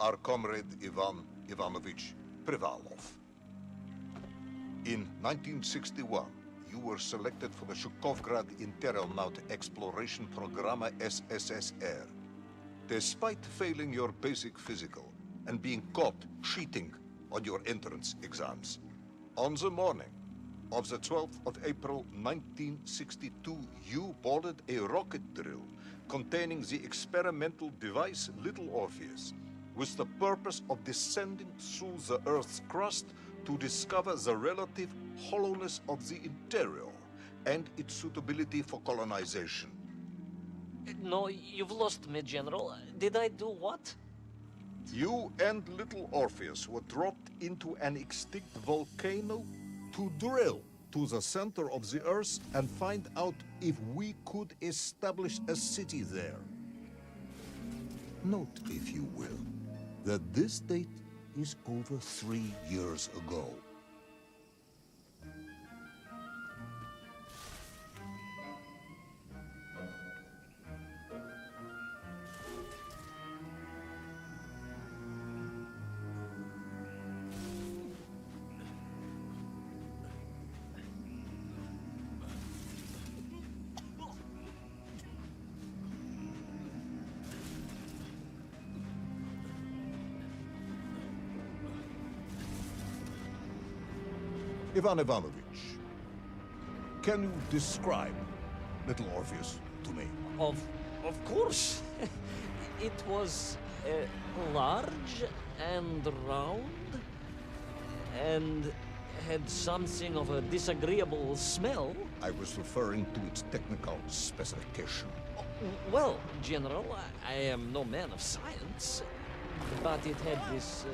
our comrade Ivan Ivanovich Privalov. In 1961, you were selected for the Shukovgrad Interonaut Exploration Programma SSSR. Despite failing your basic physical and being caught cheating on your entrance exams, on the morning of the 12th of April 1962, you boarded a rocket drill containing the experimental device Little Orpheus, with the purpose of descending through the Earth's crust to discover the relative hollowness of the interior and its suitability for colonization. No, you've lost me, General. Did I do what? You and Little Orpheus were dropped into an extinct volcano to drill to the center of the Earth and find out if we could establish a city there. Note, if you will, that this date is over 3 years ago. Ivan Ivanovich, can you describe Little Orpheus to me? Of course. It was large and round and had something of a disagreeable smell. I was referring to its technical specification. Well, General, I am no man of science, but it had this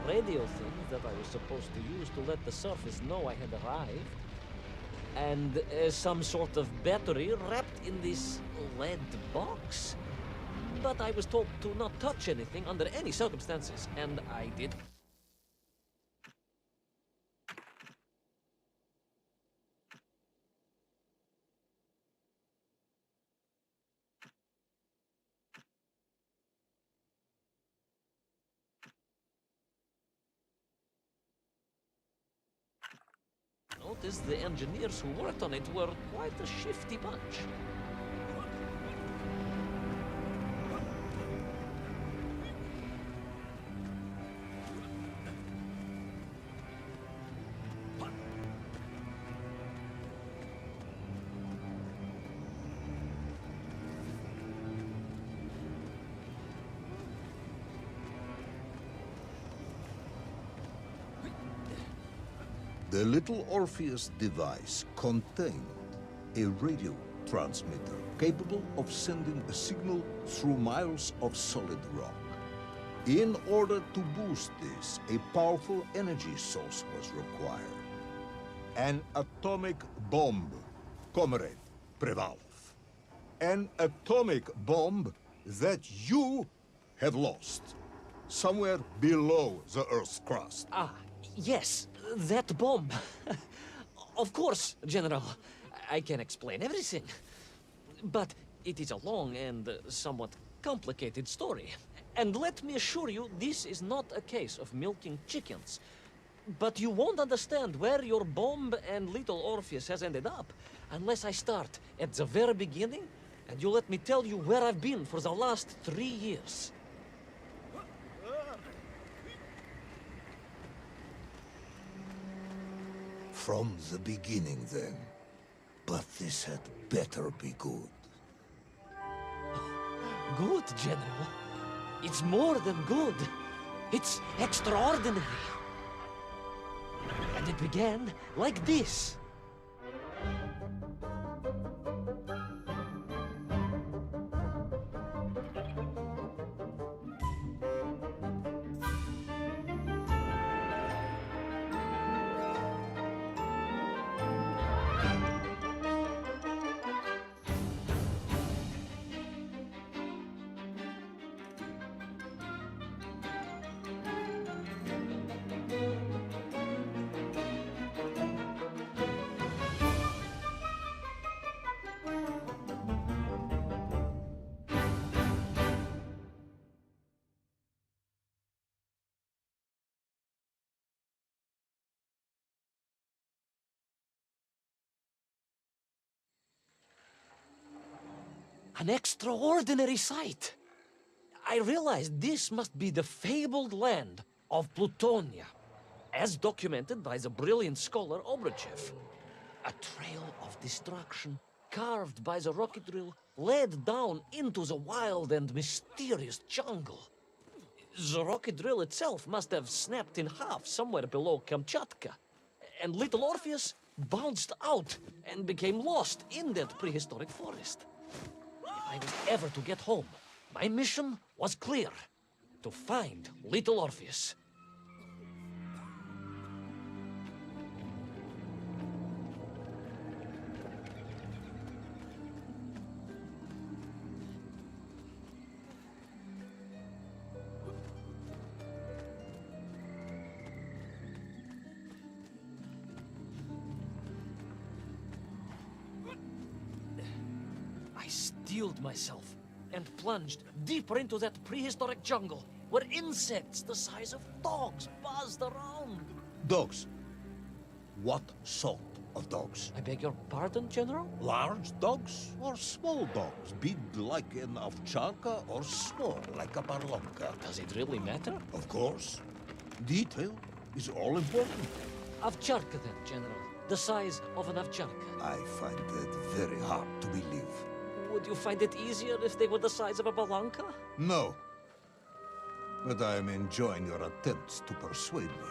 radio thing that I was supposed to use to let the surface know I had arrived, and some sort of battery wrapped in this lead box. But I was told to not touch anything under any circumstances, and I did. Noticed the engineers who worked on it were quite a shifty bunch. The Little Orpheus device contained a radio transmitter capable of sending a signal through miles of solid rock. In order to boost this, a powerful energy source was required. An atomic bomb, Comrade Privalov. An atomic bomb that you have lost somewhere below the Earth's crust. Ah, yes, that bomb. Of course, General. I can explain everything. But it is a long and somewhat complicated story. And let me assure you, this is not a case of milking chickens. But you won't understand where your bomb and Little Orpheus has ended up unless I start at the very beginning and you let me tell you where I've been for the last 3 years. From the beginning, then. But this had better be good. Good, General. It's more than good. It's extraordinary. And it began like this. An extraordinary sight. I realized this must be the fabled land of Plutonia, as documented by the brilliant scholar Obruchev. A trail of destruction, carved by the rocket drill, led down into the wild and mysterious jungle. The rocket drill itself must have snapped in half somewhere below Kamchatka, and little Orpheus bounced out and became lost in that prehistoric forest. If I was ever to get home, my mission was clear: to find little Orpheus. I steeled myself and plunged deeper into that prehistoric jungle where insects the size of dogs buzzed around. Dogs. What sort of dogs? I beg your pardon, General? Large dogs or small dogs? Big like an ovcharka or small like a barlonka? Does it really matter? Of course. Detail is all important. Овчарка then, General. The size of an овчарка. I find that very hard to believe. Would you find it easier if they were the size of a balanka? No. But I am enjoying your attempts to persuade me.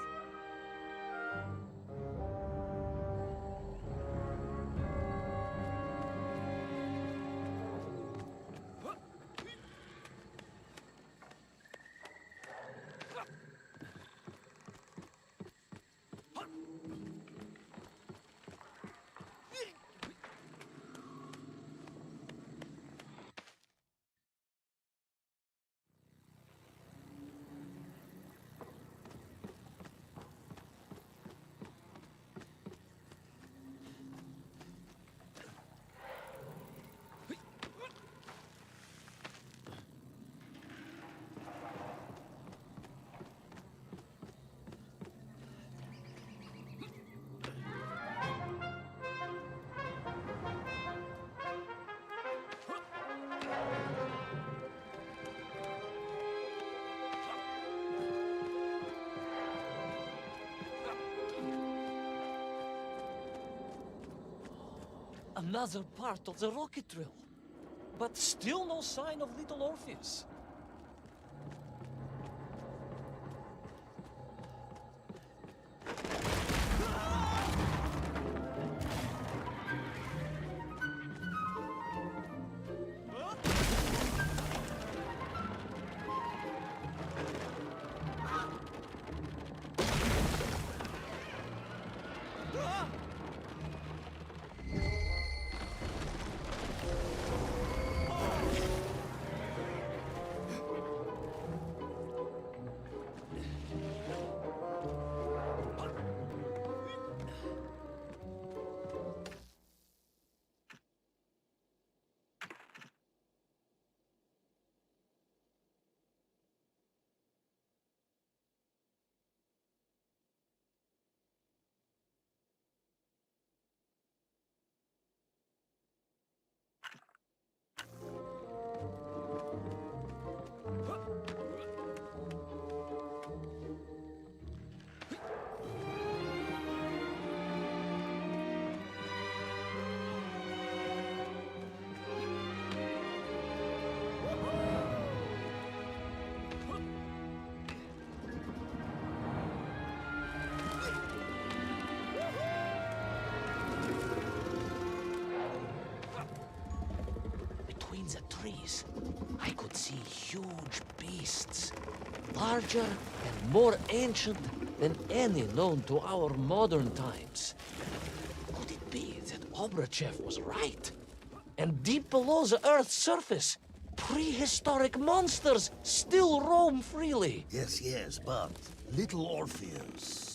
Another part of the rocket drill. But still no sign of little Orpheus. Between the trees, I could see huge beasts, larger and more ancient than any known to our modern times. Could it be that Obruchev was right? And deep below the Earth's surface, prehistoric monsters still roam freely. Yes, but little Orpheus.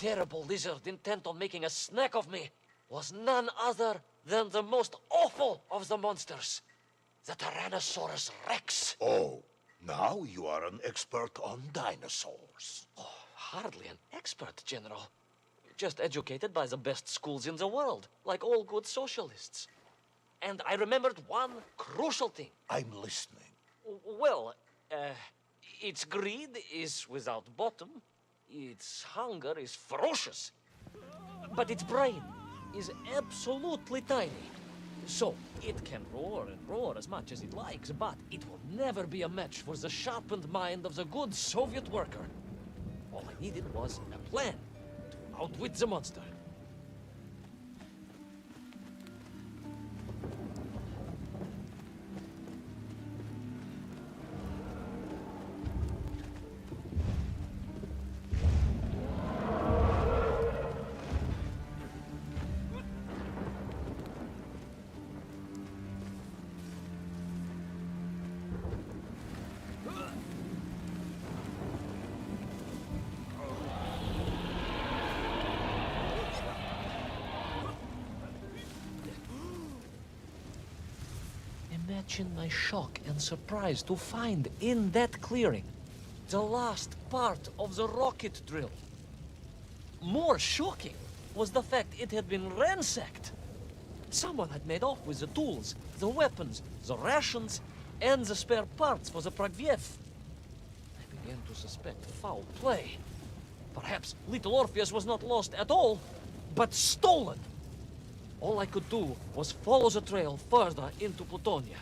terrible lizard intent on making a snack of me was none other than the most awful of the monsters, the Tyrannosaurus Rex. Oh, now you are an expert on dinosaurs. Oh, hardly an expert, General. Just educated by the best schools in the world, like all good socialists. And I remembered one crucial thing. I'm listening. Well, its greed is without bottom, its hunger is ferocious, but its brain is absolutely tiny. So, it can roar and roar as much as it likes, but it will never be a match for the sharpened mind of the good Soviet worker. All I needed was a plan to outwit the monster. Imagine my shock and surprise to find in that clearing the last part of the rocket drill. More shocking was the fact it had been ransacked. Someone had made off with the tools, the weapons, the rations, and the spare parts for the Pragviev. I began to suspect foul play. Perhaps little Orpheus was not lost at all, but stolen. All I could do was follow the trail further into Plutonia.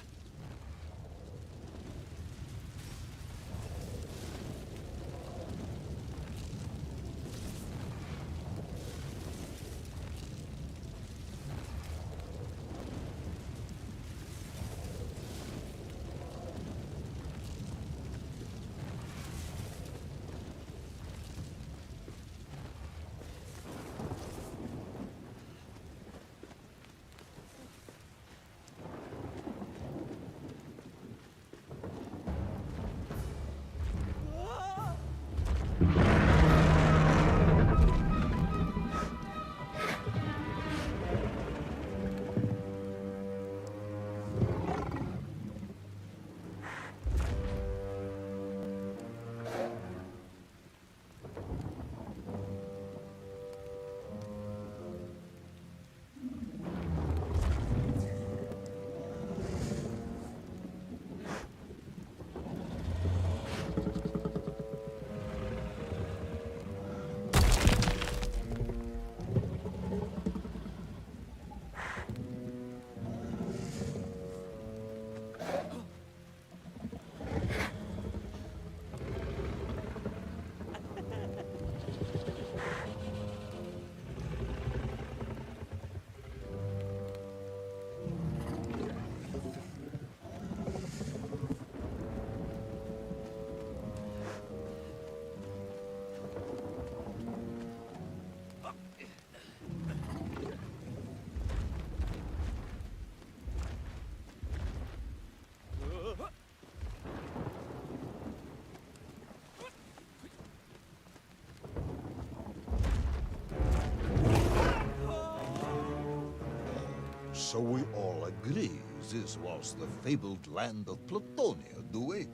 So we all agree this was the fabled land of Plutonia, do we?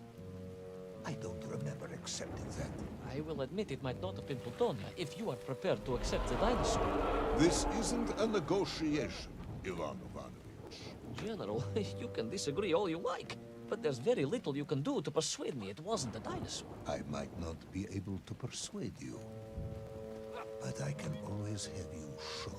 I don't remember accepting that. I will admit it might not have been Plutonia if you are prepared to accept the dinosaur. This isn't a negotiation, Ivan Ivanovich. General, you can disagree all you like, but there's very little you can do to persuade me it wasn't a dinosaur. I might not be able to persuade you, but I can always have you shot.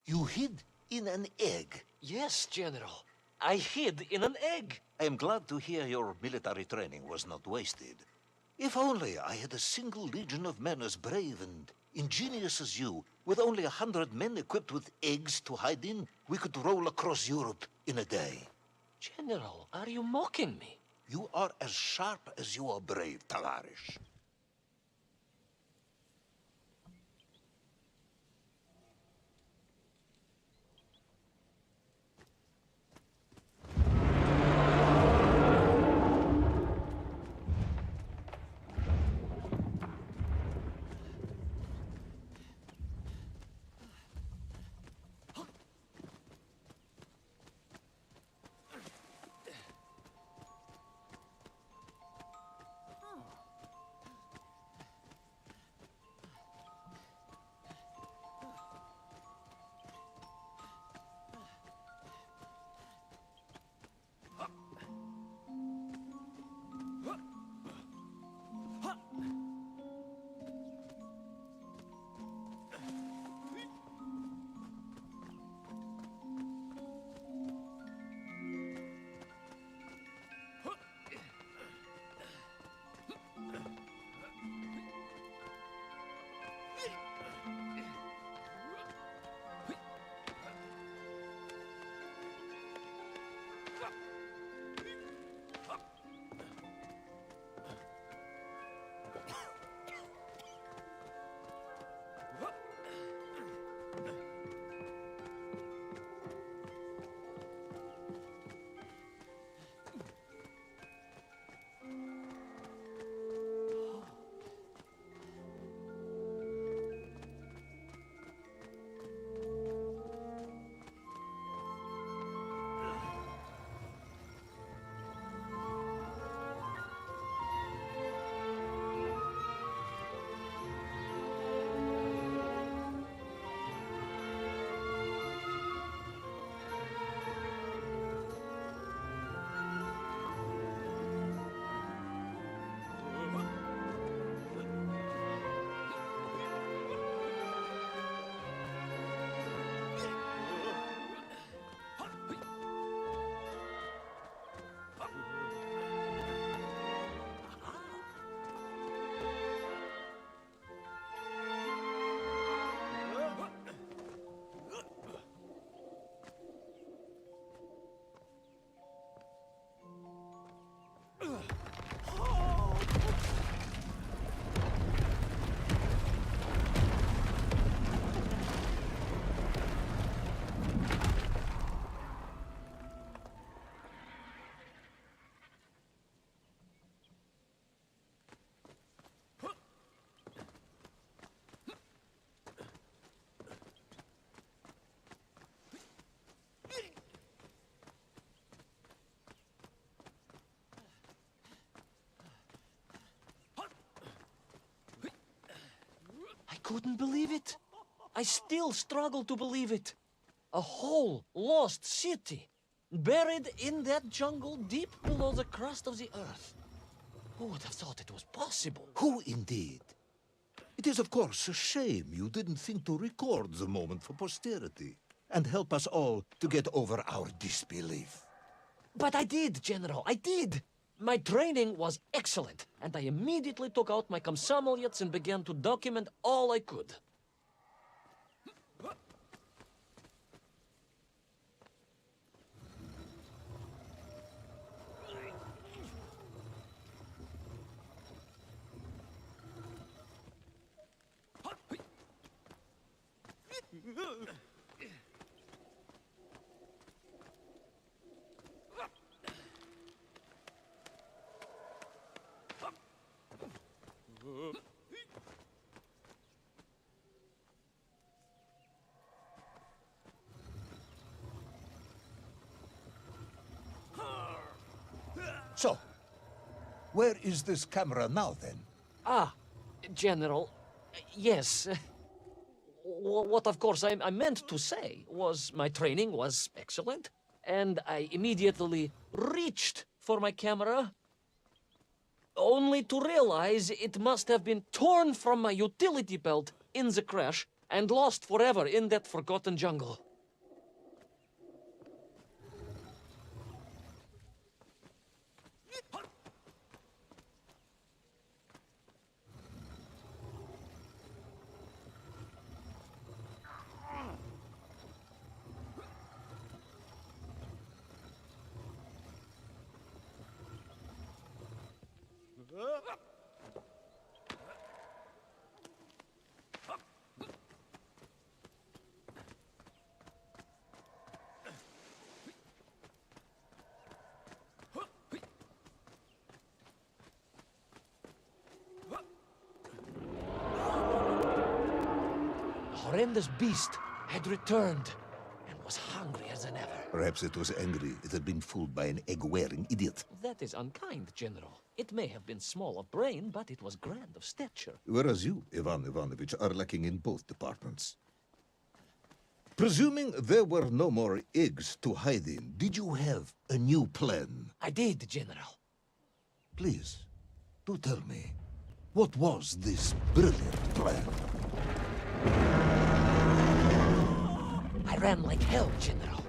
You hid in an egg. Yes, General. I hid in an egg. I am glad to hear your military training was not wasted. If only I had a single legion of men as brave and ingenious as you, with only 100 men equipped with eggs to hide in, we could roll across Europe in a day. General, are you mocking me? You are as sharp as you are brave, Tavarish. I couldn't believe it. I still struggle to believe it. A whole lost city, buried in that jungle deep below the crust of the earth. Who would have thought it was possible? Who indeed? It is, of course, a shame you didn't think to record the moment for posterity and help us all to get over our disbelief. But I did, General, I did. My training was excellent, and I immediately took out my komsomolets and began to document all I could. So, where is this camera now, then? Ah, General, yes. What, of course, I meant to say was my training was excellent, and I immediately reached for my camera, only to realize it must have been torn from my utility belt in the crash and lost forever in that forgotten jungle. The horrendous beast had returned and was hungrier than ever. Perhaps it was angry it had been fooled by an egg-wearing idiot. That is unkind, General. It may have been small of brain, but it was grand of stature. Whereas you, Ivan Ivanovich, are lacking in both departments. Presuming there were no more eggs to hide in, did you have a new plan? I did, General. Please, do tell me, what was this brilliant plan? I ran like hell, General.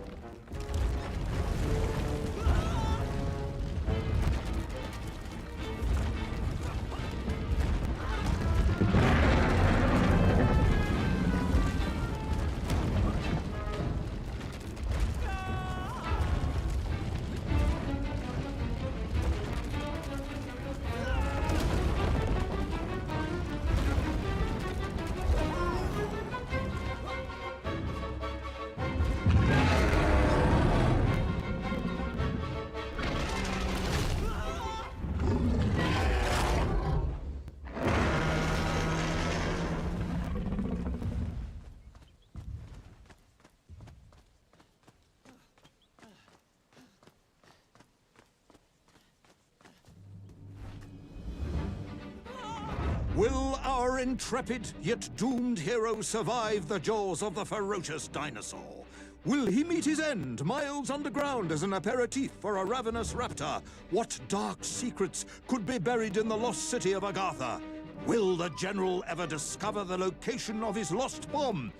Will our intrepid yet doomed hero survive the jaws of the ferocious dinosaur? Will he meet his end miles underground as an aperitif for a ravenous raptor? What dark secrets could be buried in the lost city of Agatha? Will the general ever discover the location of his lost bomb?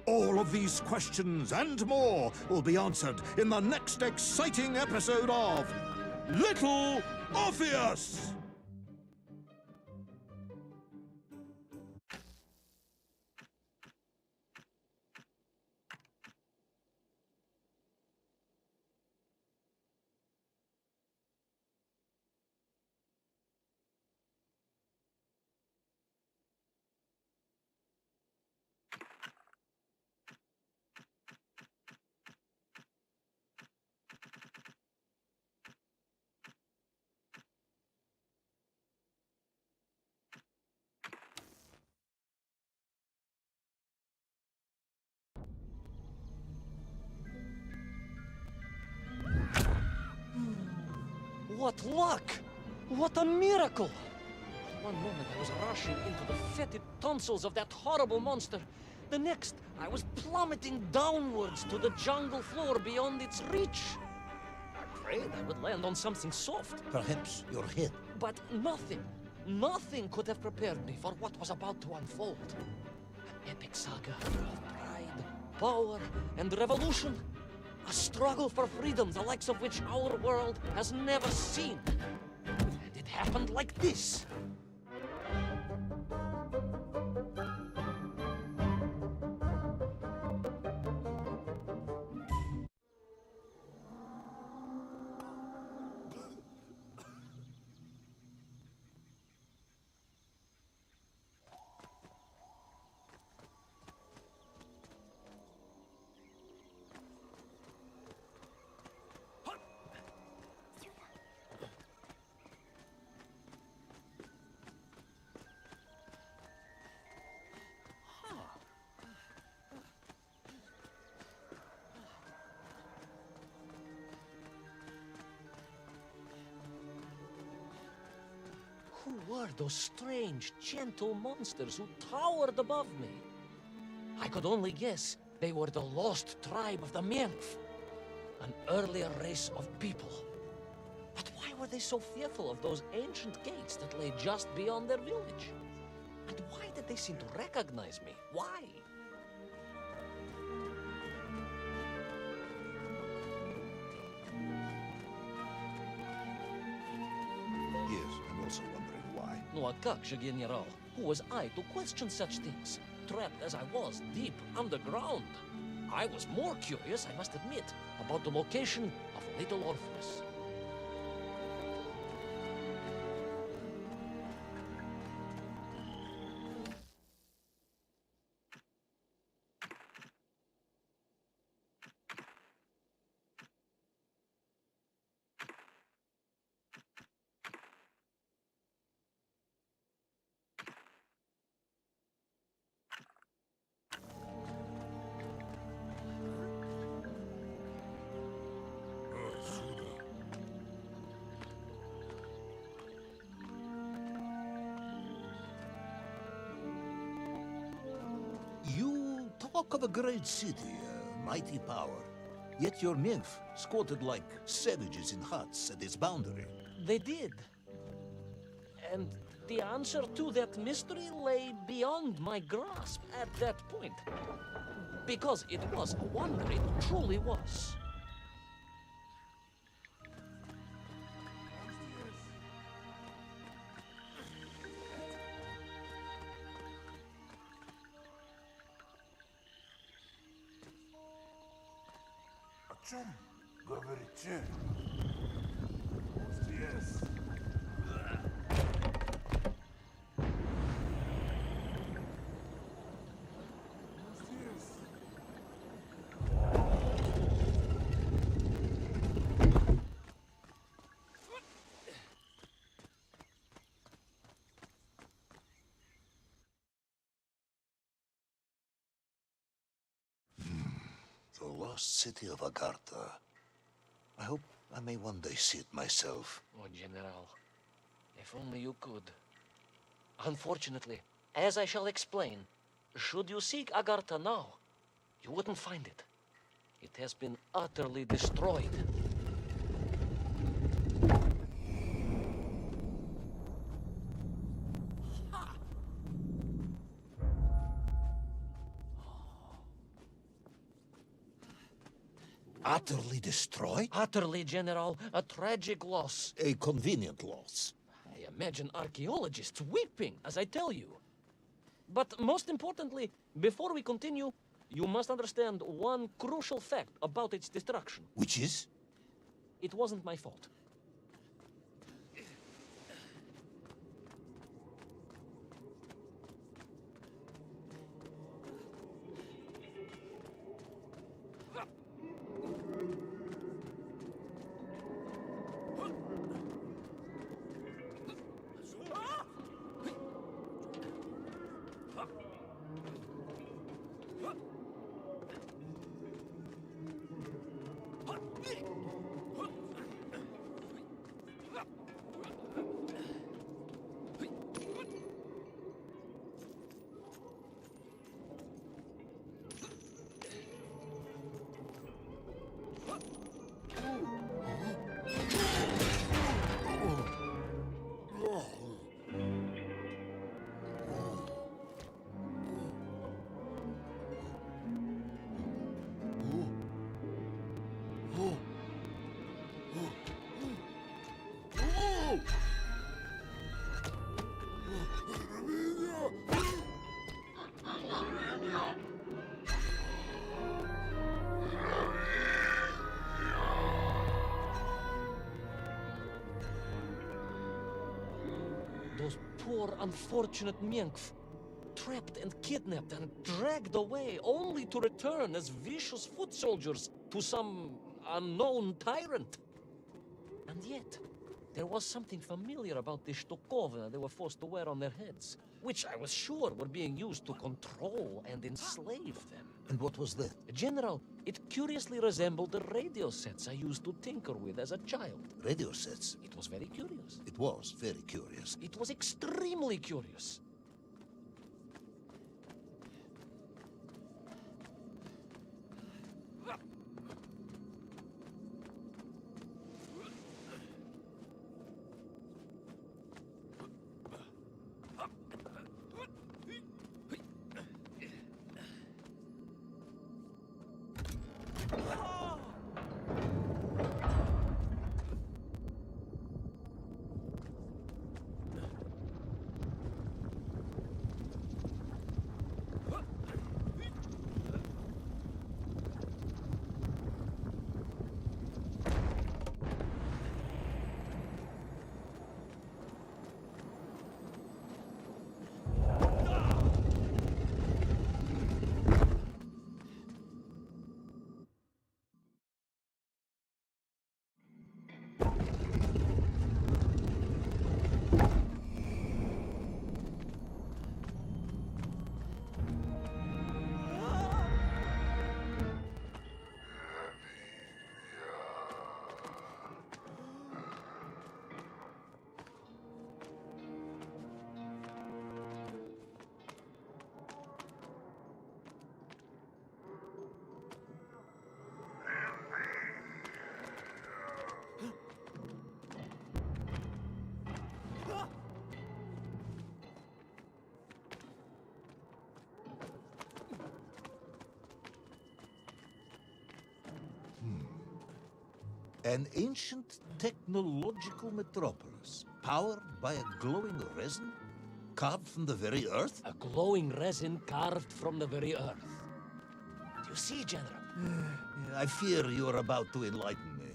All of these questions and more will be answered in the next exciting episode of Little Orpheus! What luck! What a miracle! One moment I was rushing into the fetid tonsils of that horrible monster. The next, I was plummeting downwards to the jungle floor beyond its reach. I prayed I would land on something soft. Perhaps your head. But nothing could have prepared me for what was about to unfold. An epic saga of pride, power, and revolution. A struggle for freedom, the likes of which our world has never seen. And it happened like this. Who were those strange, gentle monsters who towered above me? I could only guess they were the lost tribe of the Menf, an earlier race of people. But why were they so fearful of those ancient gates that lay just beyond their village? And why did they seem to recognize me? Why? a как же, General? Who was I to question such things? Trapped as I was deep underground. I was more curious, I must admit, about the location of little Orpheus. You talk of a great city, a mighty power. Yet your nymph squatted like savages in huts at its boundary. They did. And the answer to that mystery lay beyond my grasp at that point. Because it was a wonder, it truly was. О чем говорите? Yes. The lost city of Agartha. I hope I may one day see it myself. Oh, General, if only you could. Unfortunately, as I shall explain, should you seek Agartha now, you wouldn't find it. It has been utterly destroyed. Utterly destroyed? Utterly, General, a tragic loss. A convenient loss. I imagine archaeologists weeping as I tell you. But most importantly, before we continue, you must understand one crucial fact about its destruction. Which is? It wasn't my fault. Those poor, unfortunate Menkf, trapped and kidnapped and dragged away, only to return as vicious foot soldiers to some unknown tyrant. And yet, there was something familiar about the shtukovina they were forced to wear on their heads, which I was sure were being used to control and enslave them. And what was that? General, it curiously resembled the radio sets I used to tinker with as a child. Radio sets. It was very curious. It was very curious. It was extremely curious. An ancient technological metropolis, powered by a glowing resin, carved from the very earth? A glowing resin carved from the very earth. Do you see, General? I fear you are about to enlighten me.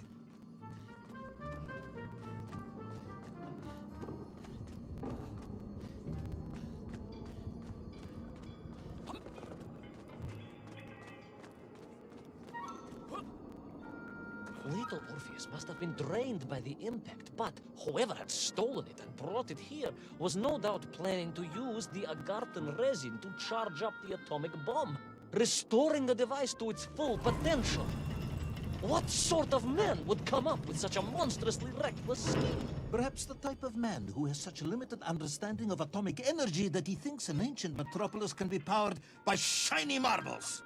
Little Orpheus must have been drained by the impact, but whoever had stolen it and brought it here was no doubt planning to use the Agarthan resin to charge up the atomic bomb, restoring the device to its full potential. What sort of man would come up with such a monstrously reckless scheme? Perhaps the type of man who has such a limited understanding of atomic energy that he thinks an ancient metropolis can be powered by shiny marbles.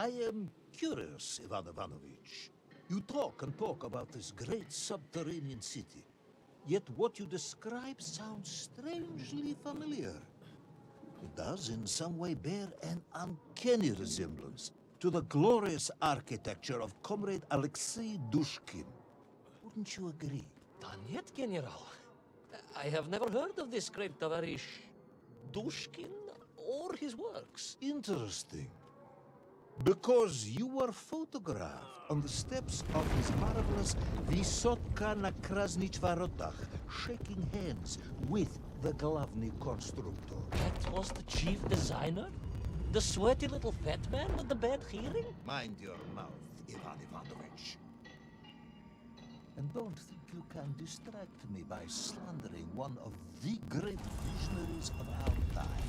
I am curious, Ivan Ivanovich. You talk and talk about this great subterranean city. Yet what you describe sounds strangely familiar. It does in some way bear an uncanny resemblance to the glorious architecture of Comrade Alexei Dushkin. Wouldn't you agree? Нет, General. I have never heard of this great tavarish Dushkin or his works. Interesting. Because you were photographed on the steps of his marvelous Vysotka na Krasnych Varotach, shaking hands with the Glavny Constructor. That was the chief designer? The sweaty little fat man with the bad hearing? Mind your mouth, Ivan Ivanovich. And don't think you can distract me by slandering one of the great visionaries of our time.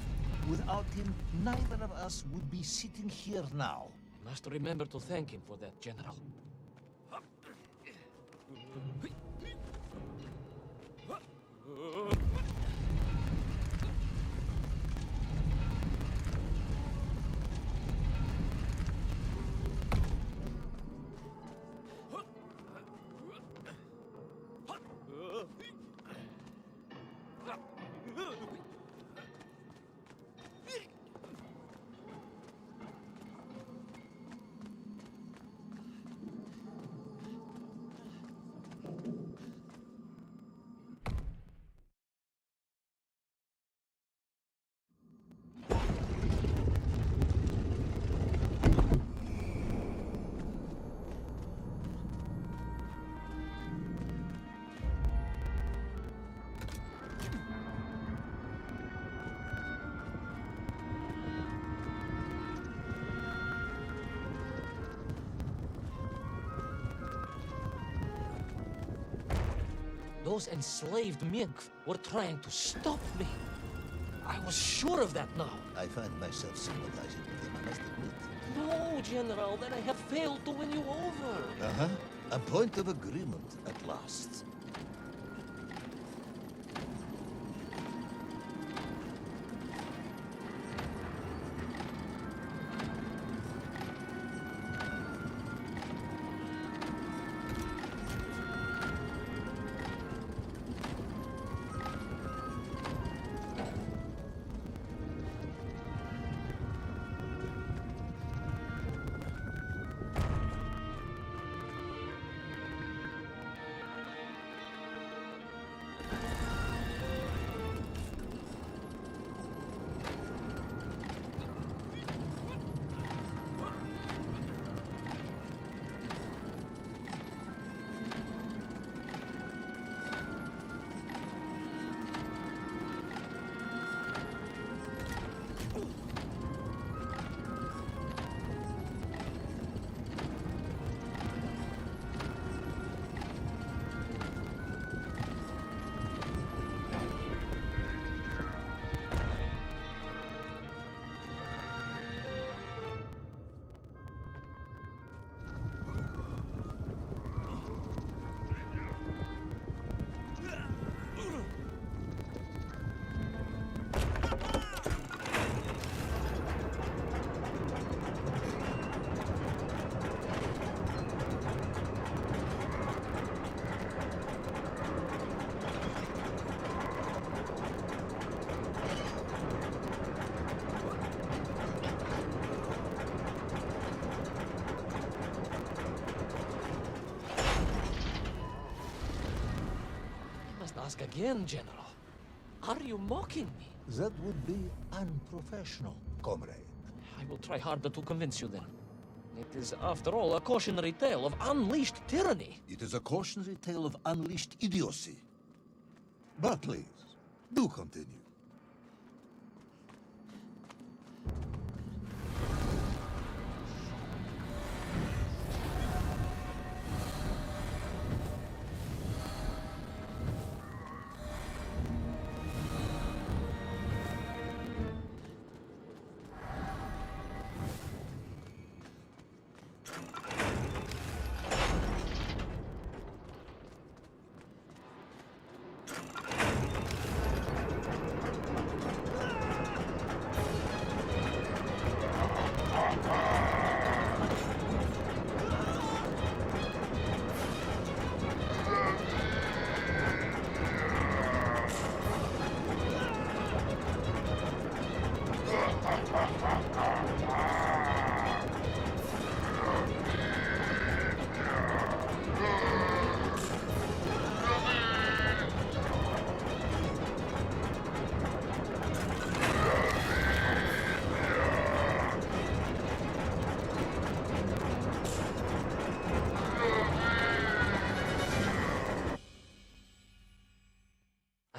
Without him, neither of us would be sitting here now. Must remember to thank him for that, General. Those enslaved Mink were trying to stop me. I was sure of that now. I find myself sympathizing with him, I must admit. No, General, then I have failed to win you over. Uh-huh. A point of agreement at last. Ask again, General. Are you mocking me? That would be unprofessional, comrade. I will try harder to convince you then. It is, after all, a cautionary tale of unleashed tyranny. It is a cautionary tale of unleashed idiocy. But please, do continue.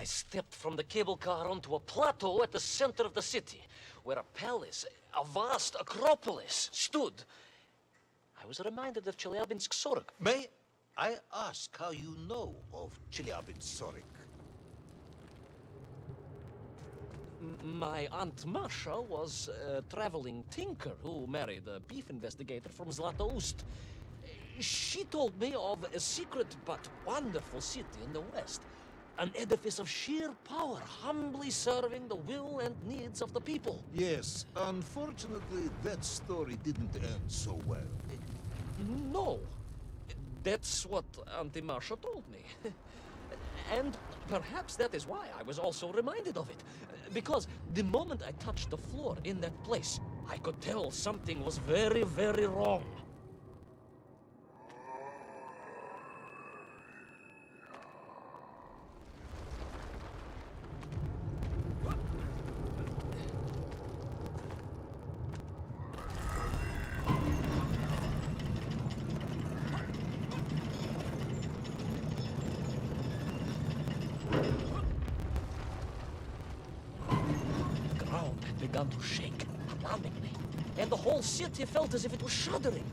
I stepped from the cable car onto a plateau at the center of the city, where a palace, a vast acropolis, stood. I was reminded of Chelyabinsk Sorok. May I ask how you know of Chelyabinsk? My Aunt Masha was a traveling tinker who married a beef investigator from Zlatoust. She told me of a secret but wonderful city in the west. An edifice of sheer power, humbly serving the will and needs of the people. Yes, unfortunately, that story didn't end so well. No. That's what Auntie Marcia told me. And perhaps that is why I was also reminded of it. Because the moment I touched the floor in that place, I could tell something was very, very wrong. Began to shake, alarmingly, and the whole city felt as if it was shuddering.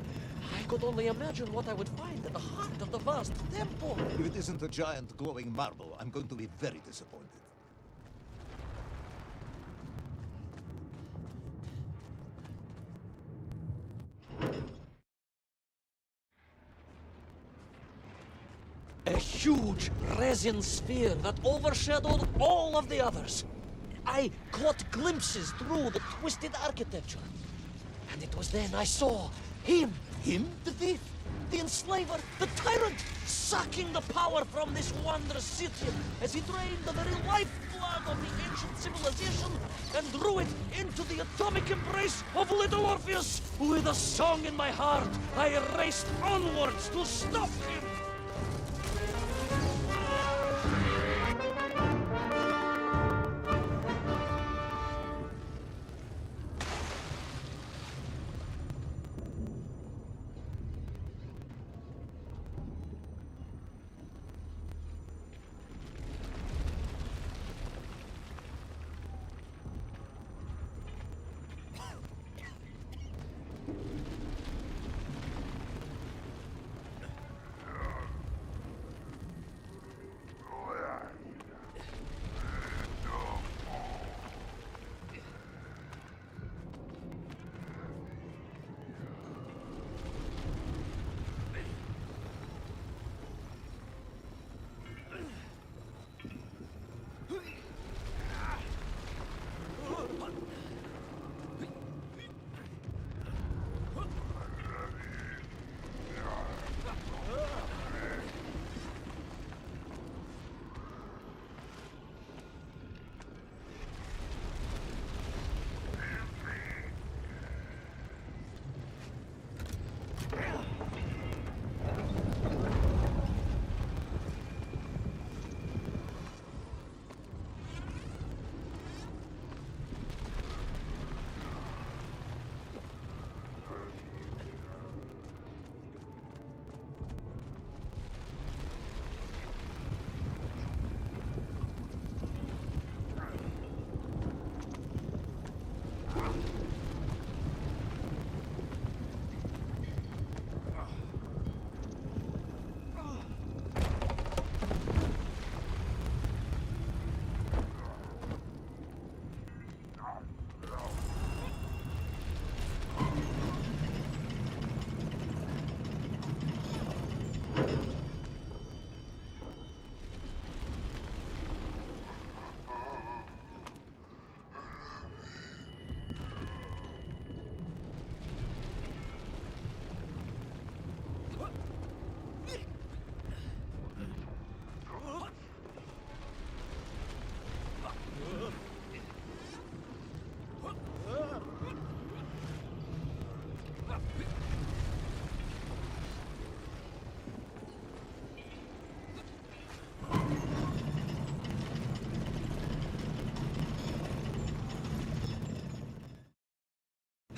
I could only imagine what I would find at the heart of the vast temple. If it isn't a giant glowing marble, I'm going to be very disappointed. A huge resin sphere that overshadowed all of the others. I caught glimpses through the twisted architecture. And it was then I saw him. Him? The thief, the enslaver, the tyrant, sucking the power from this wondrous city as he drained the very lifeblood of the ancient civilization and drew it into the atomic embrace of little Orpheus. With a song in my heart, I raced onwards to stop him.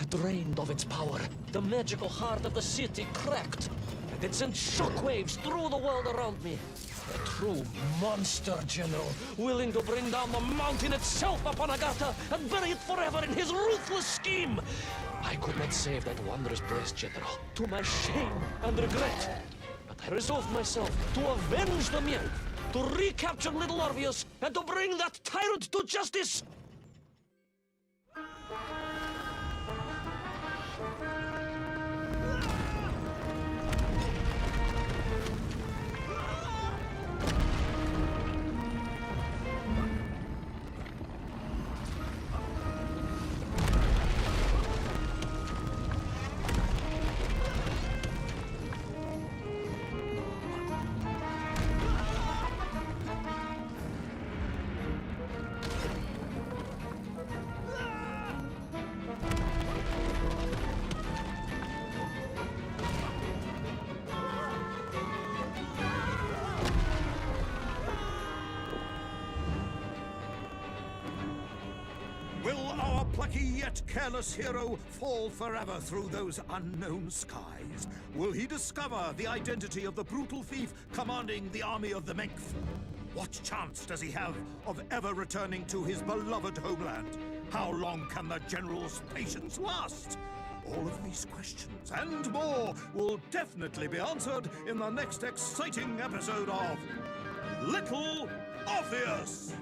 Drained of its power, the magical heart of the city cracked, and it sent shockwaves through the world around me. A true monster, General, willing to bring down the mountain itself upon Agartha and bury it forever in his ruthless scheme. I could not save that wondrous place, General, to my shame and regret. But I resolved myself to avenge the Myth, to recapture little Orpheus, and to bring that tyrant to justice. Will our plucky yet careless hero fall forever through those unknown skies? Will he discover the identity of the brutal thief commanding the army of the Mength? What chance does he have of ever returning to his beloved homeland? How long can the General's patience last? All of these questions and more will definitely be answered in the next exciting episode of Little Orpheus!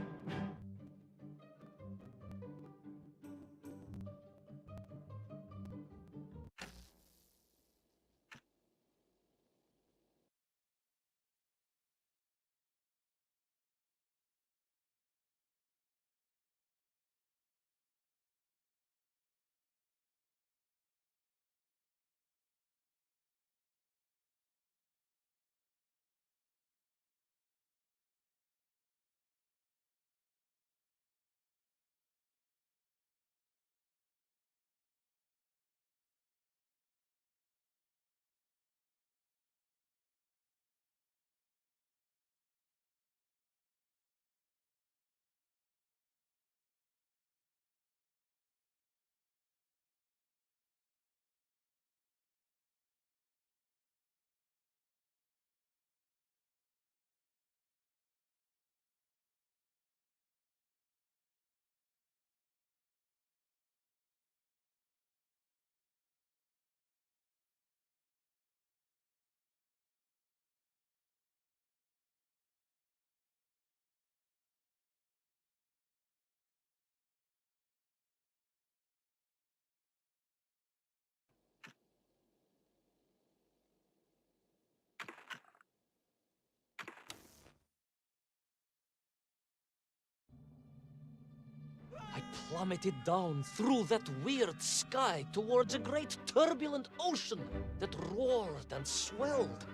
I plummeted down through that weird sky towards a great turbulent ocean that roared and swelled.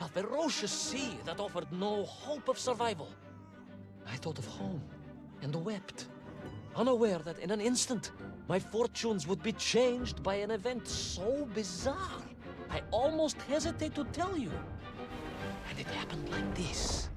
A ferocious sea that offered no hope of survival. I thought of home and wept, unaware that in an instant, my fortunes would be changed by an event so bizarre, I almost hesitate to tell you. And it happened like this.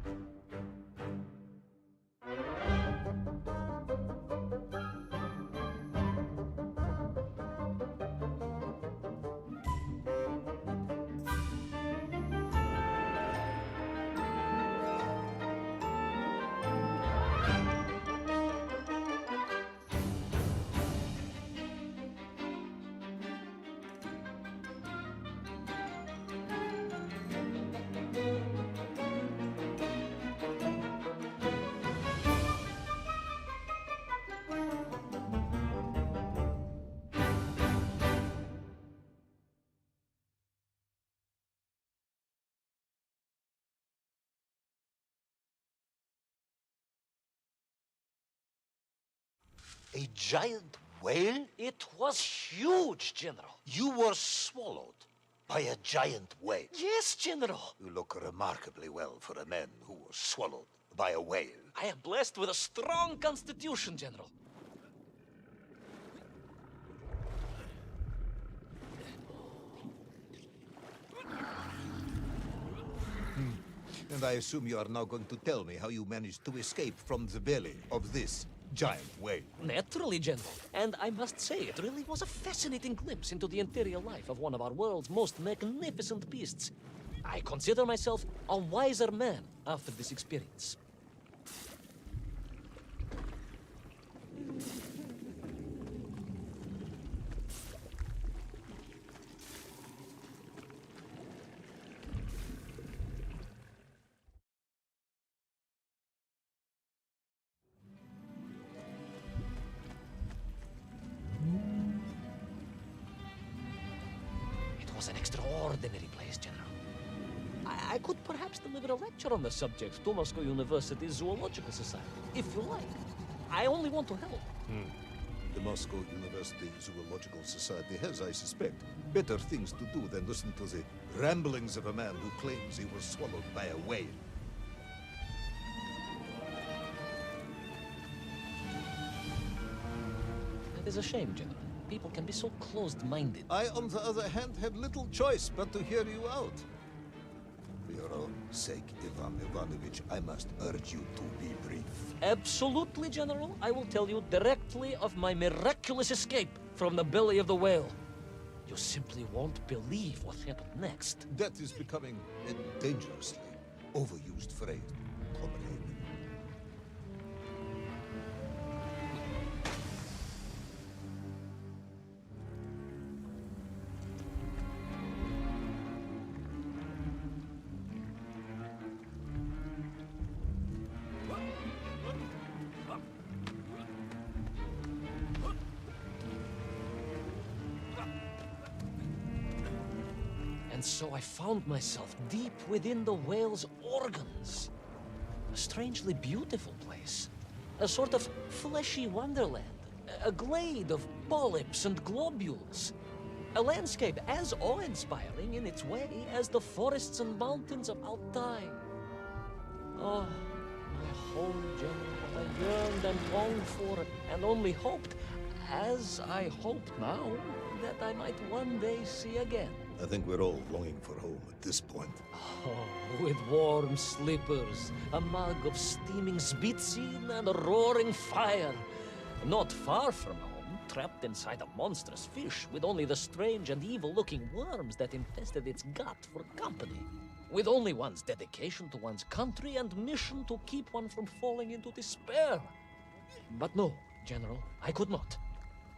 A giant whale? It was huge, General. You were swallowed by a giant whale. Yes, General. You look remarkably well for a man who was swallowed by a whale. I am blessed with a strong constitution, General. And I assume you are now going to tell me how you managed to escape from the belly of this giant whale. Naturally, General. And I must say, it really was a fascinating glimpse into the interior life of one of our world's most magnificent beasts. I consider myself a wiser man after this experience. It was an extraordinary place, General. I could perhaps deliver a lecture on the subject to Moscow University Zoological Society, if you like. I only want to help. The Moscow University Zoological Society has, I suspect, better things to do than listen to the ramblings of a man who claims he was swallowed by a whale. That is a shame, General. People can be so closed-minded. I, on the other hand, had little choice but to hear you out. For your own sake, Ivan Ivanovich, I must urge you to be brief. Absolutely, General. I will tell you directly of my miraculous escape from the belly of the whale. You simply won't believe what happened next. That is becoming a dangerously overused phrase, comrade. And so I found myself deep within the whale's organs. A strangely beautiful place. A sort of fleshy wonderland. A glade of polyps and globules. A landscape as awe-inspiring in its way as the forests and mountains of Altai. Oh, my home, General, what I yearned and longed for, and only hoped, as I hope now, that I might one day see again. I think we're all longing for home at this point. Oh, with warm slippers, a mug of steaming Zbitzin, and a roaring fire. Not far from home, trapped inside a monstrous fish with only the strange and evil-looking worms that infested its gut for company. With only one's dedication to one's country and mission to keep one from falling into despair. But no, General, I could not.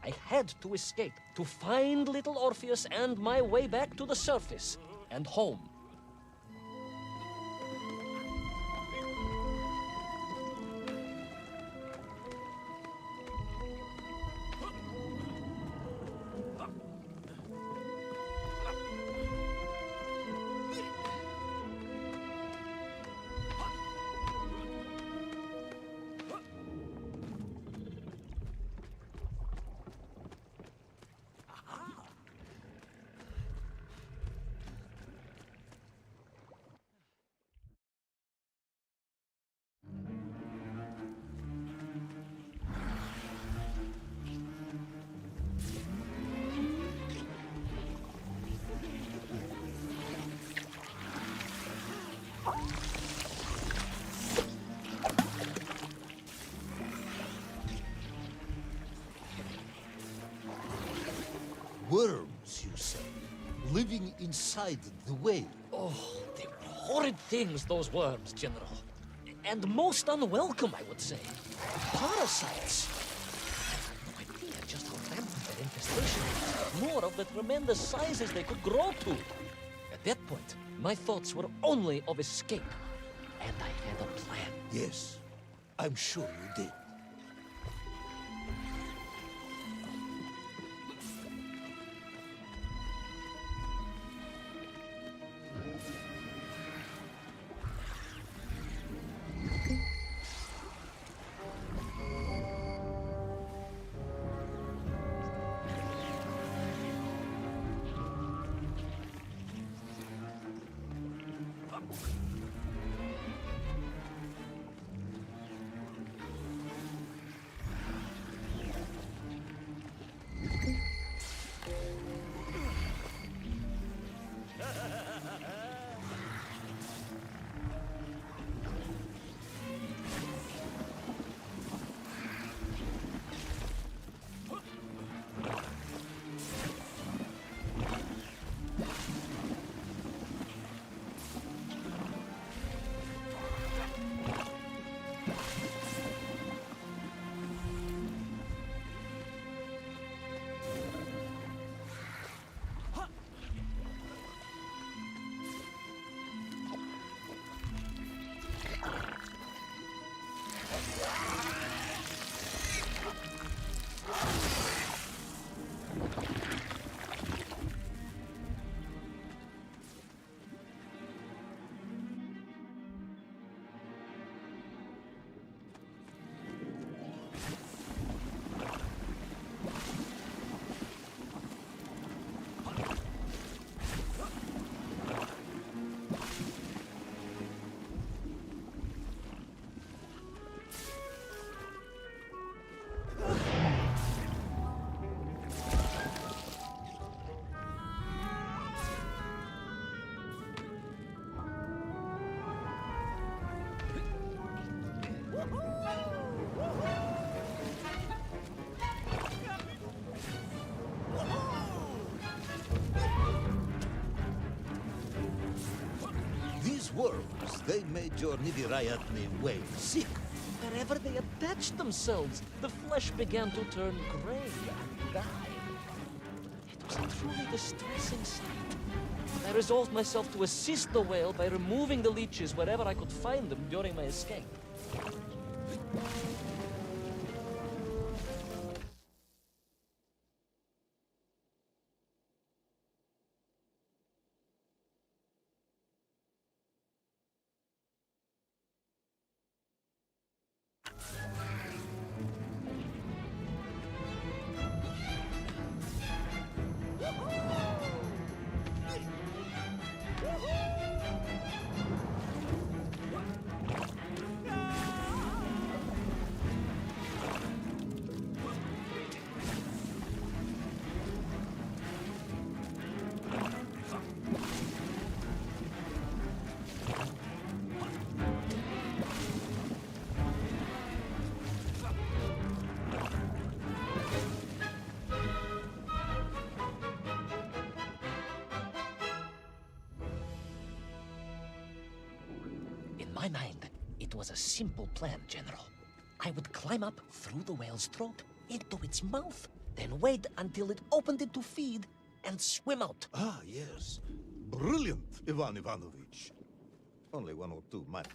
I had to escape, to find little Orpheus and my way back to the surface and home. Worms, you say, living inside the whale. Oh, they were horrid things, those worms, General. And most unwelcome, I would say. Parasites. I have no idea just how rampant their infestation is, nor of the tremendous sizes they could grow to. At that point, my thoughts were only of escape. And I had a plan. Yes, I'm sure you did. These worms, they made your neverayatni whale sick. Wherever they attached themselves, the flesh began to turn gray and die. It was a truly distressing sight. I resolved myself to assist the whale by removing the leeches wherever I could find them during my escape. In my mind, it was a simple plan, General. I would climb up through the whale's throat into its mouth, then wait until it opened it to feed and swim out. Ah, yes. Brilliant, Ivan Ivanovich. Only one or two minor.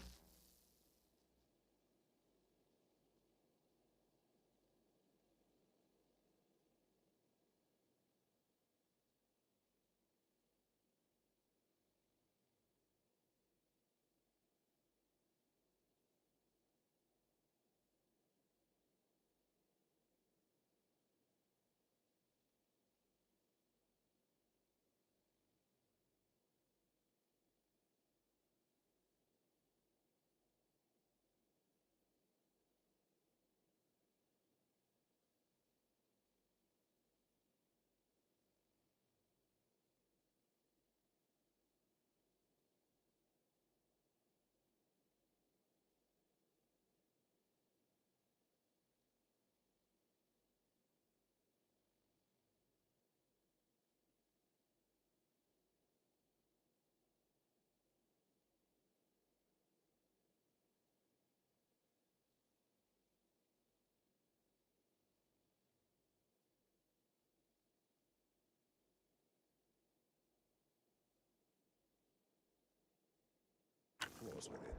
Flaws with it.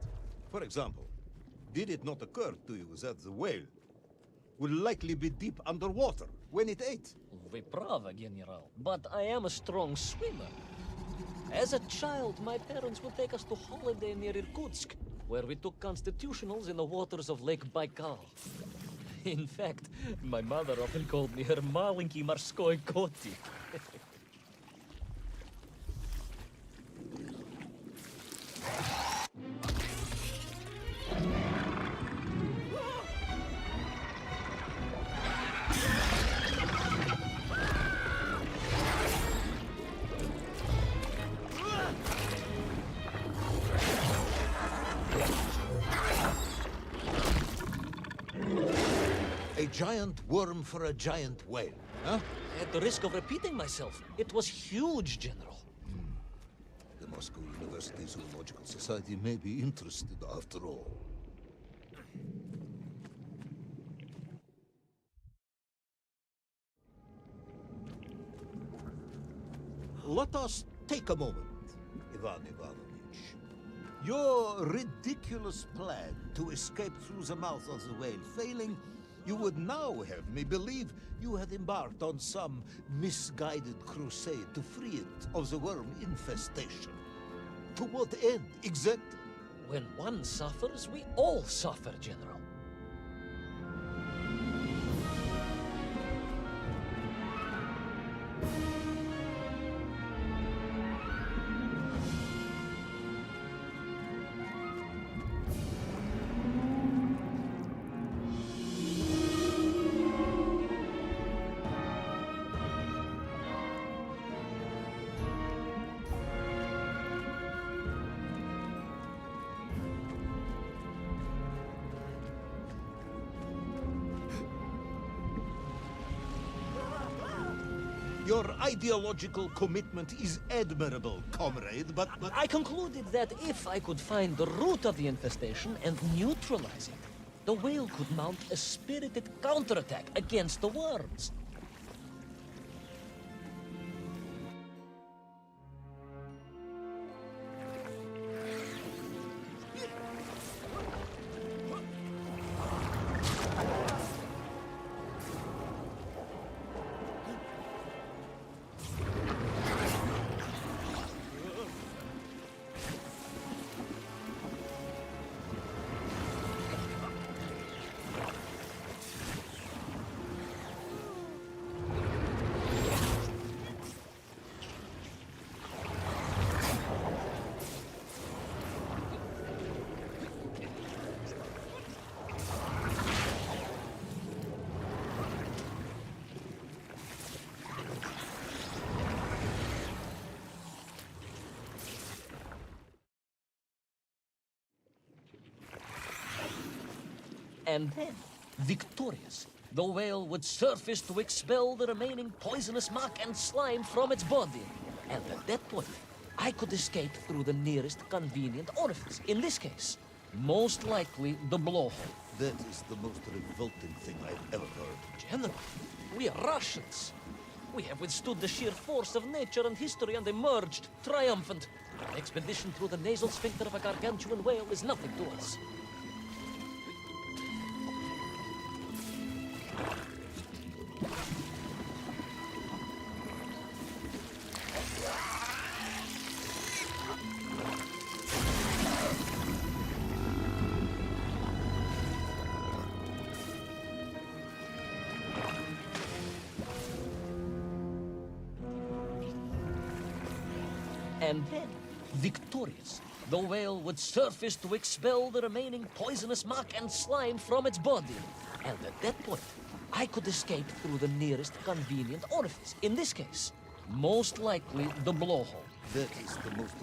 For example, did it not occur to you that the whale would likely be deep underwater when it ate? Вы правы, General, but I am a strong swimmer. As a child, my parents would take us to holiday near Irkutsk, where we took constitutionals in the waters of Lake Baikal. In fact, my mother often called me her маленький морской котик. A giant worm for a giant whale, huh? At the risk of repeating myself, it was huge, General. The Moscow University Zoological Society may be interested after all. Let us take a moment, Ivan Ivanovich. Your ridiculous plan to escape through the mouth of the whale failing, you would now have me believe you had embarked on some misguided crusade to free it of the worm infestation. To what end, exactly? When one suffers, we all suffer, General. Your ideological commitment is admirable, comrade, but... I concluded that if I could find the root of the infestation and neutralize it, the whale could mount a spirited counterattack against the worms. And then, victorious, the whale would surface to expel the remaining poisonous muck and slime from its body. And at that point, I could escape through the nearest convenient orifice. In this case, most likely the blowhole. That is the most revolting thing I've ever heard. General, we are Russians. We have withstood the sheer force of nature and history and emerged triumphant. An expedition through the nasal sphincter of a gargantuan whale is nothing to us. And then, victorious, the whale would surface to expel the remaining poisonous muck and slime from its body. And at that point, I could escape through the nearest convenient orifice. In this case, most likely the blowhole. That is the most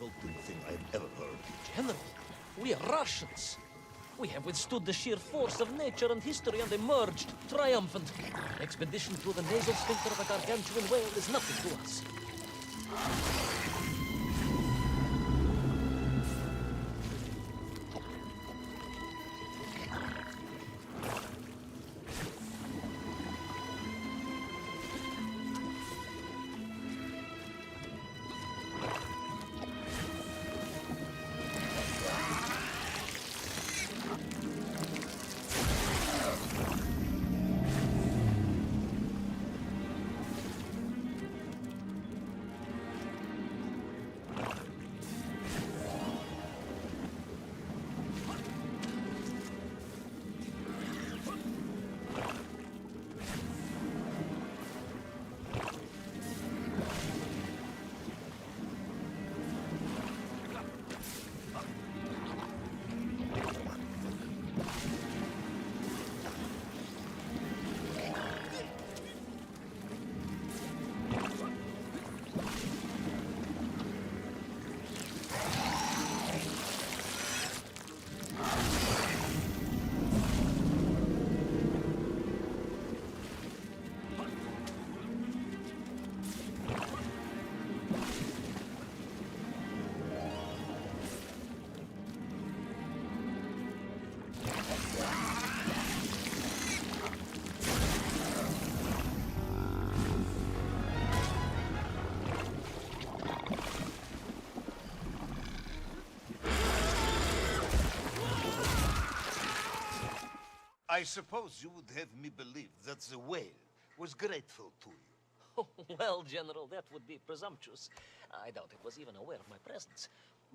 insulting thing I've ever heard. General, we are Russians. We have withstood the sheer force of nature and history and emerged triumphant. An expedition through the nasal sphincter of a gargantuan whale is nothing to us. I suppose you would have me believe that the whale was grateful to you. Oh, well, General, that would be presumptuous. I doubt it was even aware of my presence.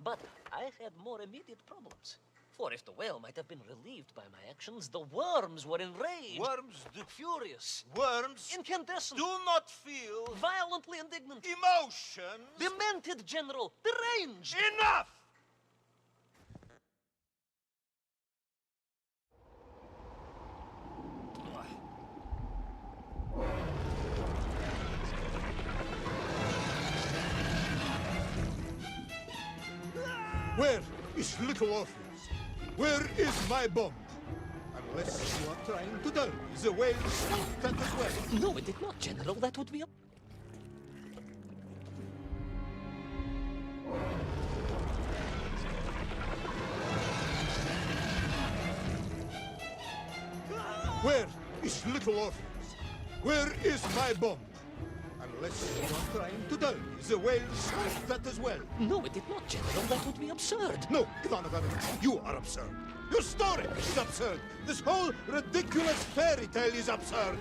But I had more immediate problems. For if the whale might have been relieved by my actions, the worms were enraged. Worms Furious. Worms Incandescent. do not feel Violently indignant. emotions. Demented, General. Deranged. Enough! Where is little Orpheus? Where is my bomb? Unless you are trying to tell me the whale scooped that as well. No, it did not, General. That would be a... Where is little Orpheus? Where is my bomb? Unless you are trying to tell me the whale scooped that as well. No, it did not, General. That would be absurd. No, Ivan Ivanovich, you are absurd. Your story is absurd. This whole ridiculous fairy tale is absurd.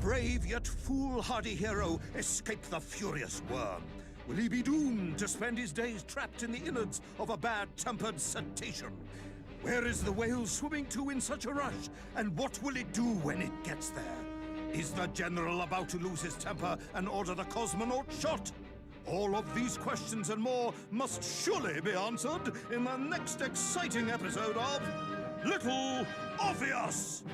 Brave yet foolhardy hero escape the furious worm? Will he be doomed to spend his days trapped in the innards of a bad-tempered cetacean? Where is the whale swimming to in such a rush? And what will it do when it gets there? Is the general about to lose his temper and order the cosmonaut shot? All of these questions and more must surely be answered in the next exciting episode of Little Orpheus!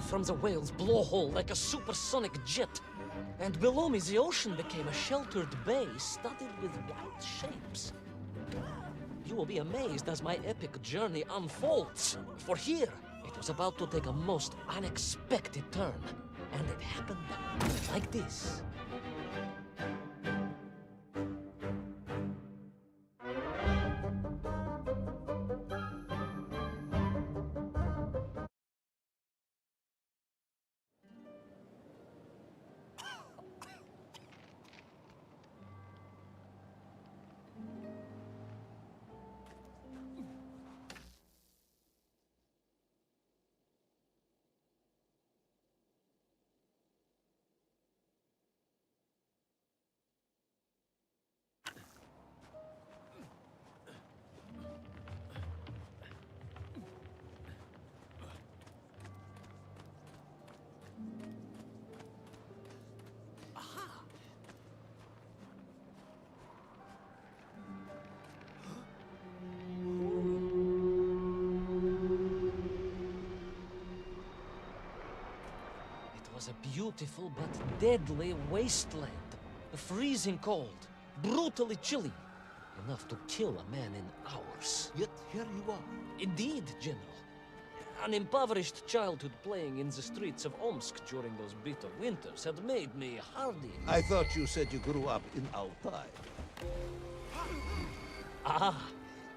from the whale's blowhole like a supersonic jet. And below me, the ocean became a sheltered bay studded with wild shapes. You will be amazed as my epic journey unfolds. For here, it was about to take a most unexpected turn. And it happened like this. It was a beautiful but deadly wasteland. Freezing cold, brutally chilly, enough to kill a man in hours. Yet here you are. Indeed, General. An impoverished childhood playing in the streets of Omsk during those bitter winters had made me hardy. I thought you said you grew up in Altai. Ah,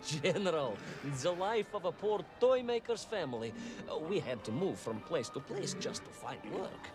General, the life of a poor toy maker's family. We had to move from place to place just to find work.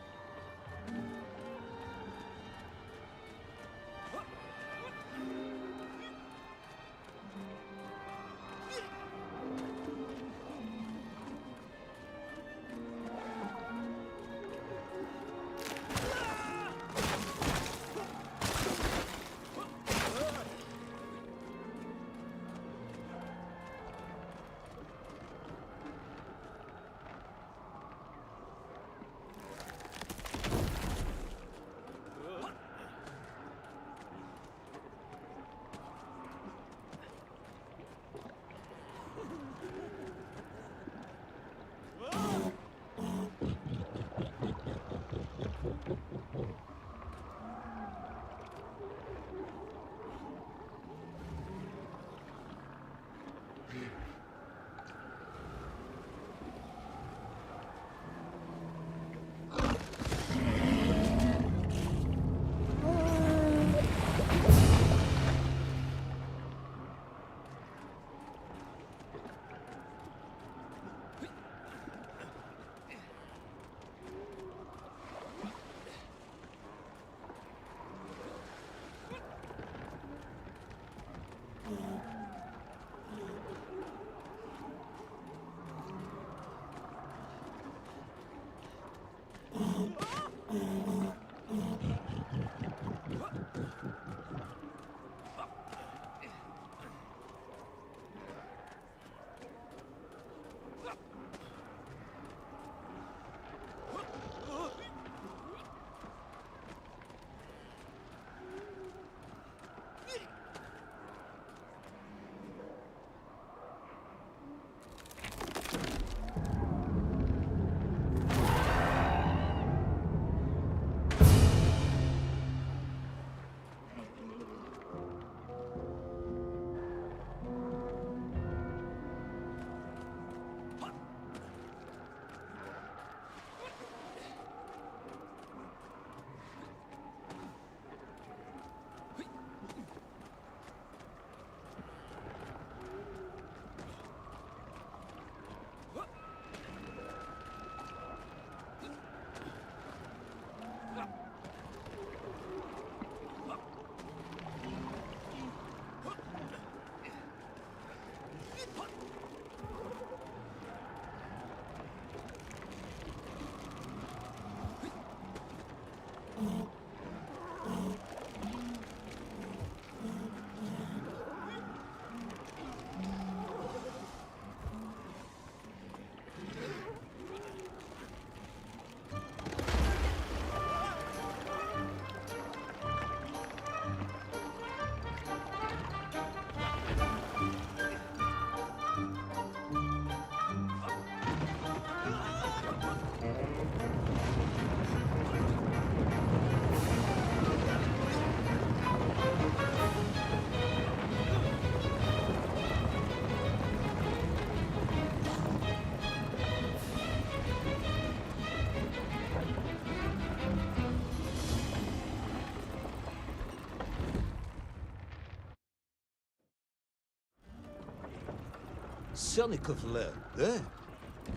Sonikov learned, eh?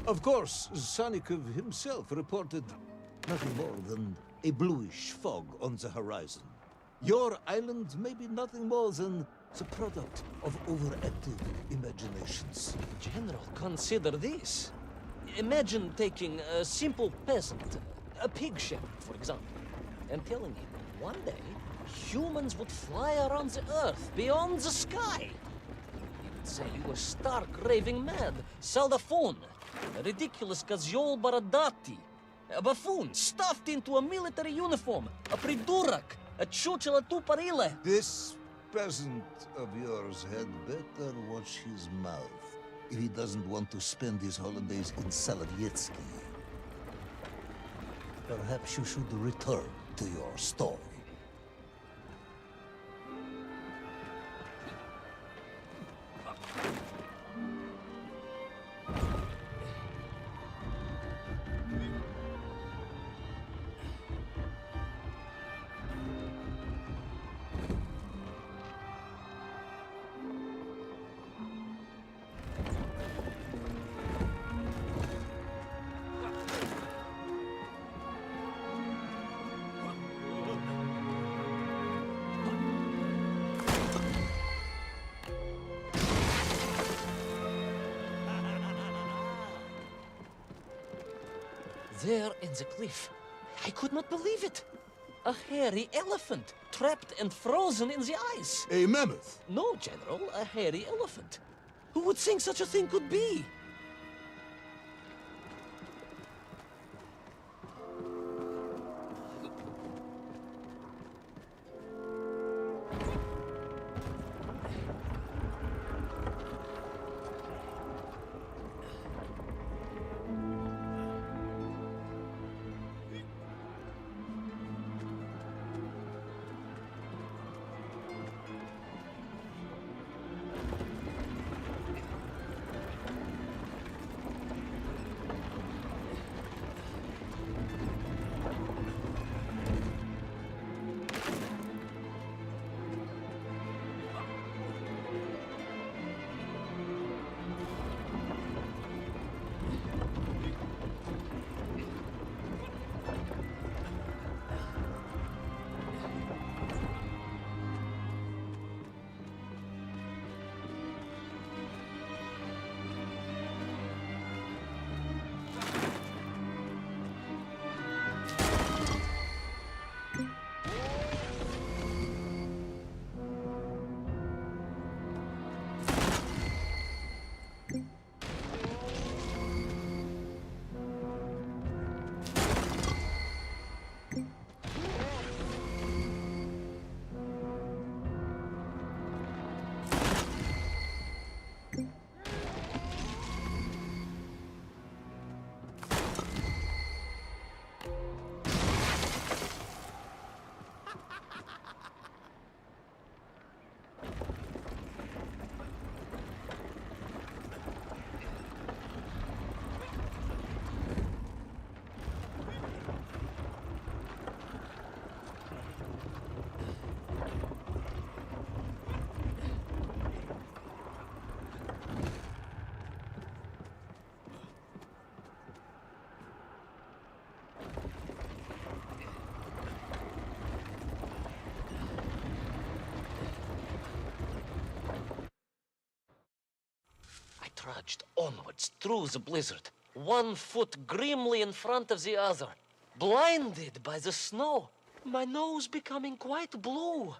Of course, Sonikov himself reported nothing more than a bluish fog on the horizon. Your island may be nothing more than the product of overactive imaginations. General, consider this. Imagine taking a simple peasant, a pig shepherd, for example, and telling him one day humans would fly around the earth beyond the sky. He would say you were stark raving mad, Saldaphone, a ridiculous Kozyol Baradati, a buffoon stuffed into a military uniform, a pridurak, a чучело тупорылое. This peasant of yours had better watch his mouth if he doesn't want to spend his holidays in Solovetsky. Perhaps you should return to your story. There in the cliff, I could not believe it. A hairy elephant, trapped and frozen in the ice. A mammoth. No, General, a hairy elephant. Who would think such a thing could be? Trudged onwards through the blizzard, one foot grimly in front of the other, blinded by the snow, my nose becoming quite blue,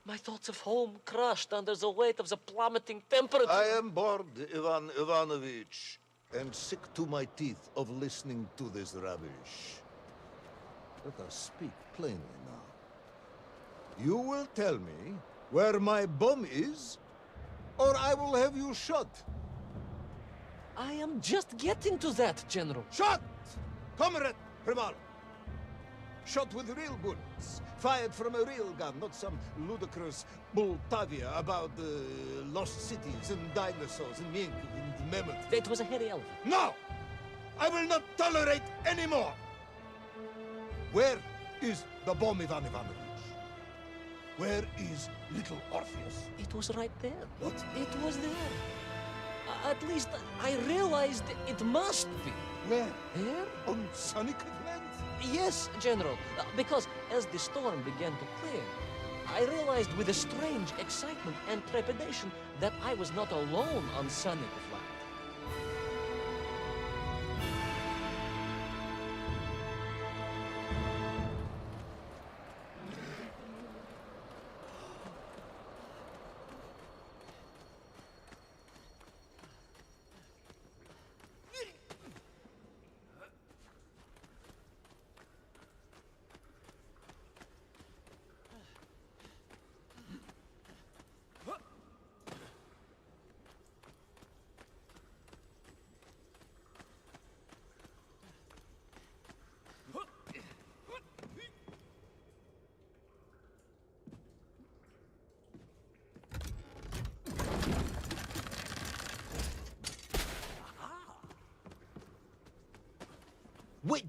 my thoughts of home crushed under the weight of the plummeting temperature. I am bored, Ivan Ivanovich, and sick to my teeth of listening to this rubbish. Let us speak plainly now. You will tell me where my bomb is, or I will have you shot. I am just getting to that, General. Shot! Comrade Primal! Shot with real bullets, fired from a real gun, not some ludicrous Bultavia about lost cities and dinosaurs and mink and mammoth. It was a hairy elephant. No! I will not tolerate any more! Where is the bomb, Ivan Ivanovich? Where is little Orpheus? It was right there. What? It was there. At least I realized it must be. Where? Here? On Sonic Land? Yes, General, because as the storm began to clear, I realized with a strange excitement and trepidation that I was not alone on Sonic Land.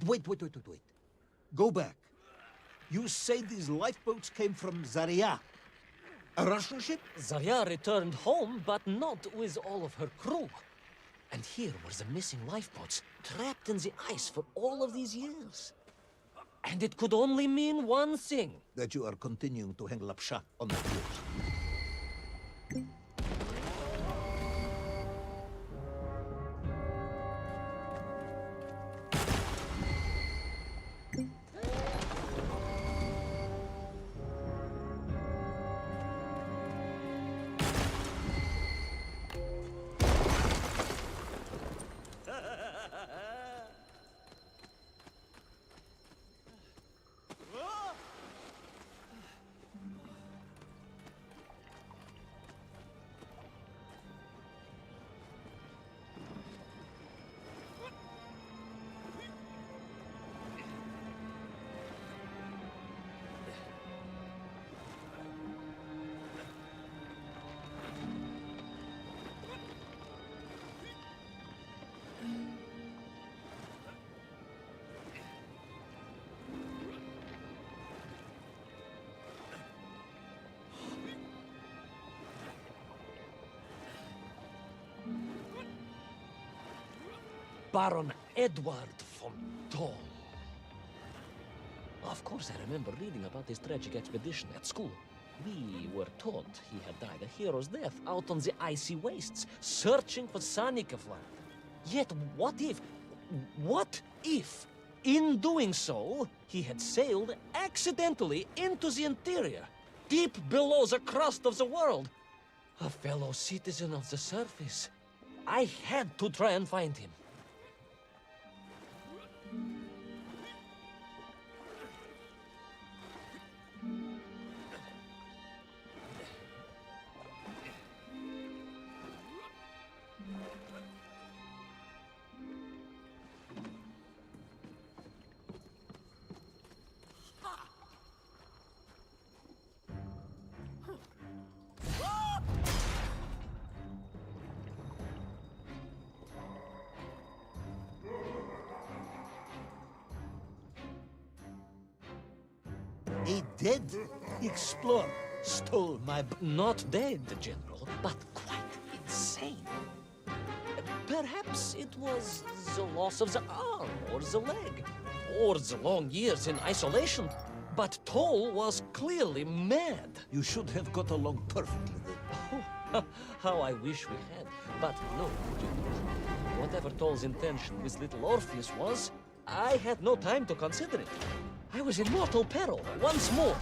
Wait. Go back. You say these lifeboats came from Zarya? A Russian ship? Zarya returned home, but not with all of her crew. And here were the missing lifeboats, trapped in the ice for all of these years. And it could only mean one thing. That you are continuing to hang lapsha on the news. Baron Edward von Toll. Of course, I remember reading about this tragic expedition at school. We were told he had died a hero's death out on the icy wastes, searching for Sonic Land. Yet, what if, in doing so, he had sailed accidentally into the interior, deep below the crust of the world? A fellow citizen of the surface. I had to try and find him. A dead explorer stole my... Not dead, General, but quite insane. Perhaps it was the loss of the arm or the leg, or the long years in isolation. But Toll was clearly mad. You should have got along perfectly then. Oh, how I wish we had. But no, General. Whatever Toll's intention with little Orpheus was, I had no time to consider it. I was in mortal peril once more.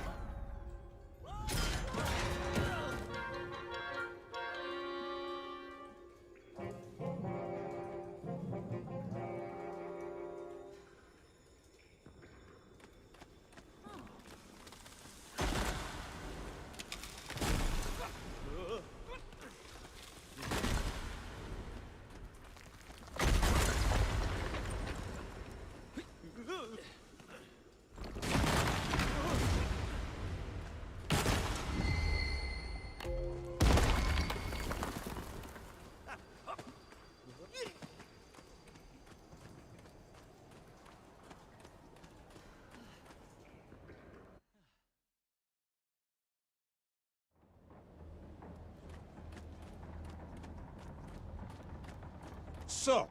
So,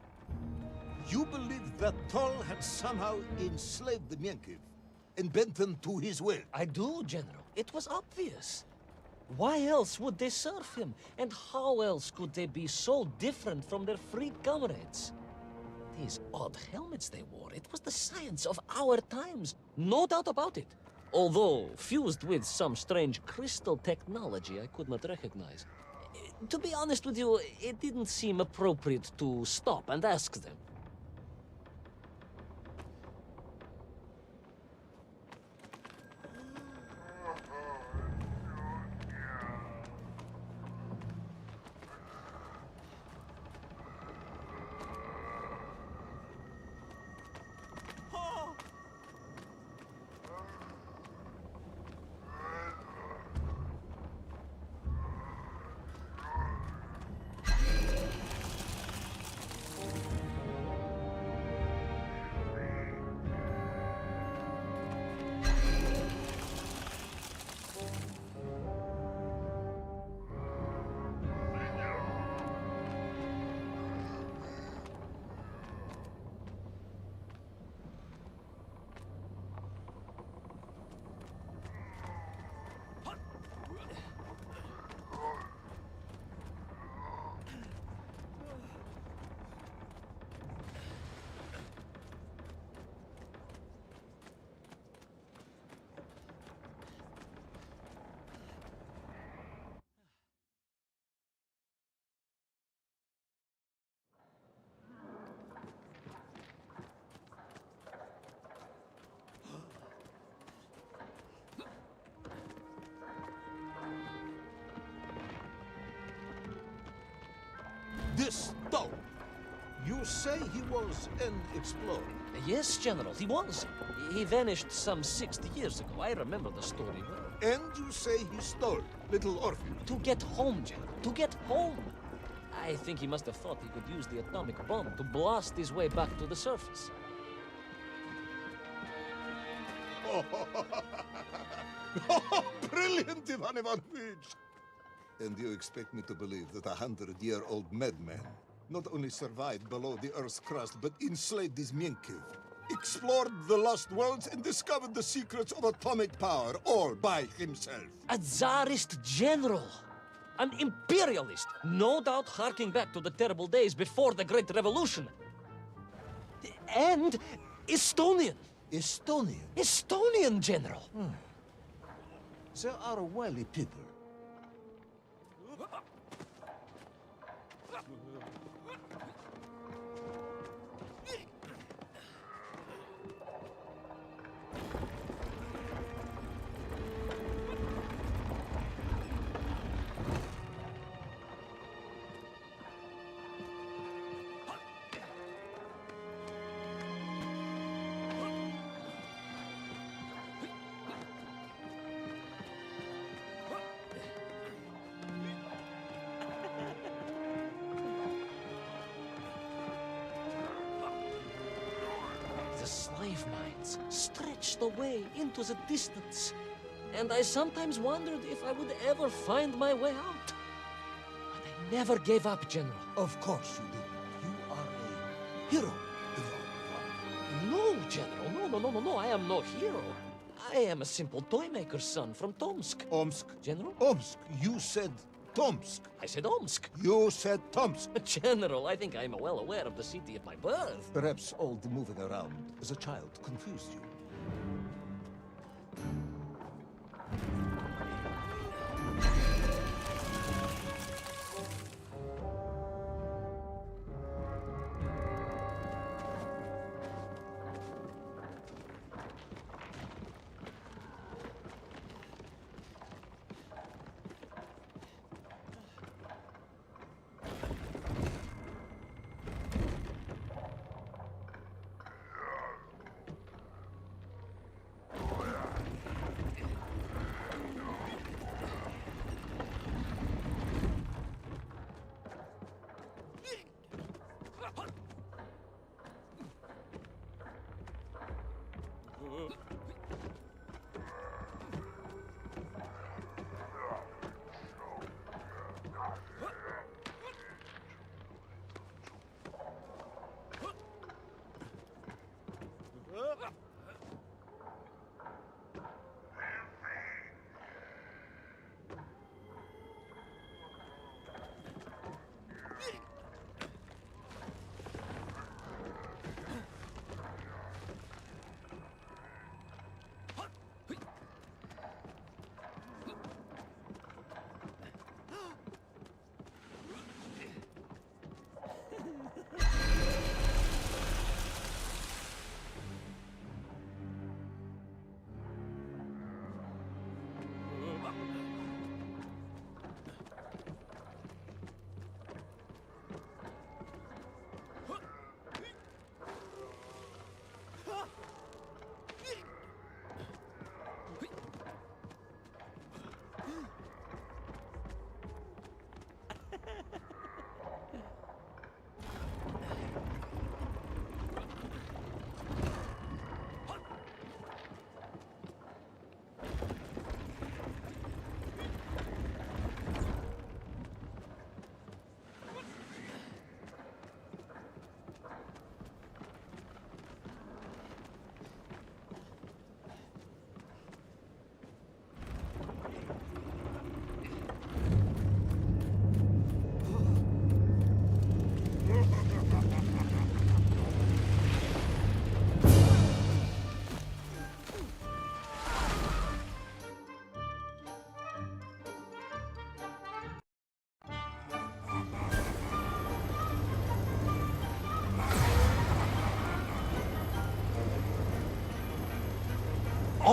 you believe that Tol had somehow enslaved the Menkiv and bent them to his will? I do, General. It was obvious. Why else would they serve him? And how else could they be so different from their freed comrades? These odd helmets they wore, it was the science of our times. No doubt about it. Although fused with some strange crystal technology I could not recognize. To be honest with you, it didn't seem appropriate to stop and ask them. This Tol, you say he was an explorer? Yes, General, he was. He vanished some 60 years ago. I remember the story well. And you say he stole little Orpheus? To get home, General. To get home. I think he must have thought he could use the atomic bomb to blast his way back to the surface. Brilliant, Ivan Ivanovich! And you expect me to believe that a 100-year-old madman not only survived below the Earth's crust, but enslaved his Menkiv, explored the lost worlds, and discovered the secrets of atomic power, all by himself? A Tsarist general. An imperialist. No doubt harking back to the terrible days before the Great Revolution. And Estonian. Estonian? Estonian, General. They are wily people. The slave mines stretched away into the distance. And I sometimes wondered if I would ever find my way out. But I never gave up, General. Of course you did. You are a hero, Ivan. No, General. No. I am no hero. I am a simple toymaker's son from Tomsk. Omsk? General? Omsk. You said Tomsk. I said Omsk. You said Tomsk. General, I think I am well aware of the city of my birth. Perhaps all the moving around as a child confused you.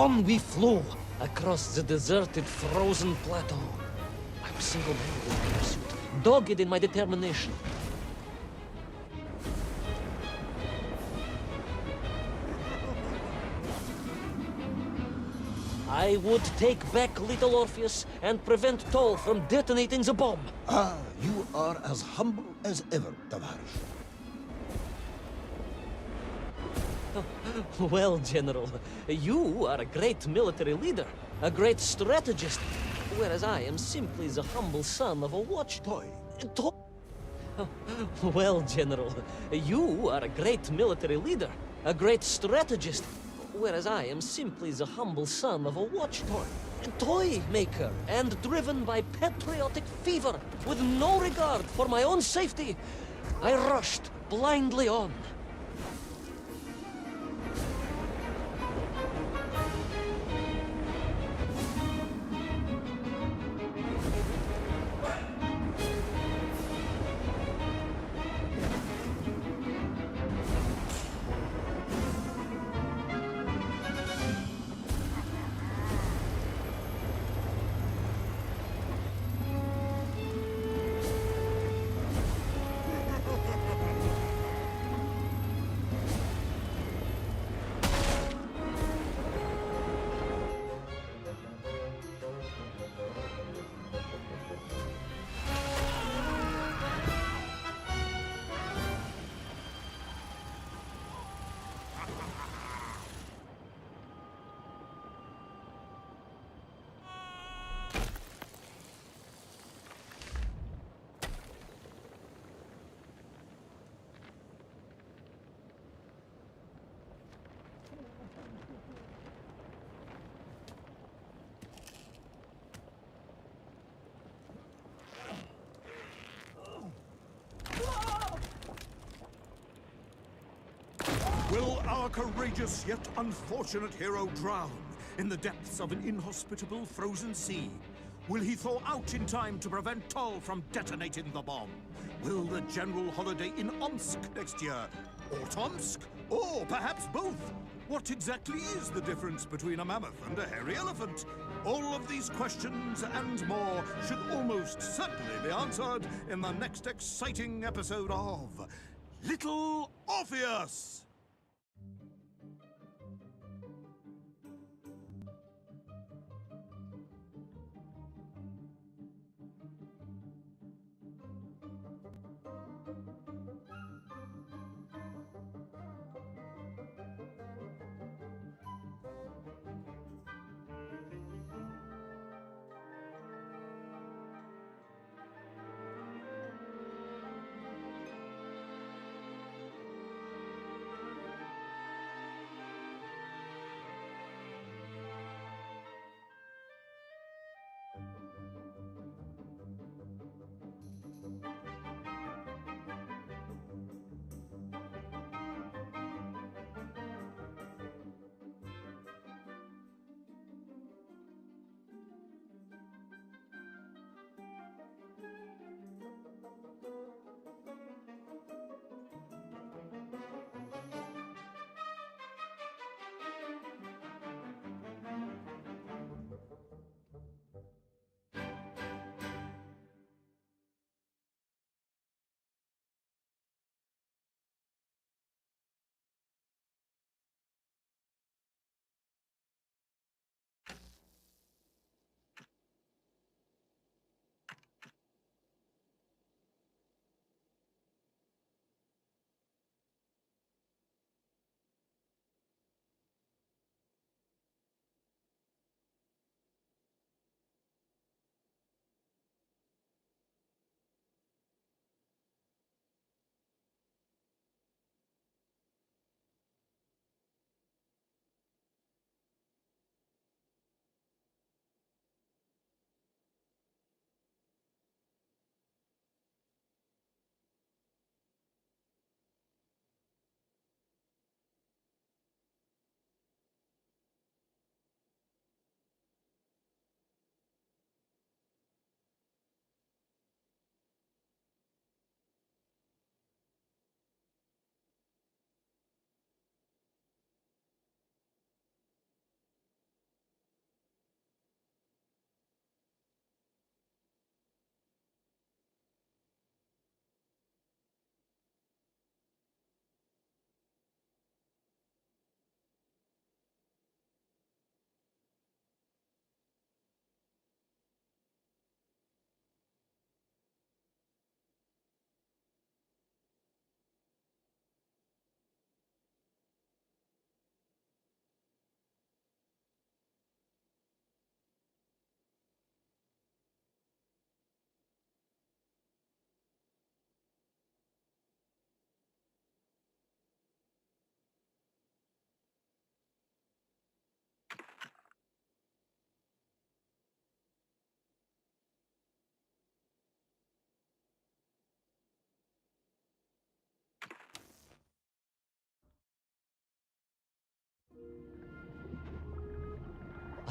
On we flew, across the deserted, frozen plateau. I was single-handed in my pursuit, dogged in my determination. I would take back little Orpheus and prevent Toll from detonating the bomb. Ah, you are as humble as ever, Tavares. Well, General, you are a great military leader, a great strategist, whereas I am simply the humble son of a watchtoy. Well, General, you are a great military leader, a great strategist, whereas I am simply the humble son of a watchtoy. Toy maker, and driven by patriotic fever, with no regard for my own safety, I rushed blindly on. Will our courageous yet unfortunate hero drown in the depths of an inhospitable frozen sea? Will he thaw out in time to prevent Toll from detonating the bomb? Will the general holiday in Omsk next year? Or Tomsk? Or perhaps both? What exactly is the difference between a mammoth and a hairy elephant? All of these questions and more should almost certainly be answered in the next exciting episode of Little Orpheus!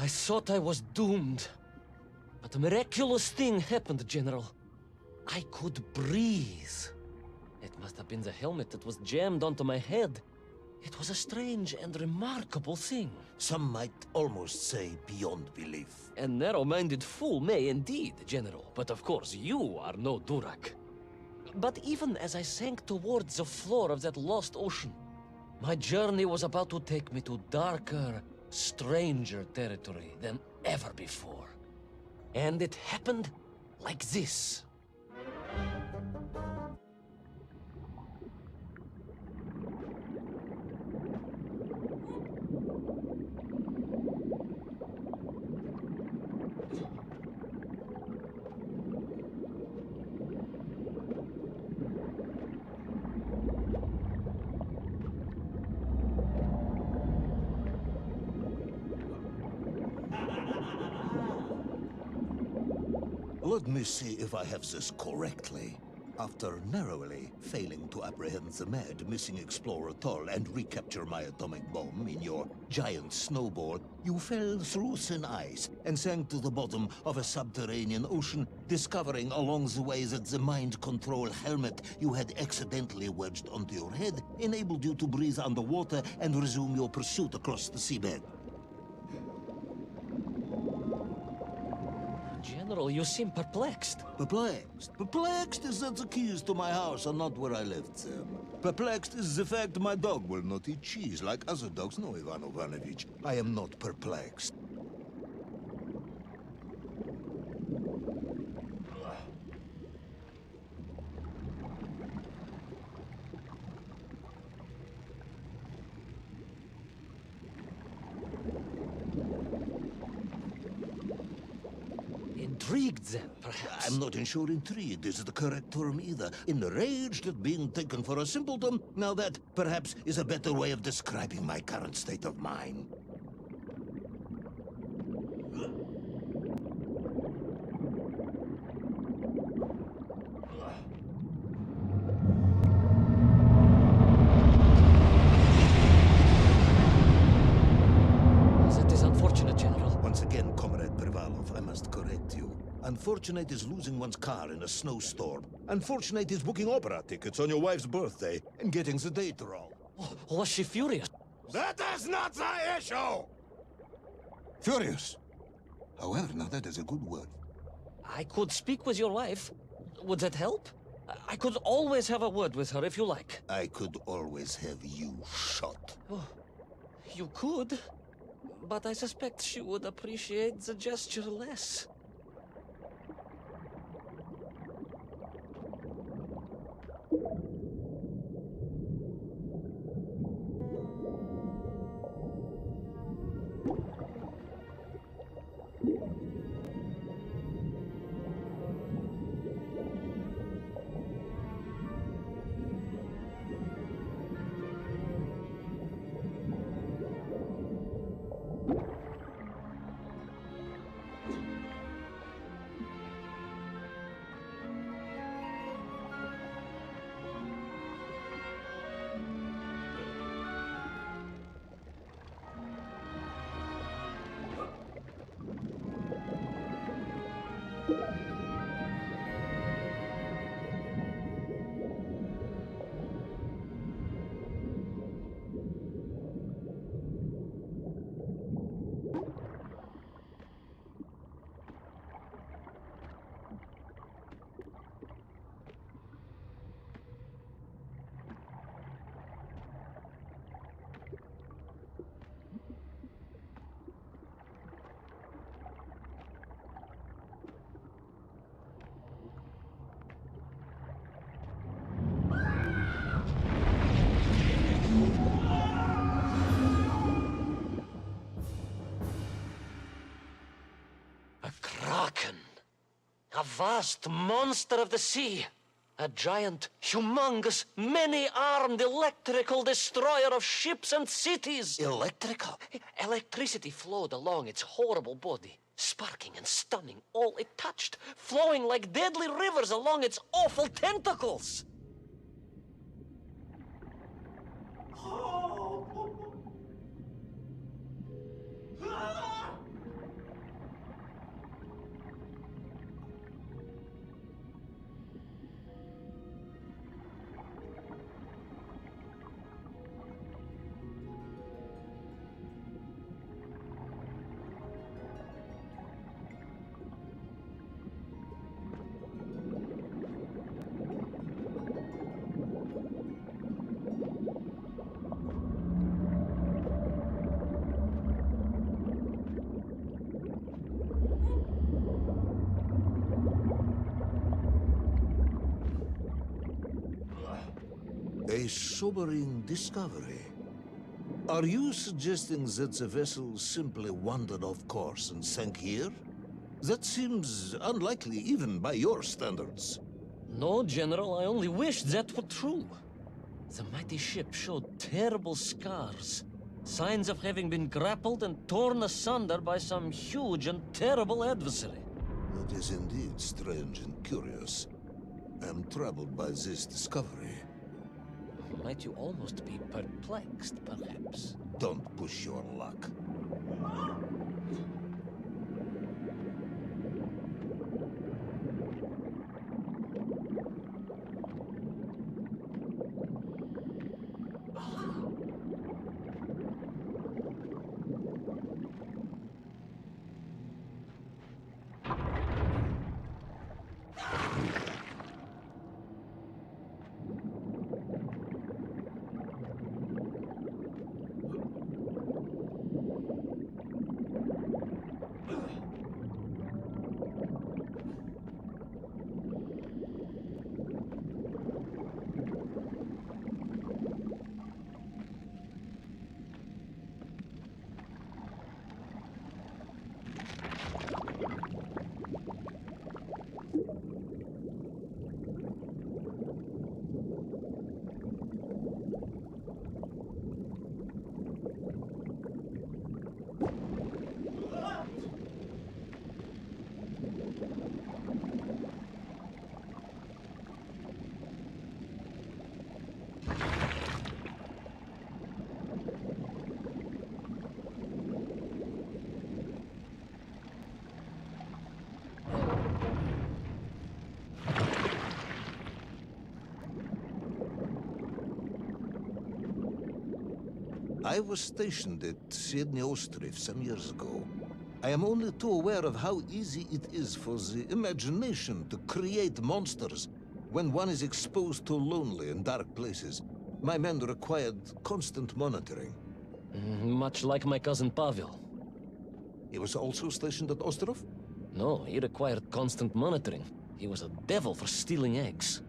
I thought I was doomed. But a miraculous thing happened, General. I could breathe. It must have been the helmet that was jammed onto my head. It was a strange and remarkable thing. Some might almost say beyond belief. A narrow-minded fool may indeed, General. But of course, you are no Durak. But even as I sank towards the floor of that lost ocean, my journey was about to take me to darker, stranger territory than ever before. And it happened like this. Let me see if I have this correctly. After narrowly failing to apprehend the mad missing explorer Toll and recapture my atomic bomb in your giant snowball, you fell through thin ice and sank to the bottom of a subterranean ocean, discovering along the way that the mind control helmet you had accidentally wedged onto your head enabled you to breathe underwater and resume your pursuit across the seabed. General, you seem perplexed. Perplexed? Perplexed is that the keys to my house are not where I left them. Perplexed is the fact my dog will not eat cheese like other dogs. No, Ivan Ivanovich, I am not perplexed. Intrigued, then, perhaps? I'm not sure intrigued is the correct term either. Enraged at being taken for a simpleton? Now that, perhaps, is a better way of describing my current state of mind. That is unfortunate, General. Once again, Comrade Privalov, I must correct you. Unfortunate is losing one's car in a snowstorm. Unfortunate is booking opera tickets on your wife's birthday and getting the date wrong. Oh, was she furious? That is not the issue! Furious. However, now that is a good word. I could speak with your wife. Would that help? I could always have a word with her if you like. I could always have you shot. Oh, you could, but I suspect she would appreciate the gesture less. A vast monster of the sea. A giant, humongous, many-armed electrical destroyer of ships and cities. Electrical? Electricity flowed along its horrible body, sparking and stunning all it touched, flowing like deadly rivers along its awful tentacles. A sobering discovery. Are you suggesting that the vessel simply wandered off course and sank here? That seems unlikely even by your standards. No, General, I only wish that were true. The mighty ship showed terrible scars. Signs of having been grappled and torn asunder by some huge and terrible adversary. That is indeed strange and curious. I am troubled by this discovery. Might you almost be perplexed, perhaps? Don't push your luck. I was stationed at Sydney Ostrov some years ago. I am only too aware of how easy it is for the imagination to create monsters when one is exposed to lonely and dark places. My men required constant monitoring. Much like my cousin Pavel. He was also stationed at Ostrov? No, he required constant monitoring. He was a devil for stealing eggs.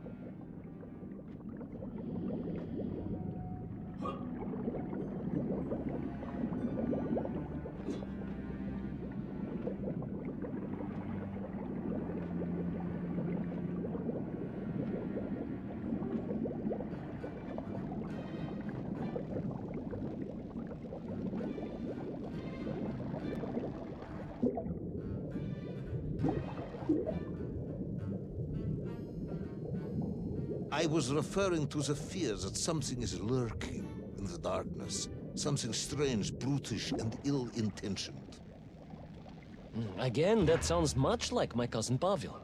I was referring to the fear that something is lurking in the darkness. Something strange, brutish, and ill-intentioned. Again, that sounds much like my cousin Pavel.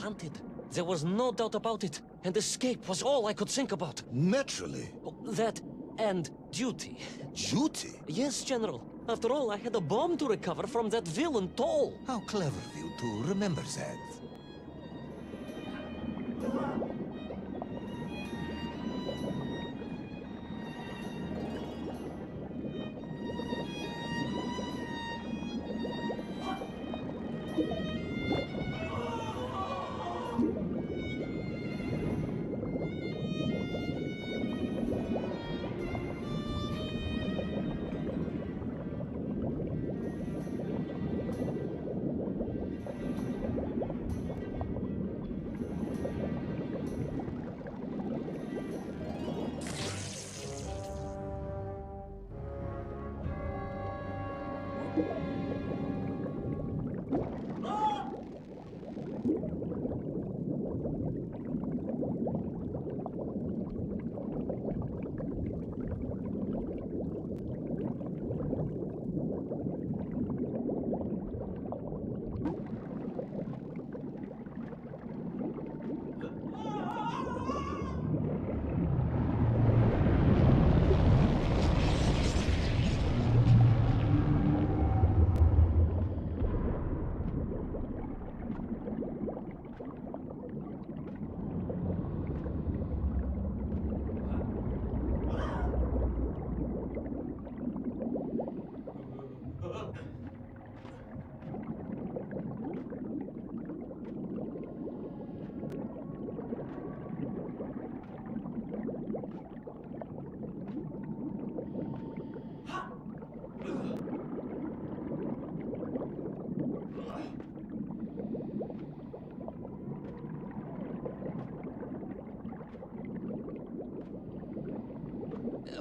hunted. There was no doubt about it, and escape was all I could think about. Naturally. That and duty. Duty? Yes, General. After all, I had a bomb to recover from that villain Toll. How clever of you to remember that.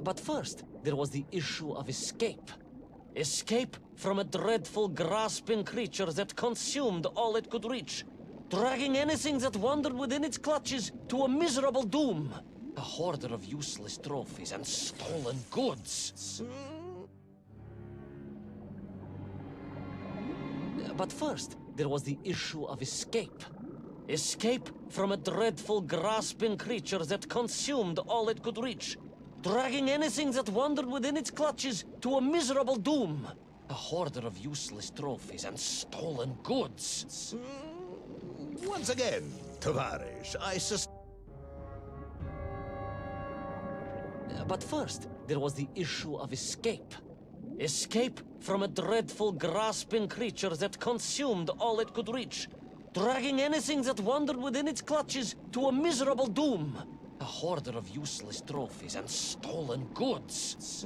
But first, there was the issue of escape. Escape from a dreadful, grasping creature that consumed all it could reach, dragging anything that wandered within its clutches to a miserable doom. A hoarder of useless trophies and stolen goods. But first, there was the issue of escape. Escape from a dreadful, grasping creature that consumed all it could reach, dragging anything that wandered within its clutches to a miserable doom. A hoarder of useless trophies and stolen goods. Once again, Tavarish, But first, there was the issue of escape. Escape from a dreadful, grasping creature that consumed all it could reach, dragging anything that wandered within its clutches to a miserable doom. A hoarder of useless trophies and stolen goods.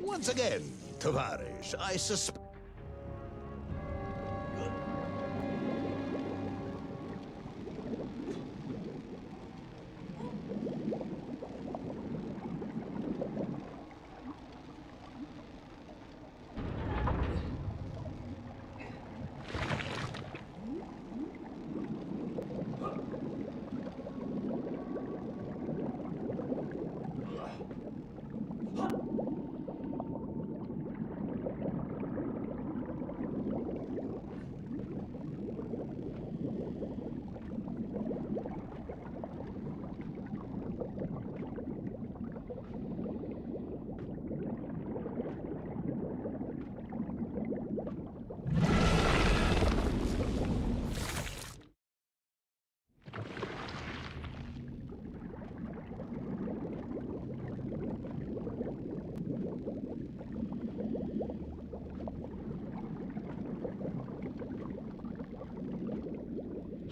Once again, Tavarish, I suspect...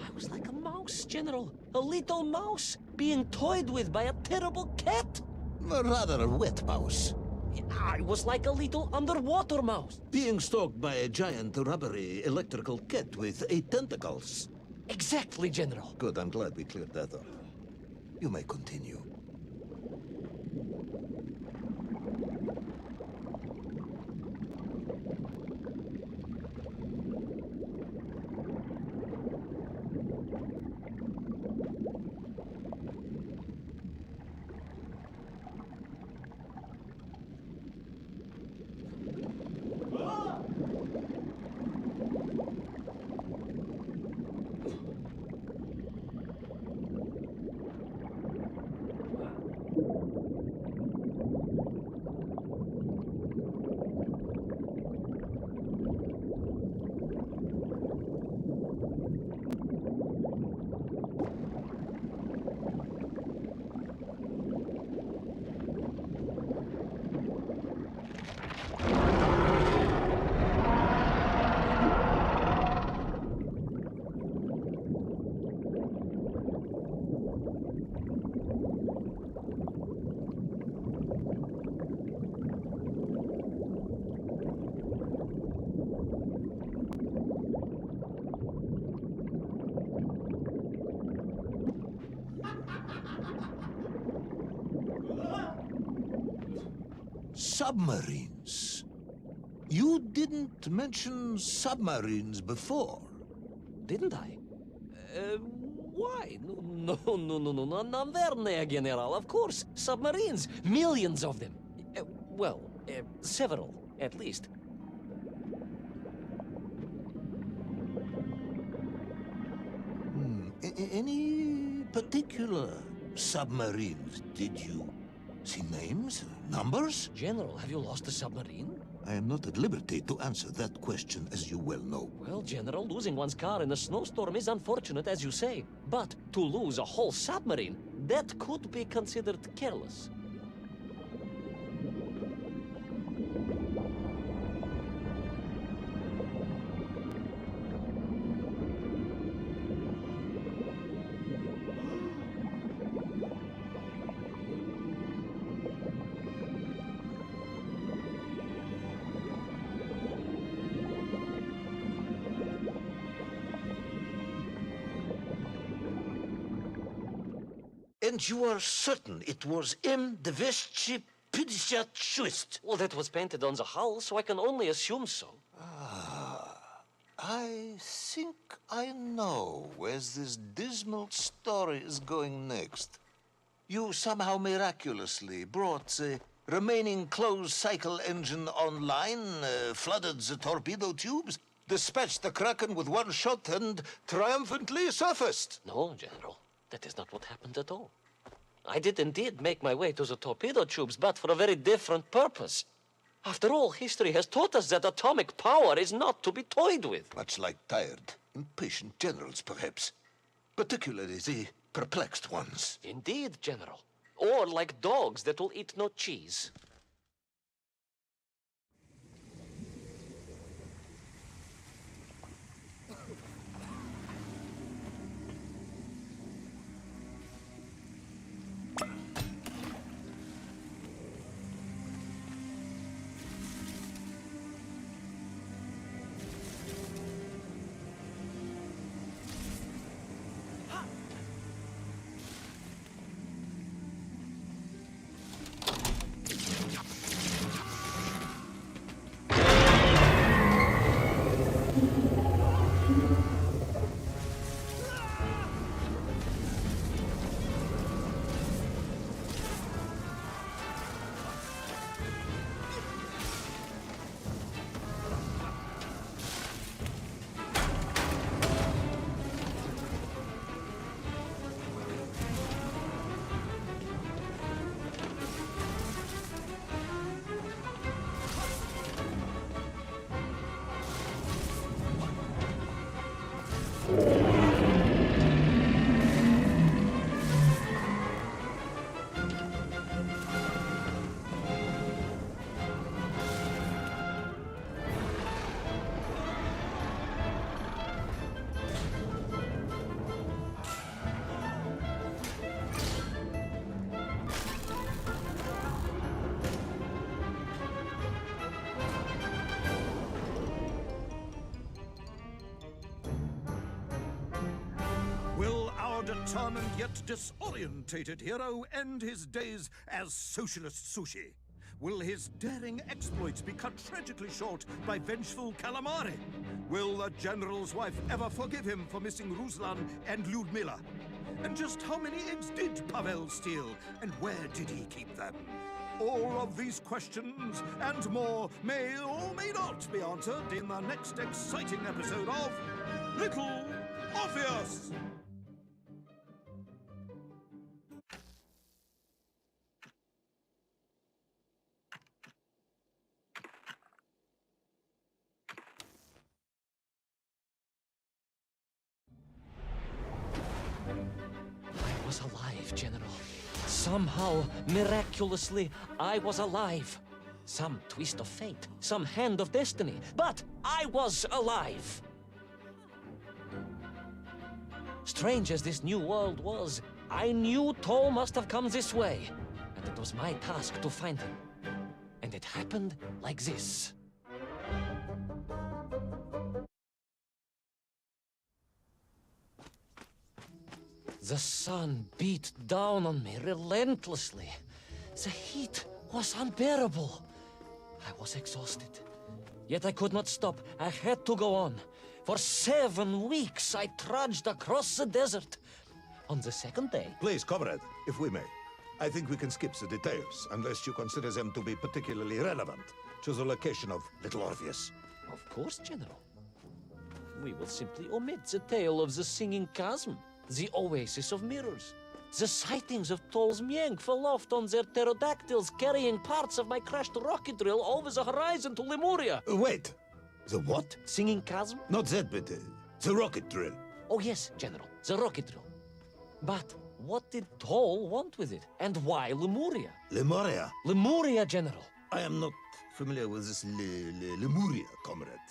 I was like a mouse, General. A little mouse being toyed with by a terrible cat. Rather a wet mouse. I was like a little underwater mouse. Being stalked by a giant rubbery electrical cat with 8 tentacles. Exactly, General. Good, I'm glad we cleared that up. You may continue. Submarines. You didn't mention submarines before. Didn't I? Why? No, наверное, General, of course. Submarines, millions of them. Several, at least. Any particular submarines? Did you see names, numbers? General, have you lost a submarine? I am not at liberty to answer that question, as you well know. Well, General, losing one's car in a snowstorm is unfortunate, as you say. But to lose a whole submarine, that could be considered careless. And you are certain it was M256? Well, that was painted on the hull, so I can only assume so. I think I know where this dismal story is going next. You somehow miraculously brought the remaining closed cycle engine online, flooded the torpedo tubes, dispatched the Kraken with one shot, and triumphantly surfaced. No, General, that is not what happened at all. I did indeed make my way to the torpedo tubes, but for a very different purpose. After all, history has taught us that atomic power is not to be toyed with. Much like tired, impatient generals, perhaps. Particularly the perplexed ones. Indeed, General. Or like dogs that will eat no cheese. Will our determined yet disorientated hero end his days as socialist sushi? Will his daring exploits be cut tragically short by vengeful calamari? Will the general's wife ever forgive him for missing Ruslan and Lyudmila? And just how many eggs did Pavel steal, and where did he keep them? All of these questions and more may or may not be answered in the next exciting episode of Little Orpheus! I was alive, General. Somehow, miraculously, I was alive. Some twist of fate, some hand of destiny, but I was alive. Strange as this new world was, I knew Toll must have come this way, and it was my task to find him. And it happened like this. The sun beat down on me relentlessly. The heat was unbearable. I was exhausted. Yet I could not stop. I had to go on. For 7 weeks, I trudged across the desert. On the second day... Please, comrade, if we may. I think we can skip the details, unless you consider them to be particularly relevant to the location of Little Orpheus. Of course, General. We will simply omit the tale of the singing chasm, the oasis of mirrors, the sightings of Tol's Mienk aloft on their pterodactyls carrying parts of my crashed rocket drill over the horizon to Lemuria. Wait! The what? Singing chasm? Not that, but the rocket drill. Oh yes, General, the rocket drill. But what did Toll want with it? And why Lemuria? Lemuria? Lemuria, General. I am not familiar with this Lemuria, comrade.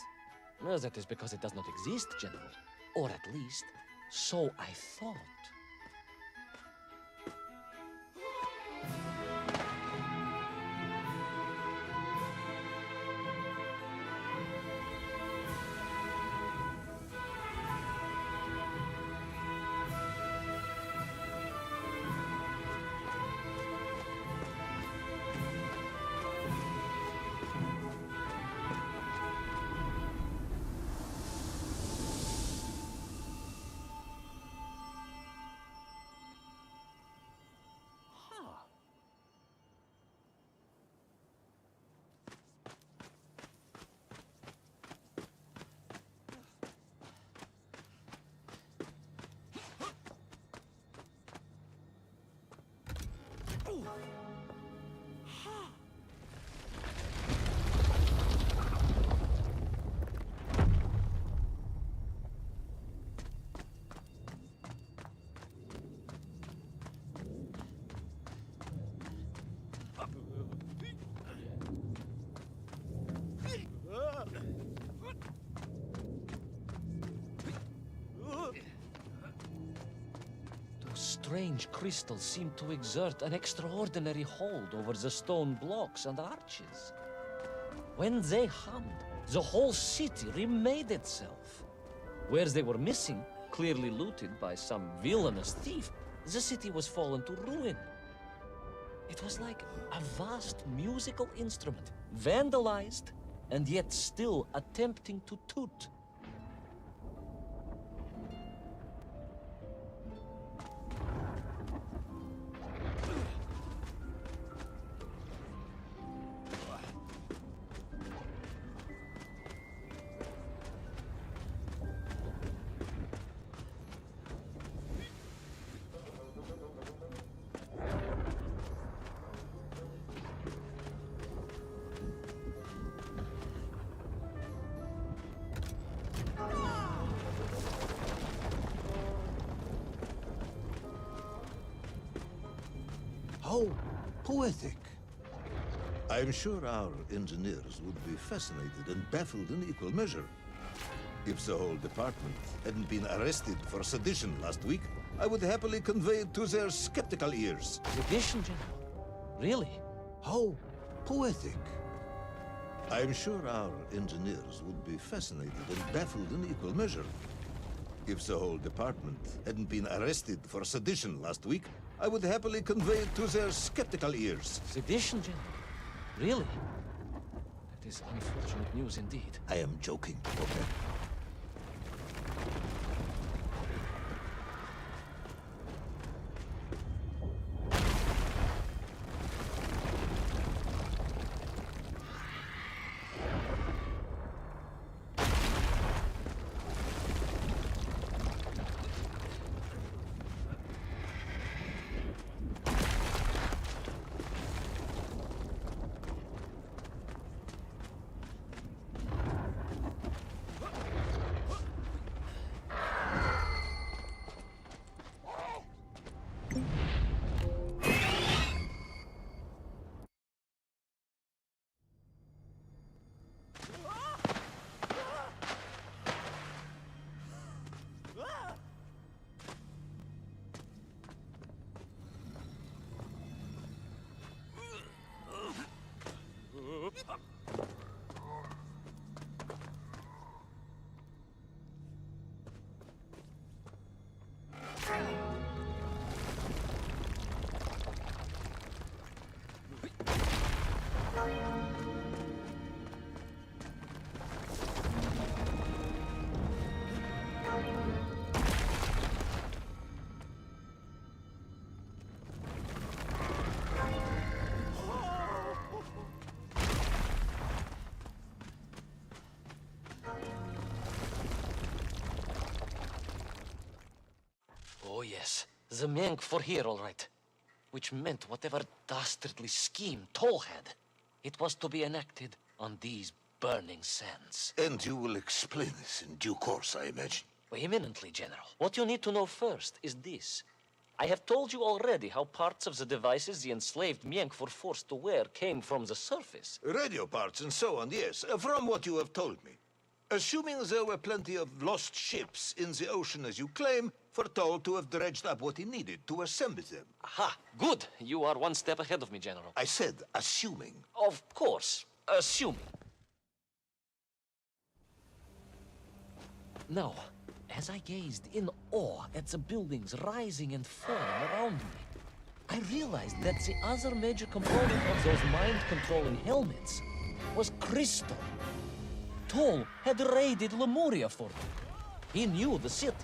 Well, that is because it does not exist, General. Or at least, so I thought. Strange crystals seem to exert an extraordinary hold over the stone blocks and arches. When they hummed, the whole city remade itself. Where they were missing, clearly looted by some villainous thief, the city was fallen to ruin. It was like a vast musical instrument, vandalized, and yet still attempting to toot. How poetic. I'm sure our engineers would be fascinated and baffled in equal measure. If the whole department hadn't been arrested for sedition last week, I would happily convey it to their skeptical ears. Sedition, General? Really? How poetic. I'm sure our engineers would be fascinated and baffled in equal measure. If the whole department hadn't been arrested for sedition last week, I would happily convey it to their skeptical ears. Sedition, General? Really? That is unfortunate news indeed. I am joking, okay? The Menk were here, all right. Which meant whatever dastardly scheme Toll had, it was to be enacted on these burning sands. And you will explain this in due course, I imagine. Imminently, General. What you need to know first is this. I have told you already how parts of the devices the enslaved Menk were forced to wear came from the surface. Radio parts and so on, yes, from what you have told me. Assuming there were plenty of lost ships in the ocean as you claim, for Toll to have dredged up what he needed to assemble them. Aha, good. You are one step ahead of me, General. I said assuming. Of course, assuming. Now, as I gazed in awe at the buildings rising and falling around me, I realized that the other major component of those mind-controlling helmets was crystal. Toll had raided Lemuria for them. He knew the city.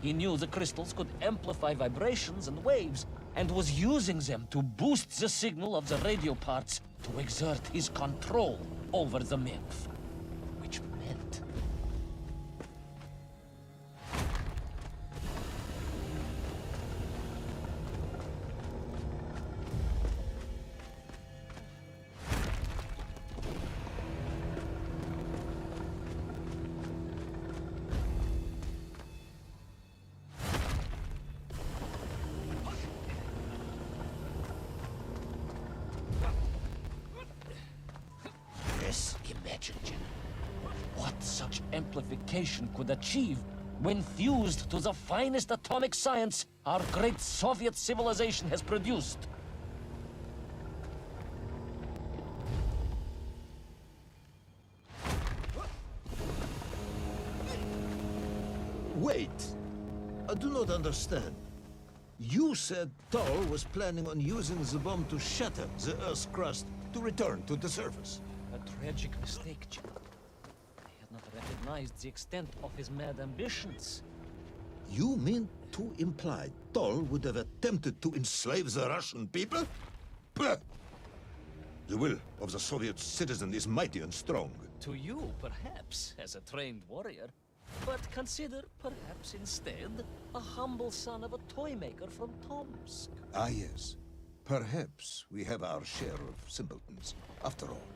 He knew the crystals could amplify vibrations and waves, and was using them to boost the signal of the radio parts to exert his control over the Menk. Which meant... Imagine, General, what such amplification could achieve when fused to the finest atomic science our great Soviet civilization has produced. Wait. I do not understand. You said Toll was planning on using the bomb to shatter the Earth's crust to return to the surface. A tragic mistake, General. I had not recognized the extent of his mad ambitions. You mean to imply Toll would have attempted to enslave the Russian people? Bah! The will of the Soviet citizen is mighty and strong. To you, perhaps, as a trained warrior. But consider, perhaps instead, a humble son of a toy maker from Tomsk. Ah, yes. Perhaps we have our share of simpletons, after all.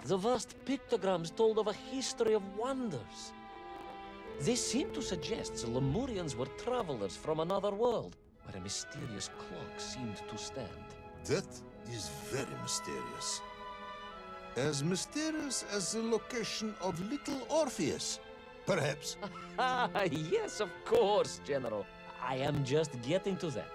The vast pictograms told of a history of wonders. They seem to suggest the Lemurians were travelers from another world, where a mysterious clock seemed to stand. That is very mysterious. As mysterious as the location of little Orpheus. perhaps. Yes, of course, General. I am just getting to that.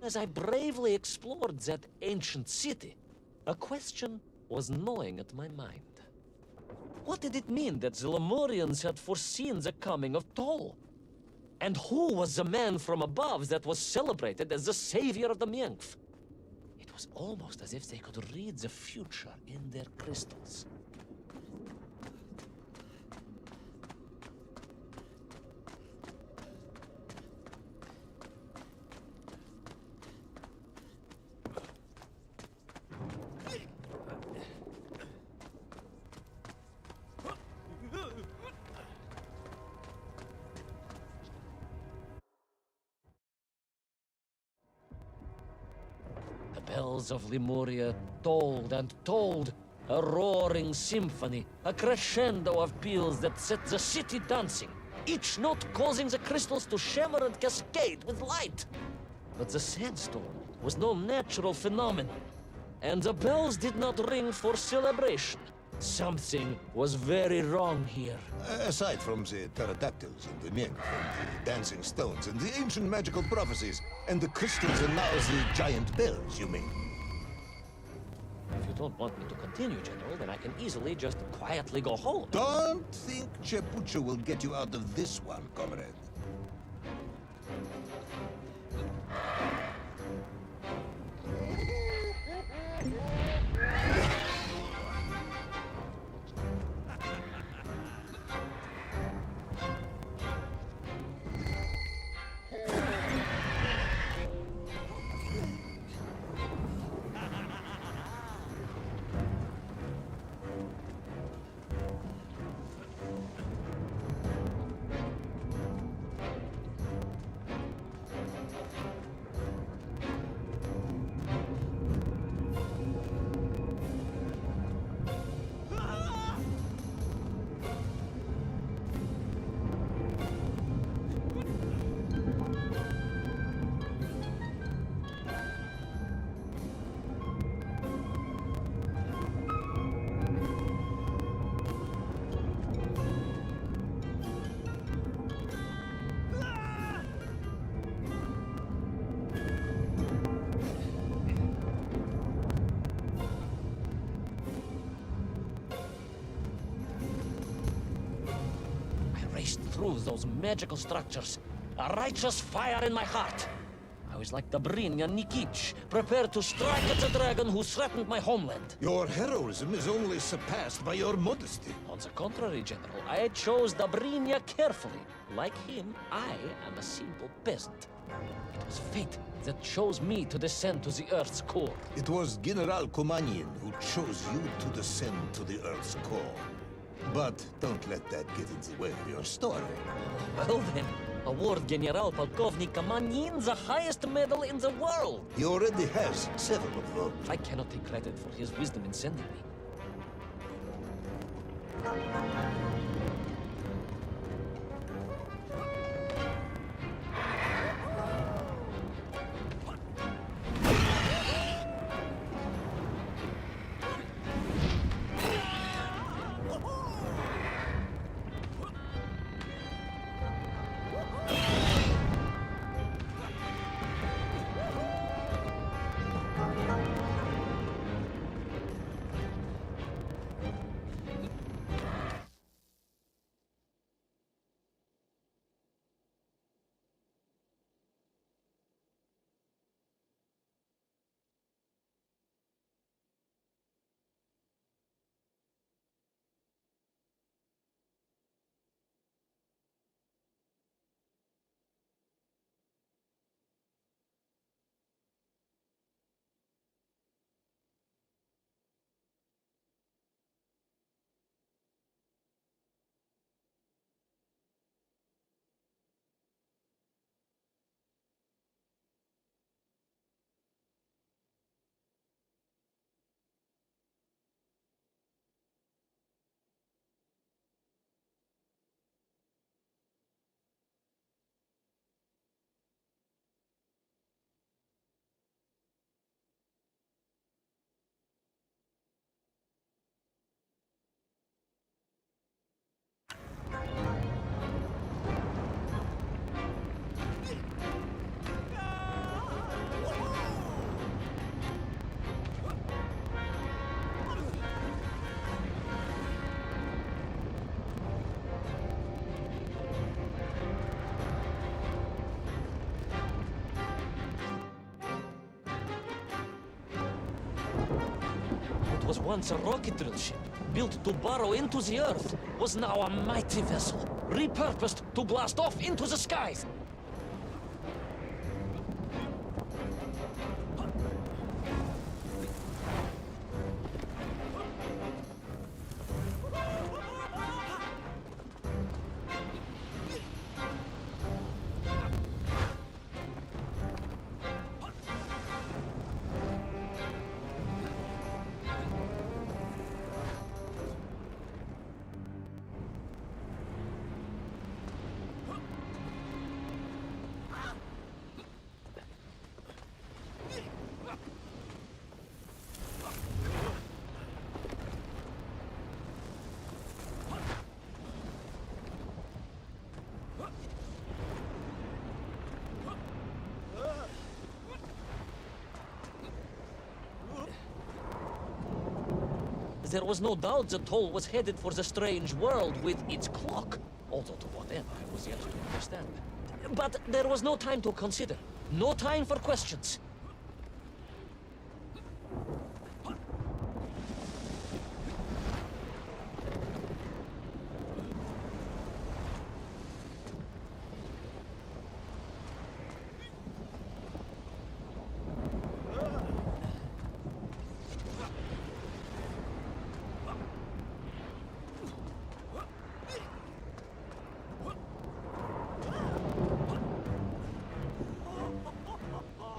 As I bravely explored that ancient city, a question was gnawing at my mind. What did it mean that the Lemurians had foreseen the coming of Tol? And who was the man from above that was celebrated as the savior of the Miengf? It was almost as if they could read the future in their crystals. The bells of Lemuria tolled and tolled, a roaring symphony, a crescendo of peals that set the city dancing, each note causing the crystals to shimmer and cascade with light. But the sandstorm was no natural phenomenon, and the bells did not ring for celebration. Something was very wrong here. Aside from the pterodactyls and the Mink and the dancing stones and the ancient magical prophecies and the crystals and now the giant bells, you mean? If you don't want me to continue, General, then I can easily just quietly go home. Don't think Chepucha will get you out of this one, comrade. Through those magical structures, a righteous fire in my heart. I was like the Brinya Nikich, prepared to strike at the dragon who threatened my homeland. Your heroism is only surpassed by your modesty. On the contrary, General, I chose the Brinya carefully. Like him, I am a simple peasant. It was fate that chose me to descend to the Earth's core. It was General Kumanin who chose you to descend to the Earth's core. But don't let that get in the way of your story. Well then, award General Polkovnik Kamanin the highest medal in the world. He already has several of those. I cannot take credit for his wisdom in sending me. was once a rocket drill ship, built to burrow into the Earth, was now a mighty vessel, repurposed to blast off into the skies. There was no doubt the toll was headed for the strange world with its clock, although to what end I was yet to understand. But there was no time to consider, no time for questions.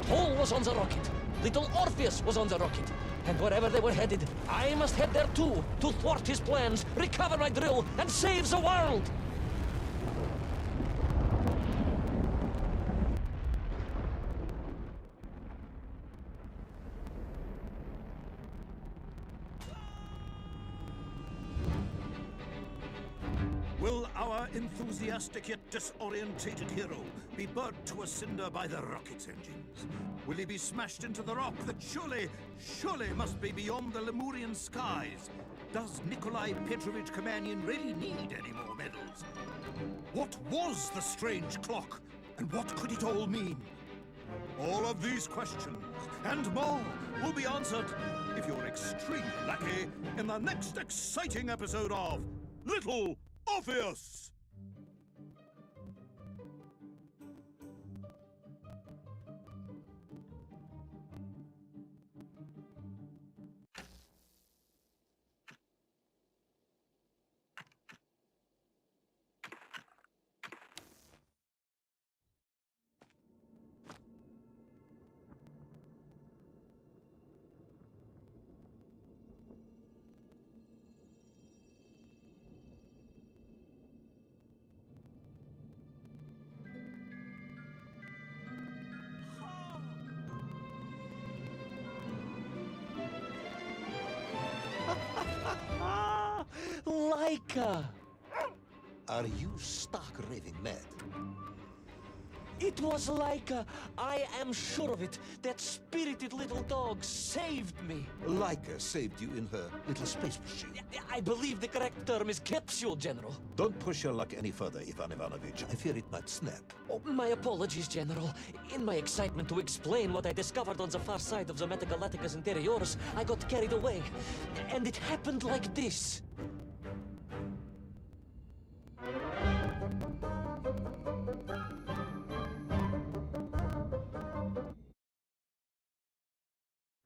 Paul was on the rocket. Little Orpheus was on the rocket. And wherever they were headed, I must head there too, to thwart his plans, recover my drill, and save the world! Will our enthusiastic yet disorientated hero be burnt to a cinder by the rocket's engines? Will he be smashed into the rock that surely must be beyond the Lemurian skies? Does Nikolai Petrovich Kamenyin really need any more medals? What was the strange clock, and what could it all mean? All of these questions, and more, will be answered if you're extremely lucky in the next exciting episode of Little Orpheus! Laika! Are you stark raving mad? It was Laika! I am sure of it! That spirited little dog saved me! Laika saved you in her little space machine. I believe the correct term is capsule, General. Don't push your luck any further, Ivan Ivanovich. I fear it might snap. Oh, my apologies, General. In my excitement to explain what I discovered on the far side of the Metagalacticus Interiorus, I got carried away. And it happened like this.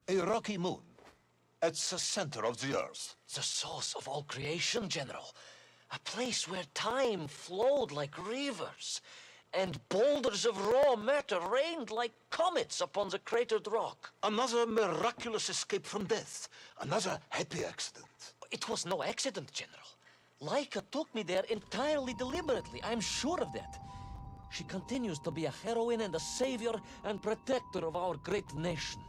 A rocky moon. At the center of the Earth. The source of all creation, General. A place where time flowed like rivers, and boulders of raw matter rained like comets upon the cratered rock. Another miraculous escape from death. Another happy accident. It was no accident, General. Laika took me there entirely deliberately. I'm sure of that. She continues to be a heroine and a savior and protector of our great nation.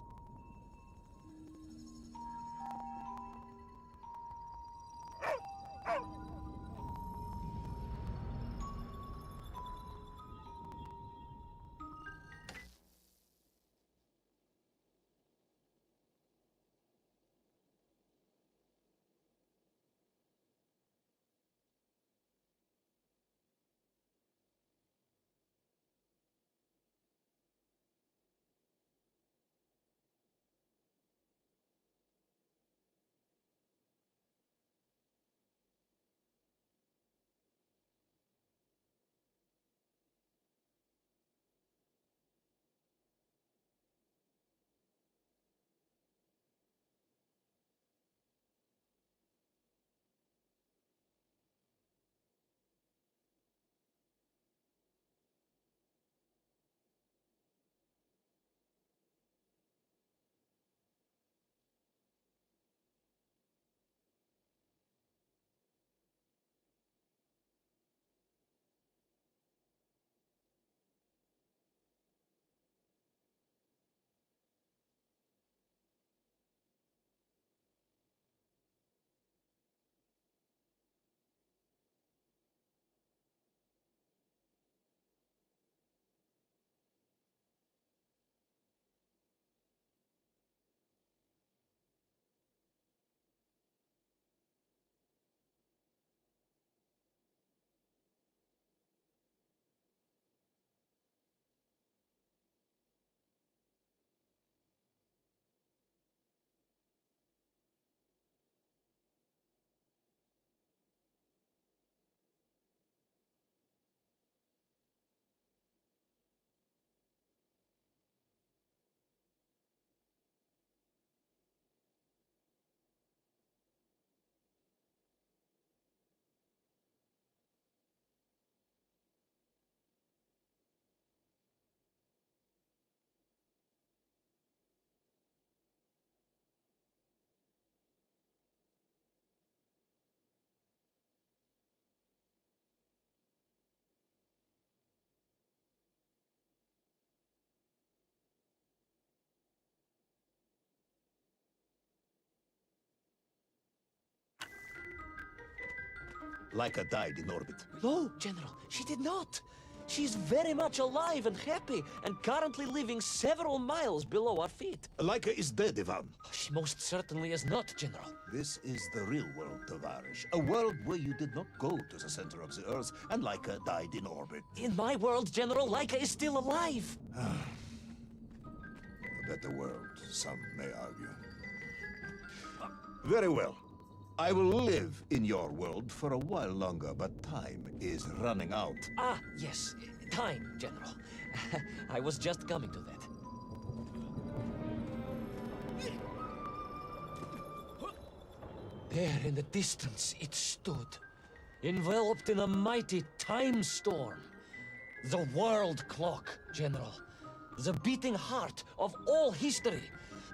Laika died in orbit. No, General, she did not. She's very much alive and happy, and currently living several miles below our feet. Laika is dead, Ivan. She most certainly is not, General. This is the real world, Tovarish. A world where you did not go to the center of the Earth, and Laika died in orbit. In my world, General, Laika is still alive. A better world, some may argue. Very well. I will live in your world for a while longer, but time is running out. Ah, yes, time, General. I was just coming to that. There in the distance it stood, enveloped in a mighty time storm. The world clock, General. The beating heart of all history.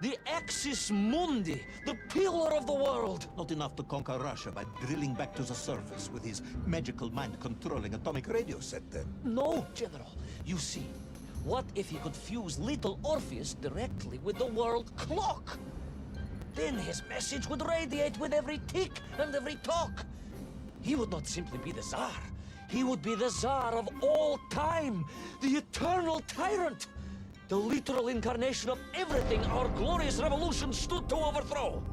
The axis mundi, the pillar of the world. Not enough to conquer Russia by drilling back to the surface with his magical mind-controlling atomic radio set, then. No, General. You see, what if he could fuse little Orpheus directly with the world clock? Then his message would radiate with every tick and every talk. He would not simply be the Tsar. He would be the Tsar of all time, the eternal tyrant, the literal incarnation of everything our glorious revolution stood to overthrow.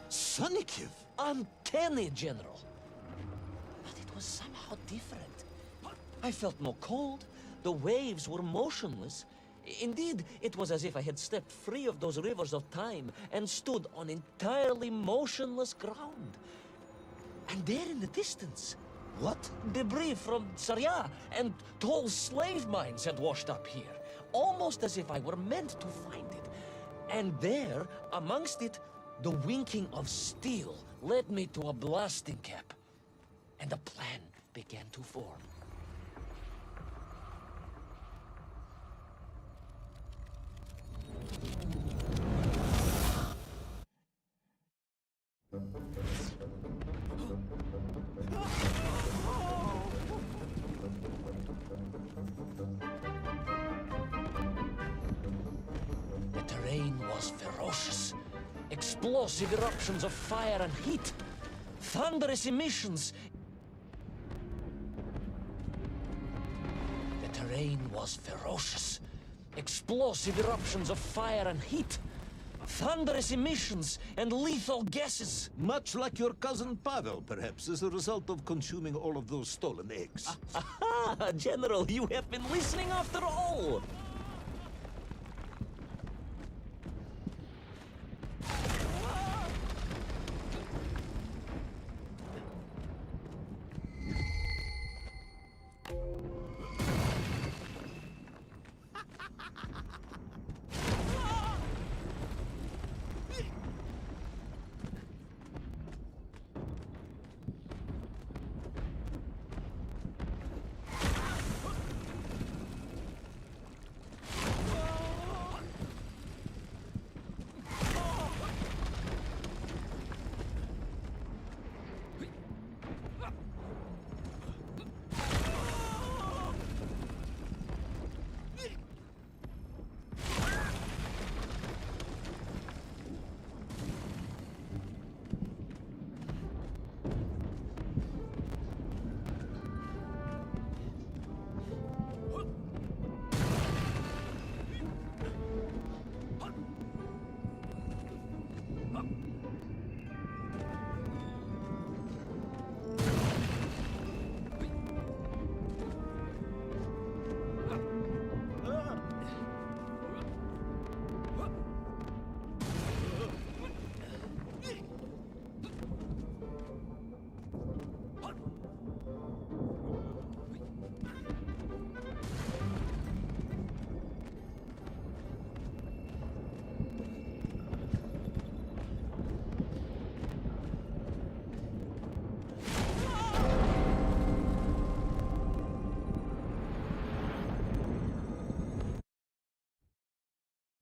Sonikiv! Uncanny, General. But it was somehow different. I felt no cold. The waves were motionless. Indeed, it was as if I had stepped free of those rivers of time and stood on entirely motionless ground. And there in the distance, What? debris from Tsarya and tall slave mines had washed up here, almost as if I were meant to find it. And there, amongst it, the winking of steel led me to a blasting cap, and a plan began to form. The terrain was ferocious. Explosive eruptions of fire and heat. Thunderous emissions. The terrain was ferocious. Explosive eruptions of fire and heat. Thunderous emissions and lethal gases. Much like your cousin Pavel, perhaps, as a result of consuming all of those stolen eggs. Aha! General, you have been listening after all!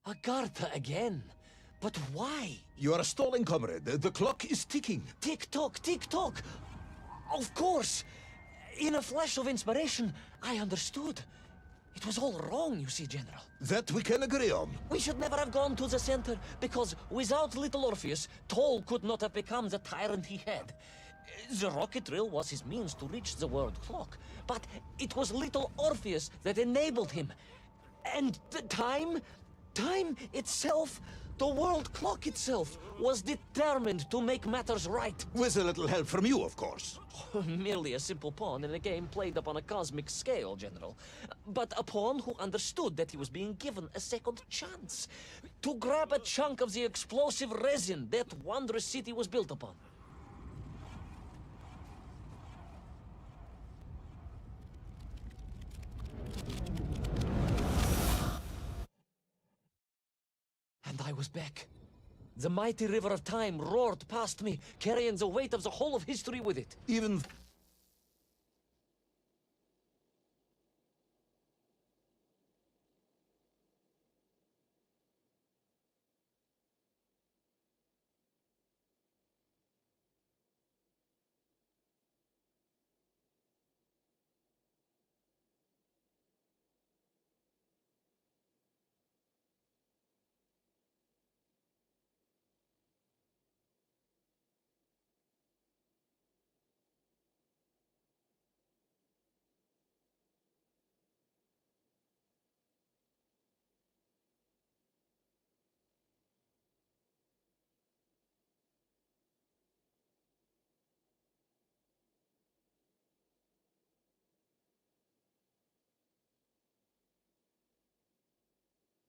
Agartha again? But why? You are stalling, comrade. The clock is ticking. Tick-tock, tick-tock! Of course! In a flash of inspiration, I understood. It was all wrong, you see, General. That we can agree on. We should never have gone to the center, because without little Orpheus, Toll could not have become the tyrant he had. The rocket drill was his means to reach the world clock, but it was little Orpheus that enabled him. And the time itself, the world clock itself, was determined to make matters right. With a little help from you, of course. Merely a simple pawn in a game played upon a cosmic scale, General. But a pawn who understood that he was being given a second chance to grab a chunk of the explosive resin that wondrous city was built upon. And I was back. The mighty river of time roared past me, carrying the weight of the whole of history with it. Even...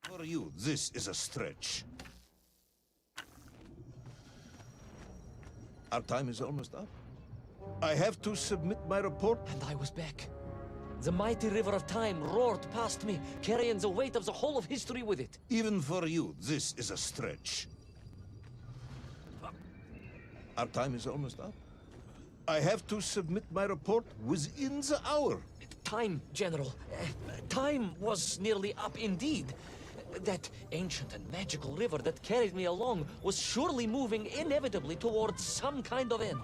For you, this is a stretch. Our time is almost up. I have to submit my report. And I was back. The mighty river of time roared past me, carrying the weight of the whole of history with it. Even for you, this is a stretch. Our time is almost up. I have to submit my report within the hour. Time, General. Time was nearly up indeed. That ancient and magical river that carried me along was surely moving inevitably towards some kind of end.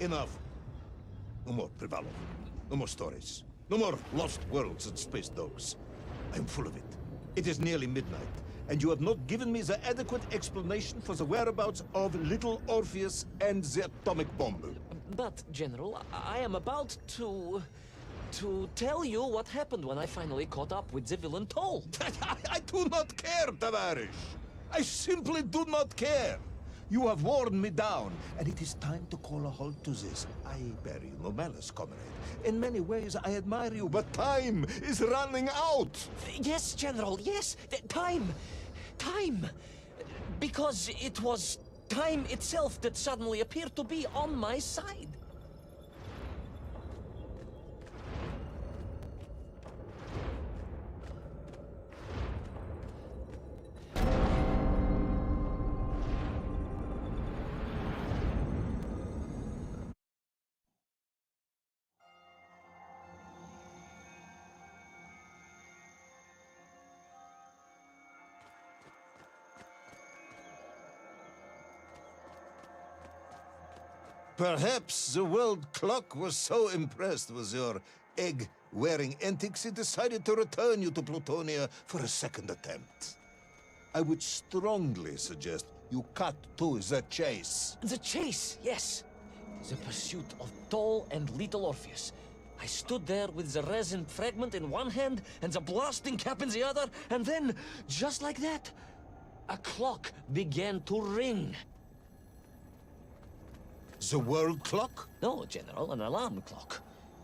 Enough. No more Privalov. No more stories. No more lost worlds and space dogs. I'm full of it. It is nearly midnight, and you have not given me the adequate explanation for the whereabouts of little Orpheus and the atomic bomb. But, General, I am about to tell you what happened when I finally caught up with the villain Toll. I do not care, Tavarish. I simply do not care. You have worn me down, and it is time to call a halt to this. I bear you no malice, comrade. In many ways, I admire you, but time is running out. Yes, General, yes. Time. Time. Because it was time itself that suddenly appeared to be on my side. Perhaps the world clock was so impressed with your egg-wearing antics it decided to return you to Plutonia for a second attempt. I would strongly suggest you cut to the chase. The chase, yes. The pursuit of tall and little Orpheus. I stood there with the resin fragment in one hand and the blasting cap in the other, and then, just like that, a clock began to ring. The world clock? No, General, an alarm clock.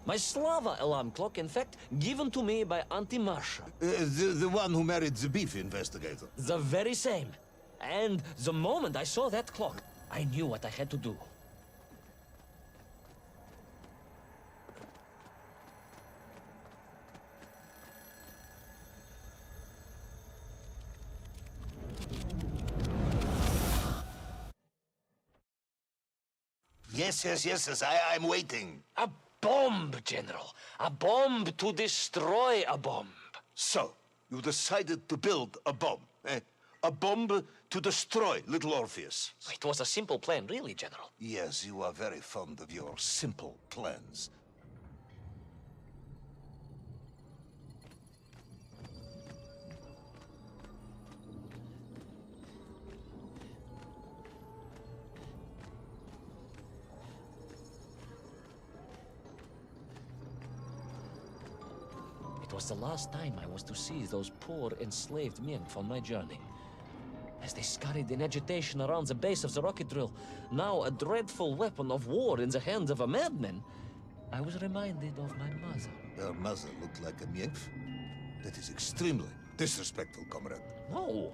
My Slava alarm clock, in fact, given to me by Auntie Marsha. The one who married the beef investigator. The very same. And the moment I saw that clock, I knew what I had to do. Yes, I'm waiting. A bomb, General. A bomb to destroy a bomb. So, you decided to build a bomb, eh? A bomb to destroy little Orpheus. It was a simple plan, really, General. Yes, you are very fond of your simple plans. It was the last time I was to see those poor enslaved men on my journey. As they scurried in agitation around the base of the rocket drill, now a dreadful weapon of war in the hands of a madman, I was reminded of my mother. Your mother looked like a nymph? That is extremely disrespectful, comrade. No,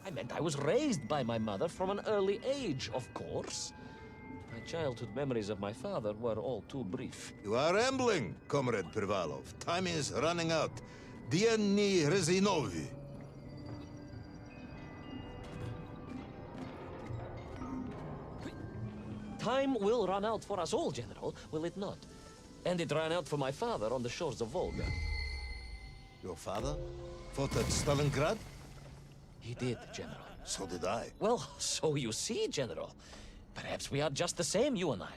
I meant I was raised by my mother from an early age, of course. My childhood memories of my father were all too brief. You are rambling, Comrade Privalov. Time is running out. Dieni Rezinovi. Time will run out for us all, General, will it not? And it ran out for my father on the shores of Volga. Your father fought at Stalingrad? He did, General. So did I. Well, so you see, General. Perhaps we are just the same, you and I.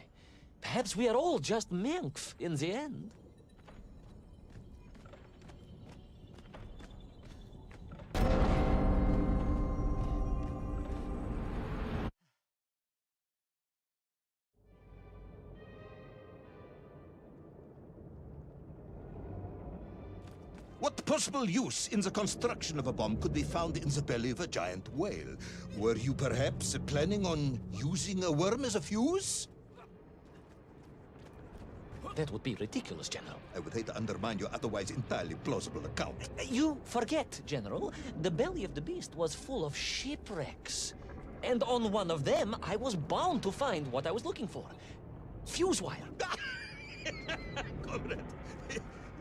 Perhaps we are all just Menkf in the end. What possible use in the construction of a bomb could be found in the belly of a giant whale? Were you perhaps planning on using a worm as a fuse? That would be ridiculous, General. I would hate to undermine your otherwise entirely plausible account. You forget, General. The belly of the beast was full of shipwrecks. And on one of them, I was bound to find what I was looking for. Fuse wire. Comrade,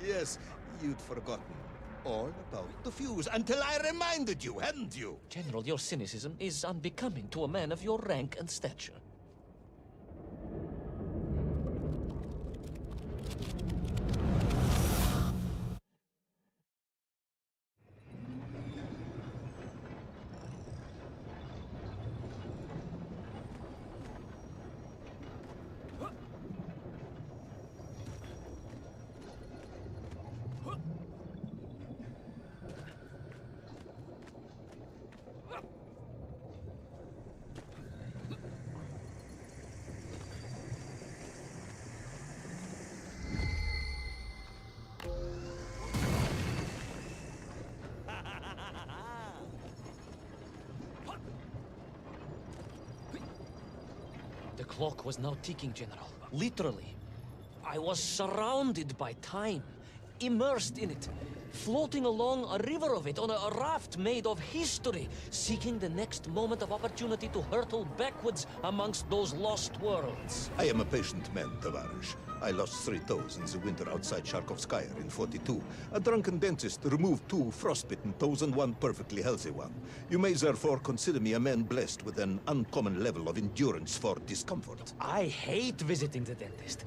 yes, you'd forgotten all about the fuse until I reminded you, hadn't you? General, your cynicism is unbecoming to a man of your rank and stature. The clock was now ticking, General. Literally. I was surrounded by time, immersed in it, floating along a river of it on a raft made of history, seeking the next moment of opportunity to hurtle backwards amongst those lost worlds. I am a patient man, Tavarish. I lost 3 toes in the winter outside Sharkovskaya in 42. A drunken dentist removed 2 frostbitten toes and 1 perfectly healthy one. You may therefore consider me a man blessed with an uncommon level of endurance for discomfort. I hate visiting the dentist.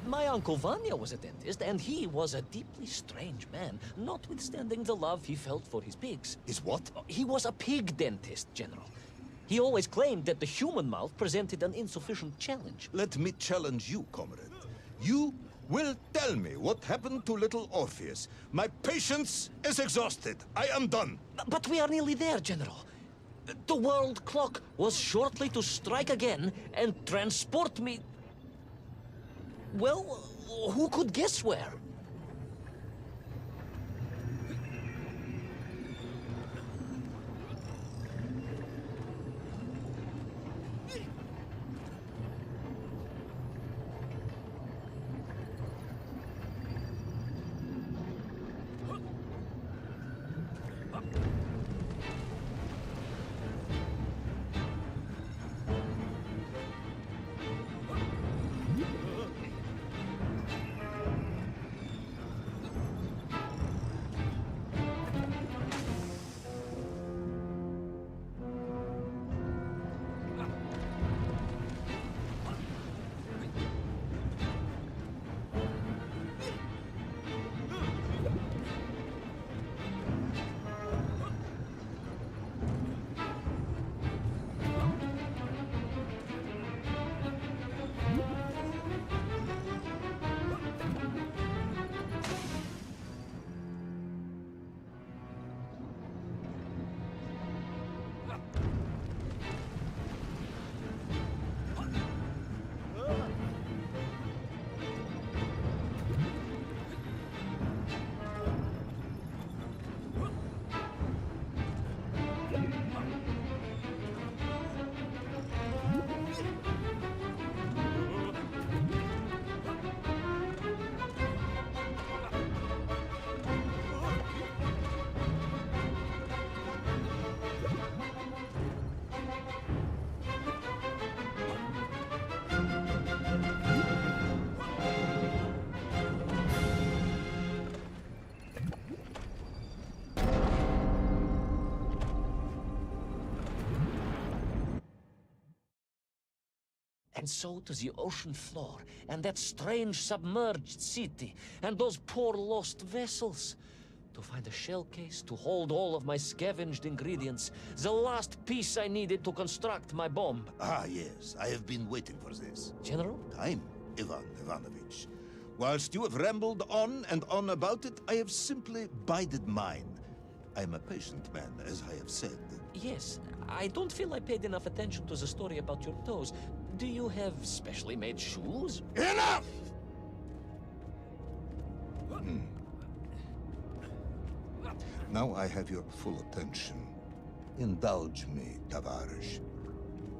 My uncle Vanya was a dentist, and he was a deeply strange man, notwithstanding the love he felt for his pigs. Is what? He was a pig dentist, General. He always claimed that the human mouth presented an insufficient challenge. Let me challenge you, comrade. You will tell me what happened to little Orpheus. My patience is exhausted. I am done. But we are nearly there, General. The world clock was shortly to strike again and transport me... Well, who could guess where? And so to the ocean floor, and that strange submerged city, and those poor lost vessels. To find a shell case to hold all of my scavenged ingredients, the last piece I needed to construct my bomb. Ah, yes, I have been waiting for this. General? Time, Ivan Ivanovich. Whilst you have rambled on and on about it, I have simply bided mine. I am a patient man, as I have said. Yes, I don't feel I paid enough attention to the story about your toes. Do you have specially made shoes? Enough! Now I have your full attention. Indulge me, Tavarish.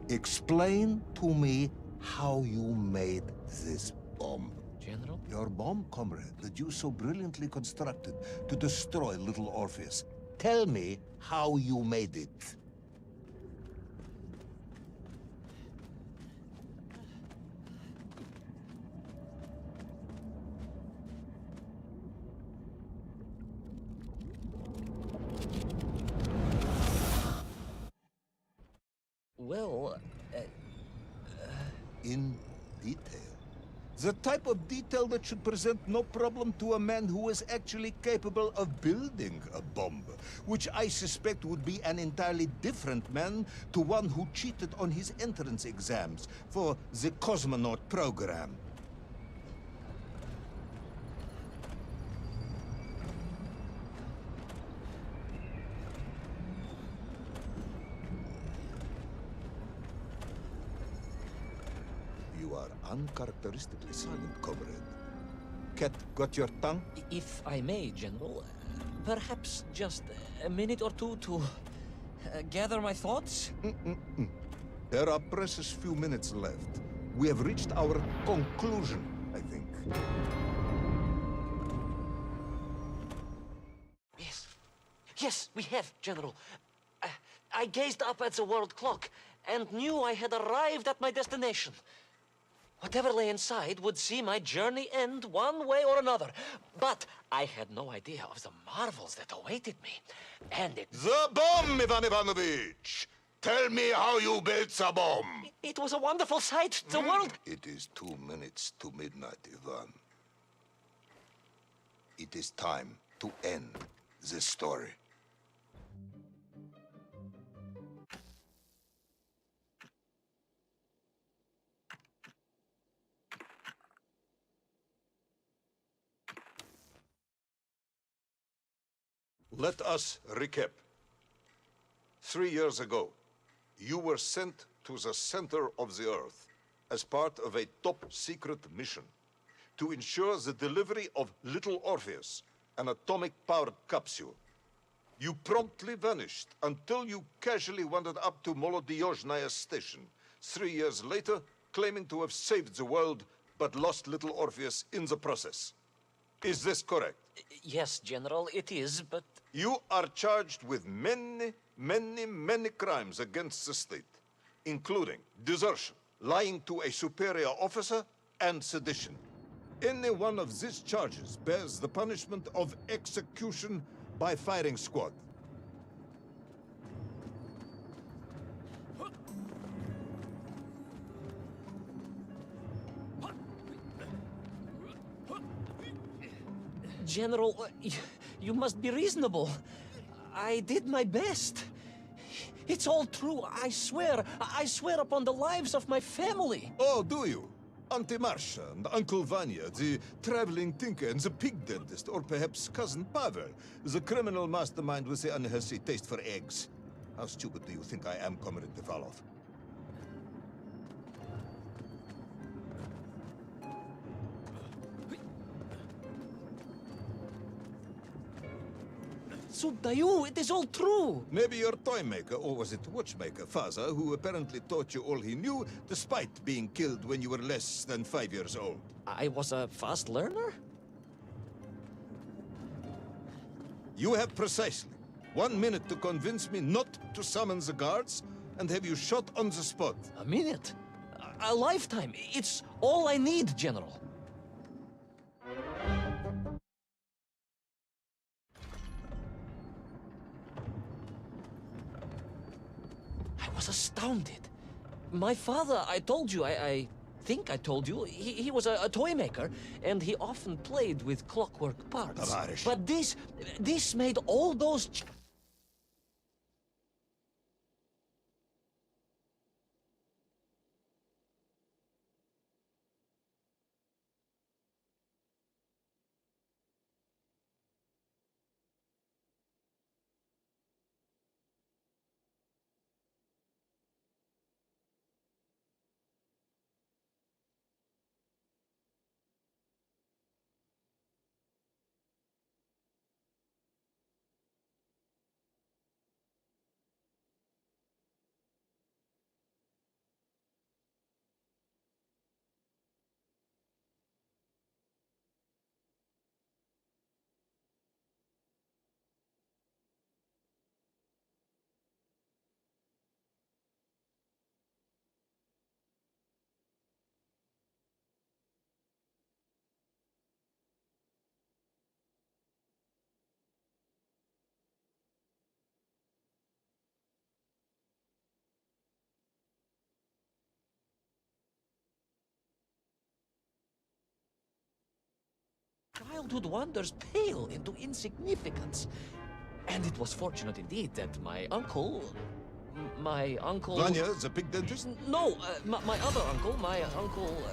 Explain to me how you made this bomb. General? Your bomb, comrade, that you so brilliantly constructed to destroy little Orpheus. Tell me how you made it. Well, In detail. The type of detail that should present no problem to a man who is actually capable of building a bomb, which I suspect would be an entirely different man to one who cheated on his entrance exams for the cosmonaut program. You are uncharacteristically silent, comrade. Cat got your tongue? if I may, General, perhaps just a minute or two to gather my thoughts? There are precious few minutes left. We have reached our conclusion, I think. Yes, we have, General. I gazed up at the world clock and knew I had arrived at my destination. Whatever lay inside would see my journey end one way or another. But I had no idea of the marvels that awaited me. And The bomb, Ivan Ivanovich! Tell me how you built the bomb! it was a wonderful sight. The world... It is 2 minutes to midnight, Ivan. It is time to end this story. Let us recap. 3 years ago, you were sent to the center of the Earth as part of a top-secret mission to ensure the delivery of little Orpheus, an atomic-powered capsule. You promptly vanished until you casually wandered up to Molodiyozhnaya station 3 years later, claiming to have saved the world but lost little Orpheus in the process. Is this correct? Yes, General, it is, but... You are charged with many, many crimes against the state, including desertion, lying to a superior officer, and sedition. Any one of these charges bears the punishment of execution by firing squad. General, you must be reasonable. I did my best. It's all true, I swear. I swear upon the lives of my family. Oh, do you? Auntie Marcia and Uncle Vanya, the traveling tinker and the pig dentist, or perhaps Cousin Pavel, the criminal mastermind with the unhealthy taste for eggs. How stupid do you think I am, Comrade Devalov? Sudayu, it is all true. Maybe your toy maker, or was it watchmaker, Faza, who apparently taught you all he knew, despite being killed when you were less than 5 years old. I was a fast learner? You have precisely 1 minute to convince me not to summon the guards, and have you shot on the spot. A minute? A lifetime. It's all I need, General. I was astounded. My father, I told you, I think I told you, he was a toy maker, and he often played with clockwork parts. Tavarish. But this made all those... Childhood wonders pale into insignificance. And it was fortunate indeed that my uncle... Vanya, the pig dentist? No, my other uncle,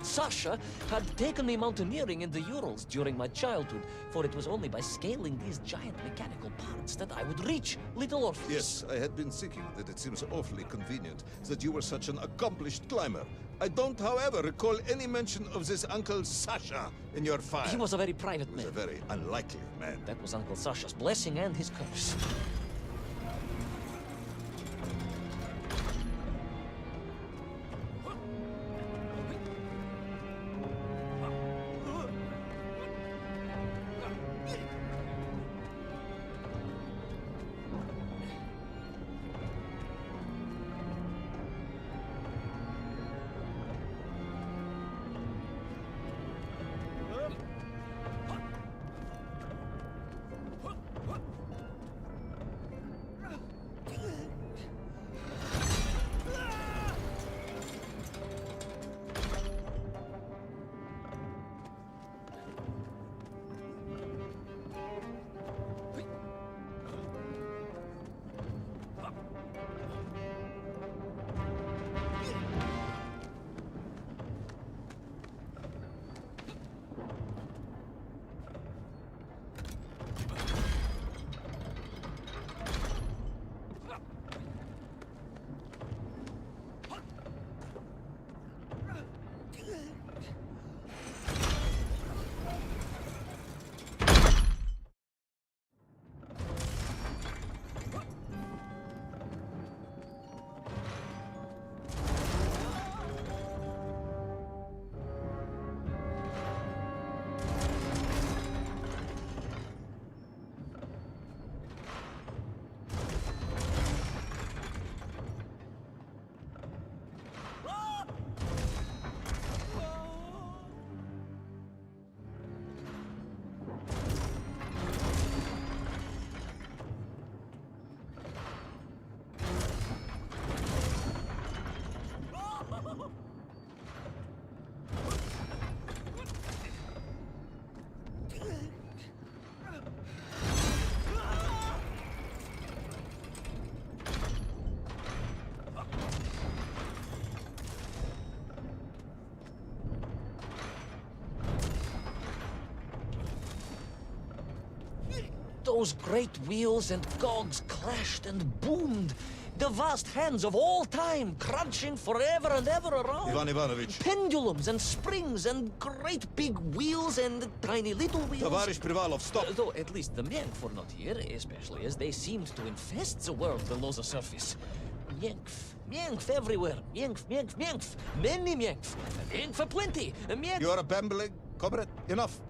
Sasha, had taken me mountaineering in the Urals during my childhood, for it was only by scaling these giant mechanical parts that I would reach Little Orpheus. Yes, I had been thinking that it seems awfully convenient that you were such an accomplished climber. I don't, however, recall any mention of this Uncle Sasha in your file. He was a very private He was man. a very unlikely man. That was Uncle Sasha's blessing and his curse. Those great wheels and cogs clashed and boomed. The vast hands of all time crunching forever and ever around. Ivan Ivanovich. Pendulums and springs and great big wheels and tiny little wheels. Tavarish Privalov, stop. Though at least the Myenf were not here, especially as they seemed to infest the world below the surface. Myenf. Myenf everywhere. Myenf, Myenf, Myenf. Many Myenf. Myenf aplenty. Myenf. You are a bambling comrade. Enough.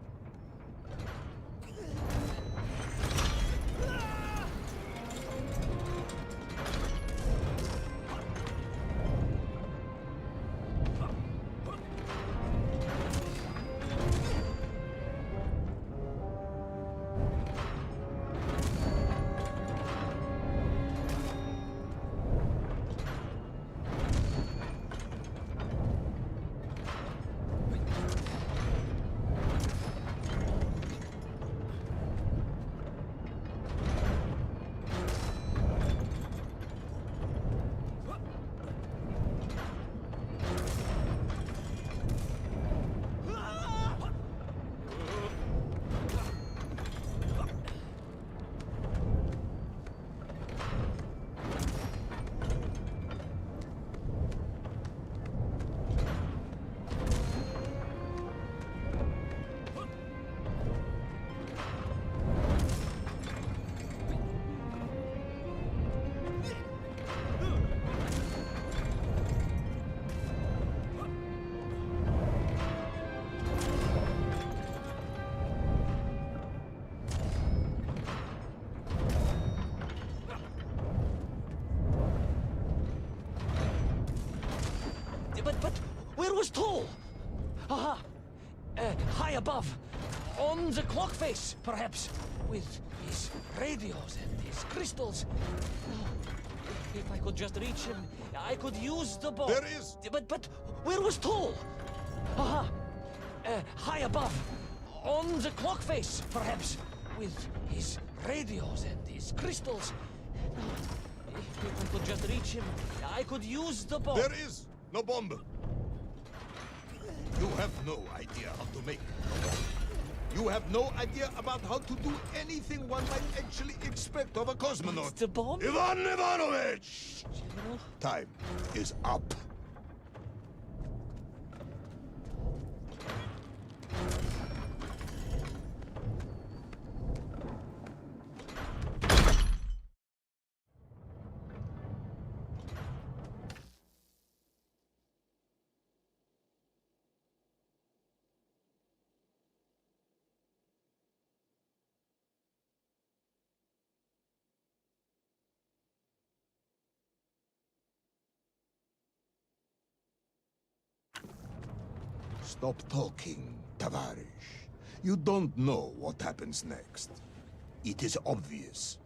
But where was Toll? Aha! High above. On the clock face, perhaps. With his radios and his crystals. If I could just reach him, I could use the bomb. There is... But where was Toll? Aha! High above. On the clock face, perhaps. With his radios and his crystals. If I could just reach him, I could use the bomb. There is no bomb. You have no idea how to make a bomb. You have no idea about how to do anything one might actually expect of a cosmonaut. The bomb? Ivan Ivanovich! General? Time is up. Stop talking, Tavarish. You don't know what happens next. It is obvious.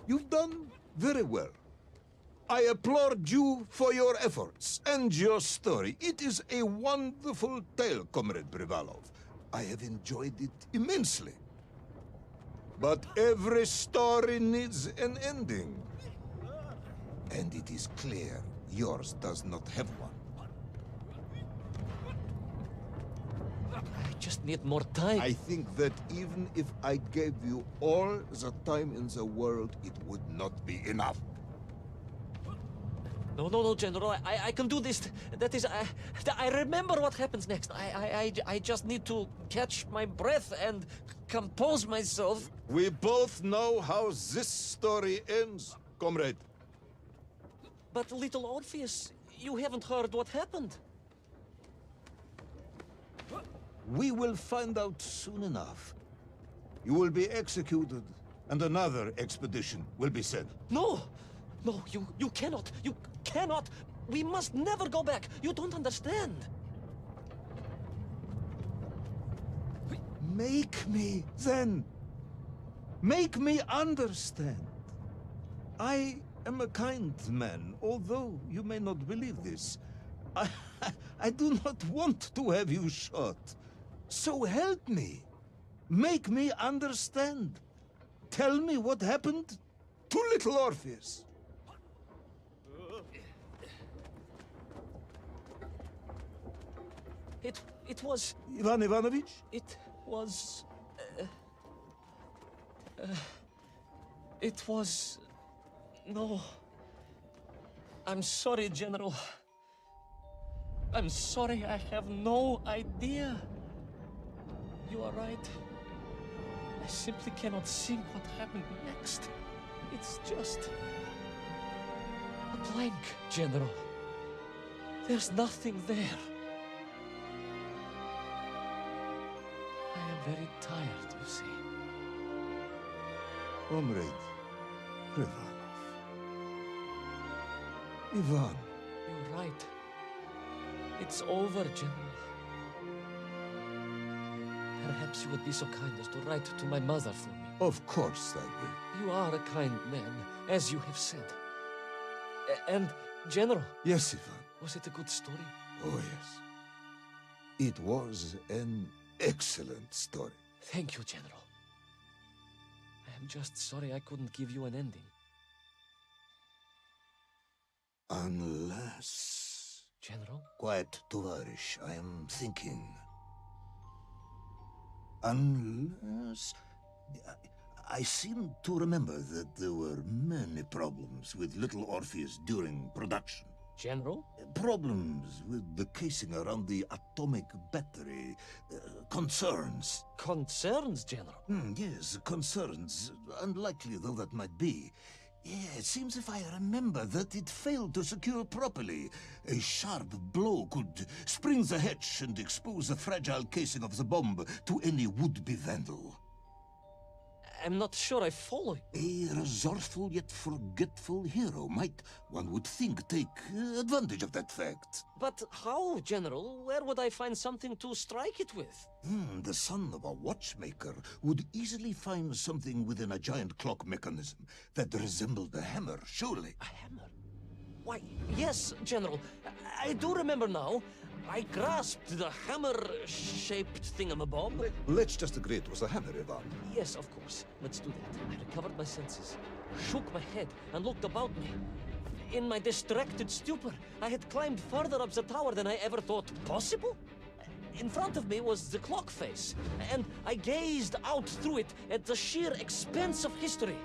You've done very well. I applaud you for your efforts and your story. It is a wonderful tale, Comrade Privalov. I have enjoyed it immensely. But every story needs an ending. And it is clear yours does not have one. I just need more time. I think that even if I gave you all the time in the world, it would not be enough. No, General. I can do this. That is, I remember what happens next. I just need to catch my breath and compose myself. We both know how this story ends, comrade. But little Orpheus, you haven't heard what happened. We will find out soon enough. You will be executed, and another expedition will be sent. No, you cannot. You cannot. We must never go back. You don't understand. Make me, then. Make me understand. I am a kind man, although you may not believe this. I do not want to have you shot. So help me. Make me understand. Tell me what happened to little Orpheus. It was... Ivan Ivanovich? It was... it was... No. I'm sorry, General. I'm sorry, I have no idea. You are right. I simply cannot think what happened next. It's just... a blank, General. There's nothing there. I am very tired, you see. Comrade Privalov. Ivan. You're right. It's over, General. Perhaps you would be so kind as to write to my mother for me. Of course I will. You are a kind man, as you have said. And, General, Yes, Ivan. was it a good story? Oh, yes. It was an excellent story. Thank you, General. I am just sorry I couldn't give you an ending. Unless... General? Quiet, Tovarish. I am thinking. Unless... I seem to remember that there were many problems with little Orpheus during production. General? Problems with the casing around the atomic battery. Concerns. Concerns, General? Yes, concerns. Unlikely though that might be. Yeah, it seems if I remember that it failed to secure properly. A sharp blow could spring the hatch and expose the fragile casing of the bomb to any would-be vandal. I'm not sure I follow. A resourceful yet forgetful hero might, one would think, take advantage of that fact. But how, General? Where would I find something to strike it with? The son of a watchmaker would easily find something within a giant clock mechanism that resembled a hammer, surely. A hammer? Why, yes, General. I do remember now. I grasped the hammer-shaped thingamabob. Let's just agree it was a hammer, Ivan. Yes, of course. Let's do that. I recovered my senses, shook my head, and looked about me. In my distracted stupor, I had climbed further up the tower than I ever thought possible. In front of me was the clock face, and I gazed out through it at the sheer expanse of history.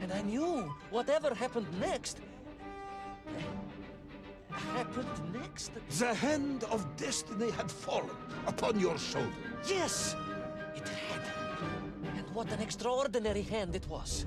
And I knew whatever happened next... The hand of destiny had fallen upon your shoulder. Yes, it had. And what an extraordinary hand it was.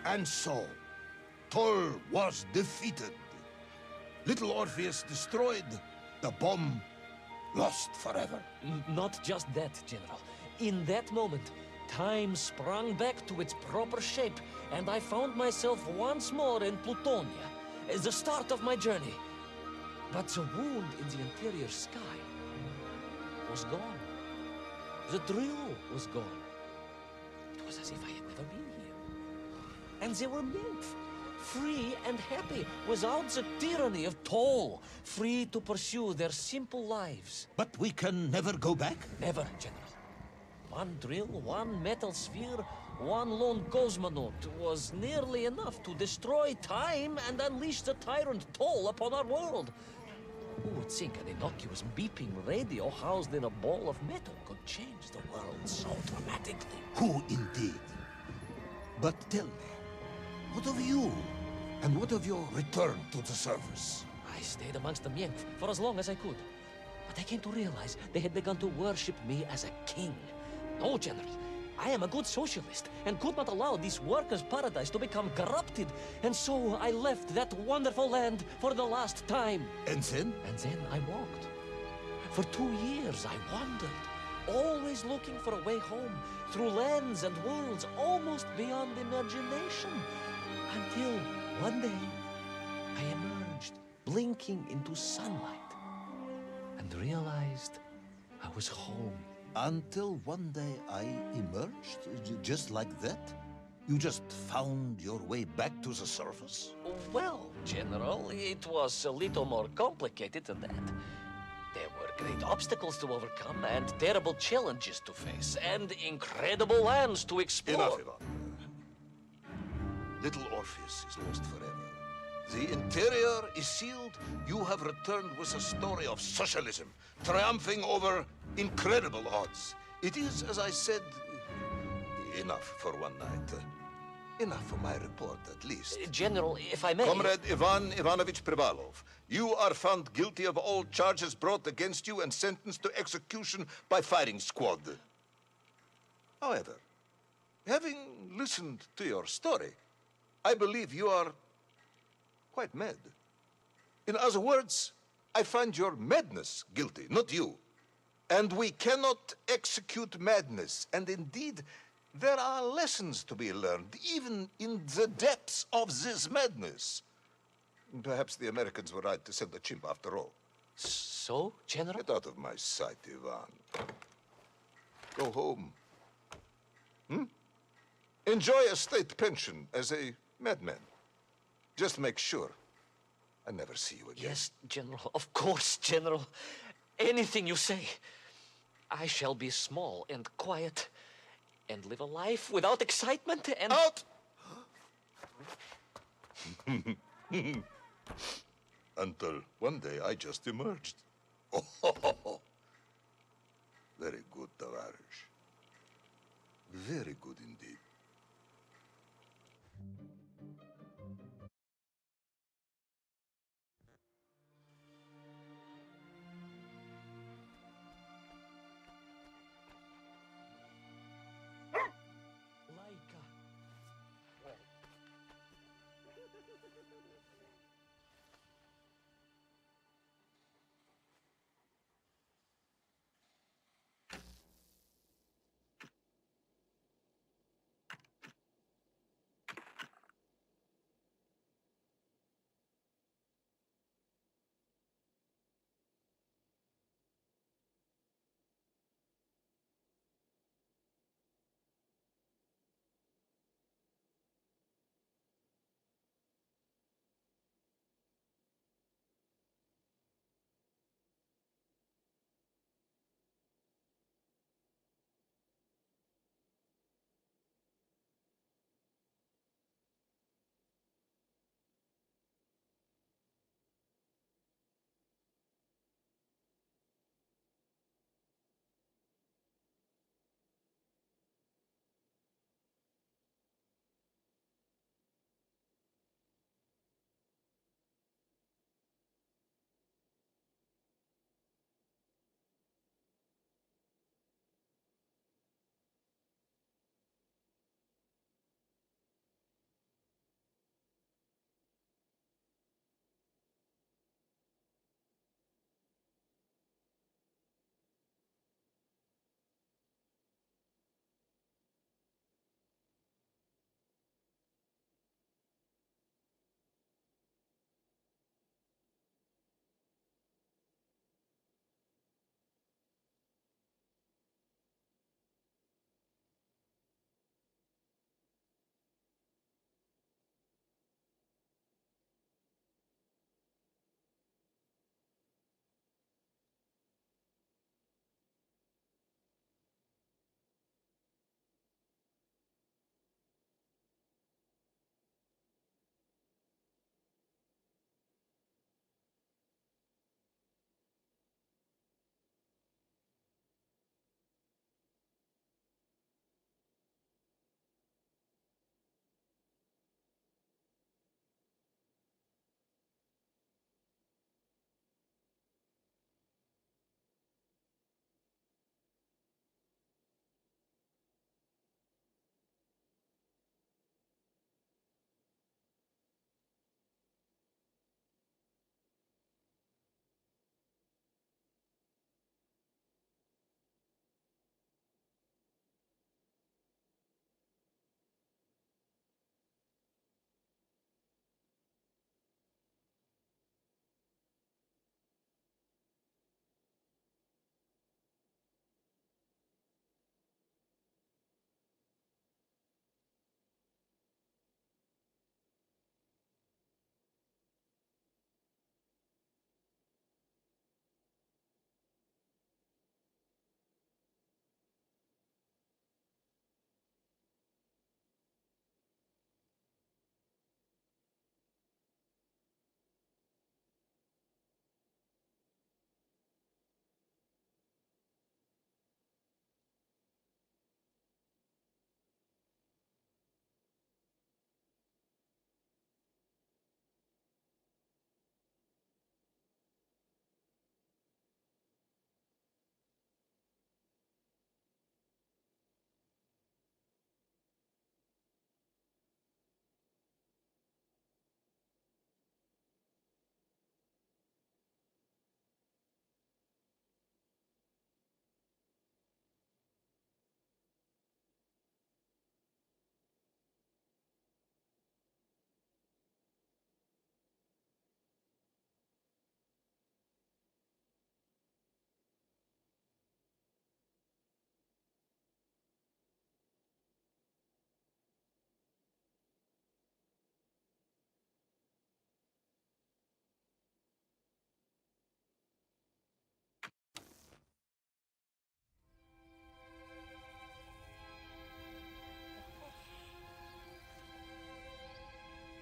And so, Toll was defeated. Little Orpheus destroyed, the bomb lost forever. Not just that, General. In that moment, time sprung back to its proper shape, and I found myself once more in Plutonia, as the start of my journey. But the wound in the interior sky was gone. The drill was gone. It was as if I had never been here. And they were nymph, free and happy, without the tyranny of Toll, free to pursue their simple lives. But we can never go back? Never, General. One drill, one metal sphere, one lone cosmonaut was nearly enough to destroy time and unleash the tyrant Toll upon our world. Who would think an innocuous beeping radio housed in a ball of metal could change the world so dramatically? Who indeed? But tell me, what of you? And what of your return to the surface? I stayed amongst the Mienk for as long as I could. But I came to realize they had begun to worship me as a king. No, General. I am a good socialist and could not allow this workers' paradise to become corrupted. And so I left that wonderful land for the last time. And then? And then I walked. For 2 years I wandered, always looking for a way home, through lands and worlds almost beyond imagination. Until one day, I emerged, blinking into sunlight, and realized I was home. Until one day I emerged, just like that? You just found your way back to the surface? Well, General, it was a little more complicated than that. There were great obstacles to overcome, and terrible challenges to face, and incredible lands to explore. Enough, Ivan. Little Orpheus is lost forever. The interior is sealed. You have returned with a story of socialism, triumphing over incredible odds. It is, as I said, enough for one night. Enough for my report, at least. General, if I may... Comrade Ivan Ivanovich Privalov, you are found guilty of all charges brought against you and sentenced to execution by firing squad. However, having listened to your story, I believe you are quite mad. In other words, I find your madness guilty, not you. And we cannot execute madness. And indeed, there are lessons to be learned, even in the depths of this madness. Perhaps the Americans were right to send the chimp after all. So, General? Get out of my sight, Ivan. Go home. Enjoy a state pension as a madman. Just make sure I never see you again. Yes, General. Of course, General. Anything you say. I shall be small and quiet and live a life without excitement and... Out! Until one day I just emerged. Oh, very good, Tavarish. Very good indeed. Laika.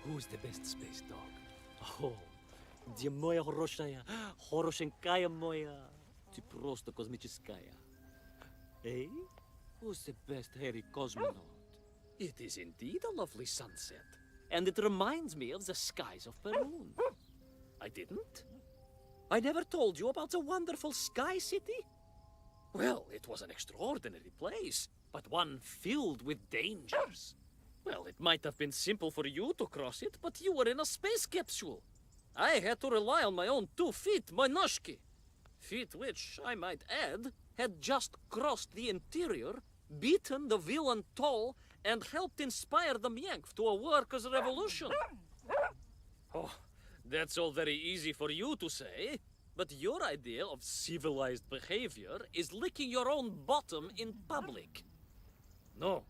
Who's the best space dog? Oh, где моя хорошенькая моя, ты просто космическая. Eh? Who's the best hairy cosmonaut? It is indeed a lovely sunset, and it reminds me of the skies of Peru. I didn't? I never told you about the wonderful Sky City? Well, it was an extraordinary place, but one filled with dangers. Well, it might have been simple for you to cross it, but you were in a space capsule. I had to rely on my own 2 feet, my noshki. Feet which, I might add, had just crossed the interior, beaten the villain Toll, and helped inspire the Myank to a workers' revolution. Oh, that's all very easy for you to say, but your idea of civilized behavior is licking your own bottom in public. No.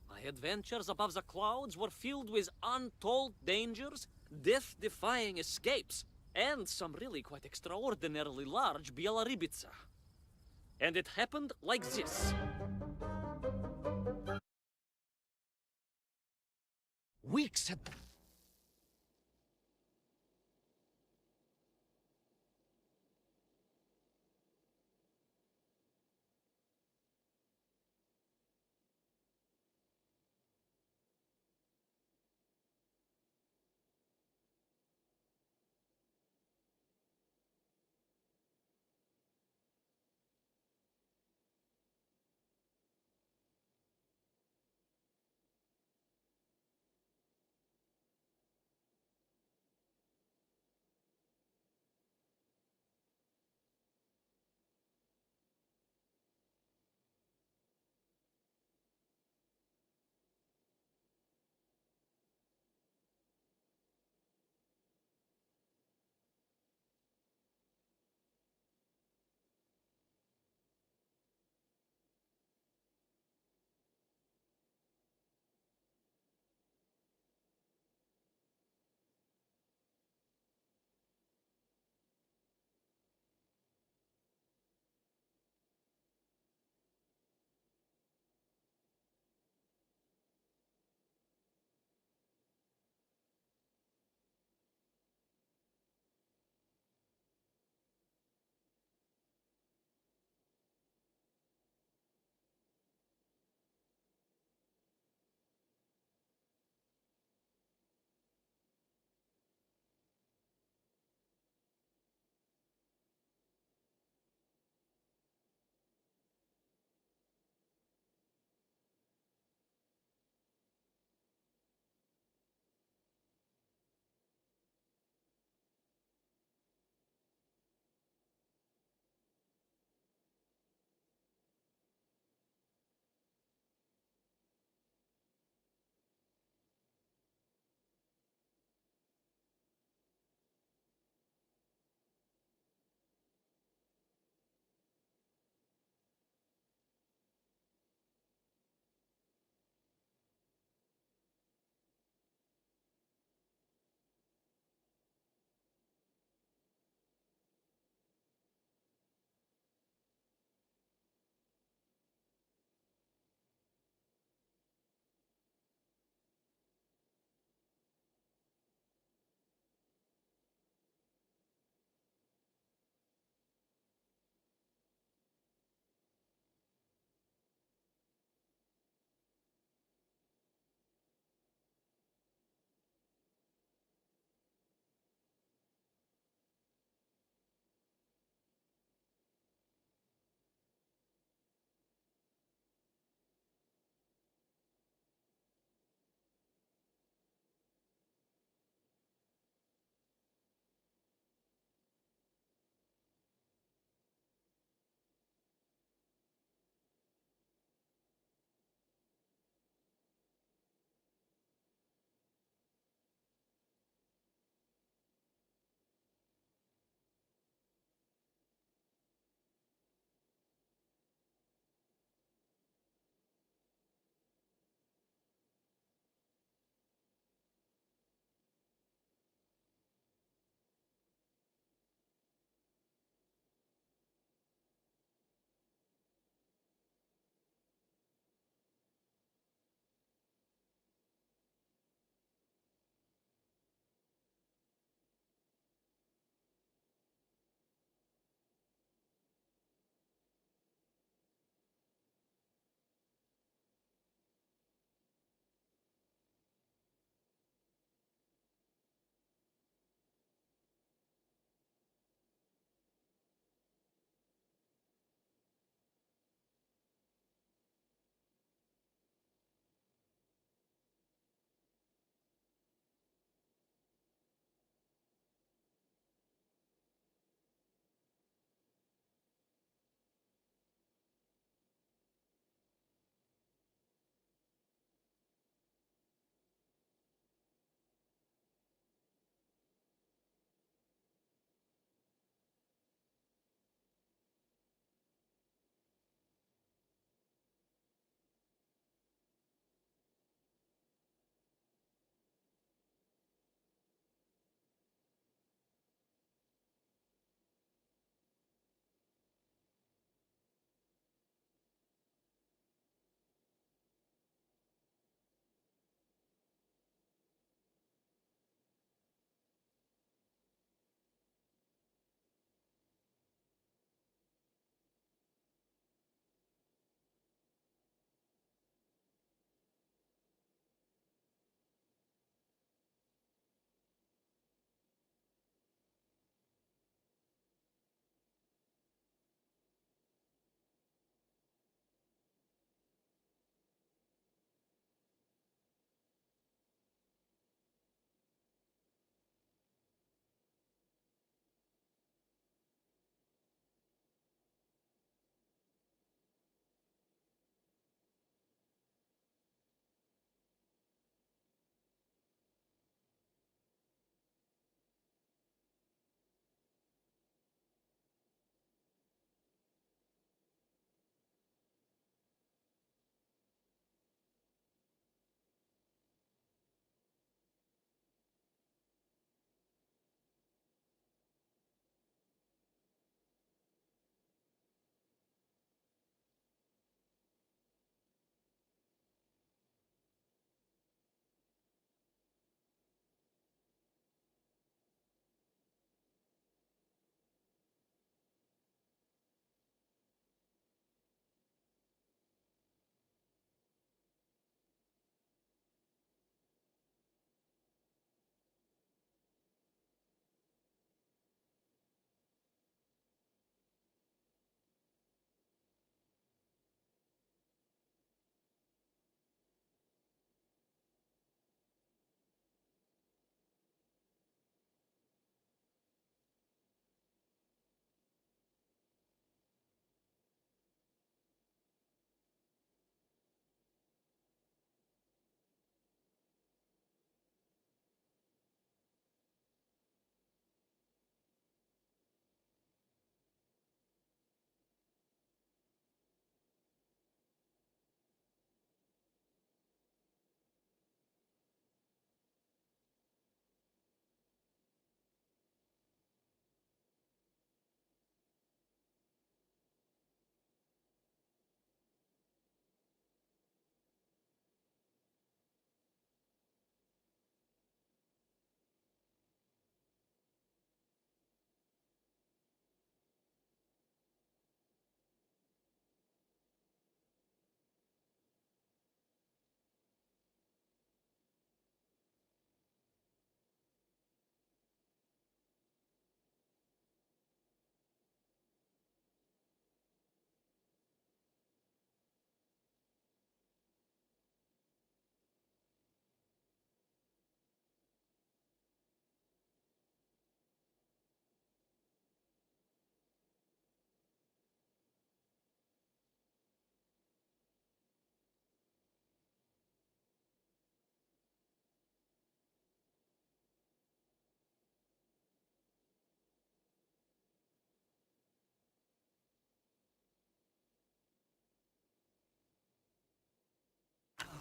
My adventures above the clouds were filled with untold dangers, death-defying escapes, and some really quite extraordinarily large Bielorybitsa. And it happened like this. Weeks had...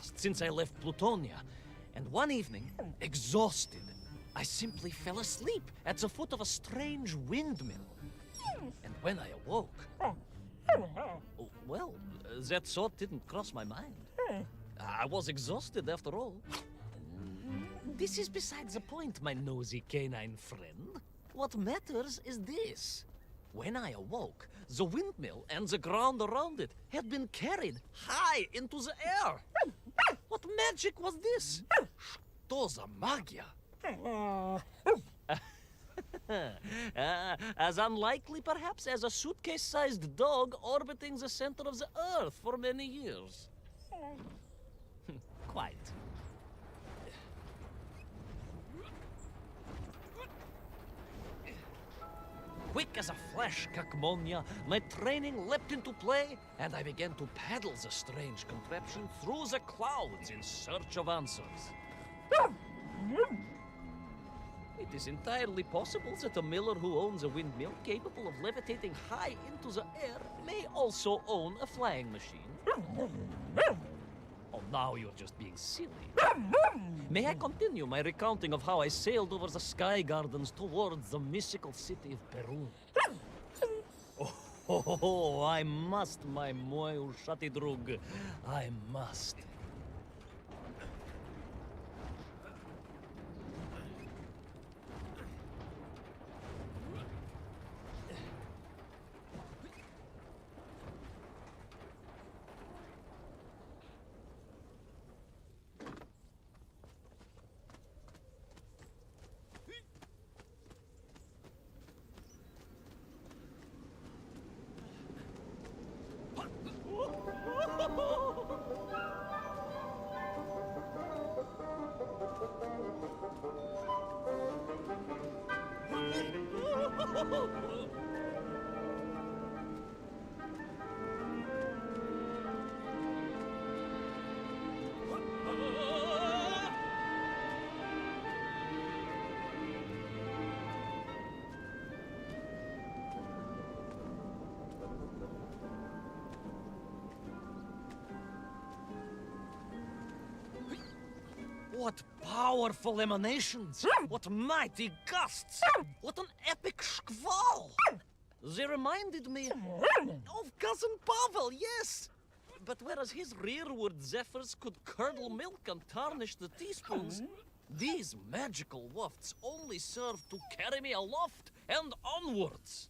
passed since I left Plutonia, and one evening, exhausted, I simply fell asleep at the foot of a strange windmill. And when I awoke, well, that thought didn't cross my mind. I was exhausted after all. This is besides the point, my nosy canine friend. What matters is this. When I awoke, the windmill and the ground around it had been carried high into the air. What magic was this? Что за магия? As unlikely, perhaps, as a suitcase-sized dog orbiting the center of the Earth for many years. Quite. Quick as a flash, Kakmonia, my training leapt into play, and I began to paddle the strange contraption through the clouds in search of answers. It is entirely possible that a miller who owns a windmill capable of levitating high into the air may also own a flying machine. Oh, now you're just being silly. May I continue my recounting of how I sailed over the sky gardens towards the mystical city of Peru? Oh, I must, my moi ushati drug. I must. What powerful emanations! What mighty gusts! What an epic schwall! They reminded me of Cousin Pavel, yes! But whereas his rearward zephyrs could curdle milk and tarnish the teaspoons, these magical wafts only serve to carry me aloft and onwards.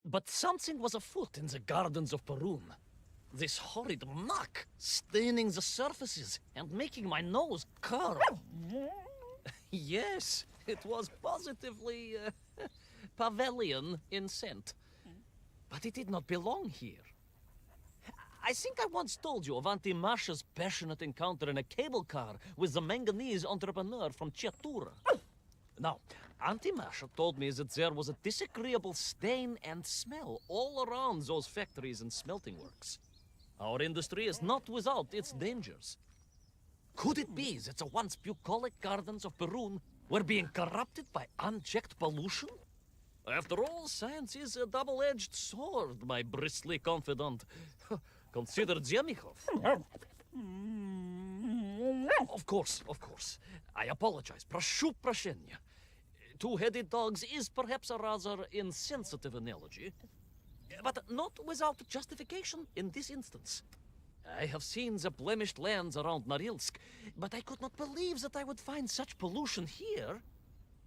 But something was afoot in the gardens of Perun. This horrid muck staining the surfaces and making my nose curl. Yes, it was positively Pavelian in scent. But it did not belong here. I think I once told you of Auntie Masha's passionate encounter in a cable car with the manganese entrepreneur from Chiatura. Now, Auntie Masha told me that there was a disagreeable stain and smell all around those factories and smelting works. Our industry is not without its dangers. Could it be that the once bucolic gardens of Perun were being corrupted by unchecked pollution? After all, science is a double-edged sword, my bristly confidant. Consider Zemikov. Of course. I apologize. Прошу прощения. Two-headed dogs is perhaps a rather insensitive analogy, but not without justification in this instance. I have seen the blemished lands around Norilsk, but I could not believe that I would find such pollution here.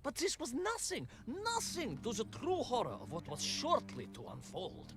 But this was nothing to the true horror of what was shortly to unfold.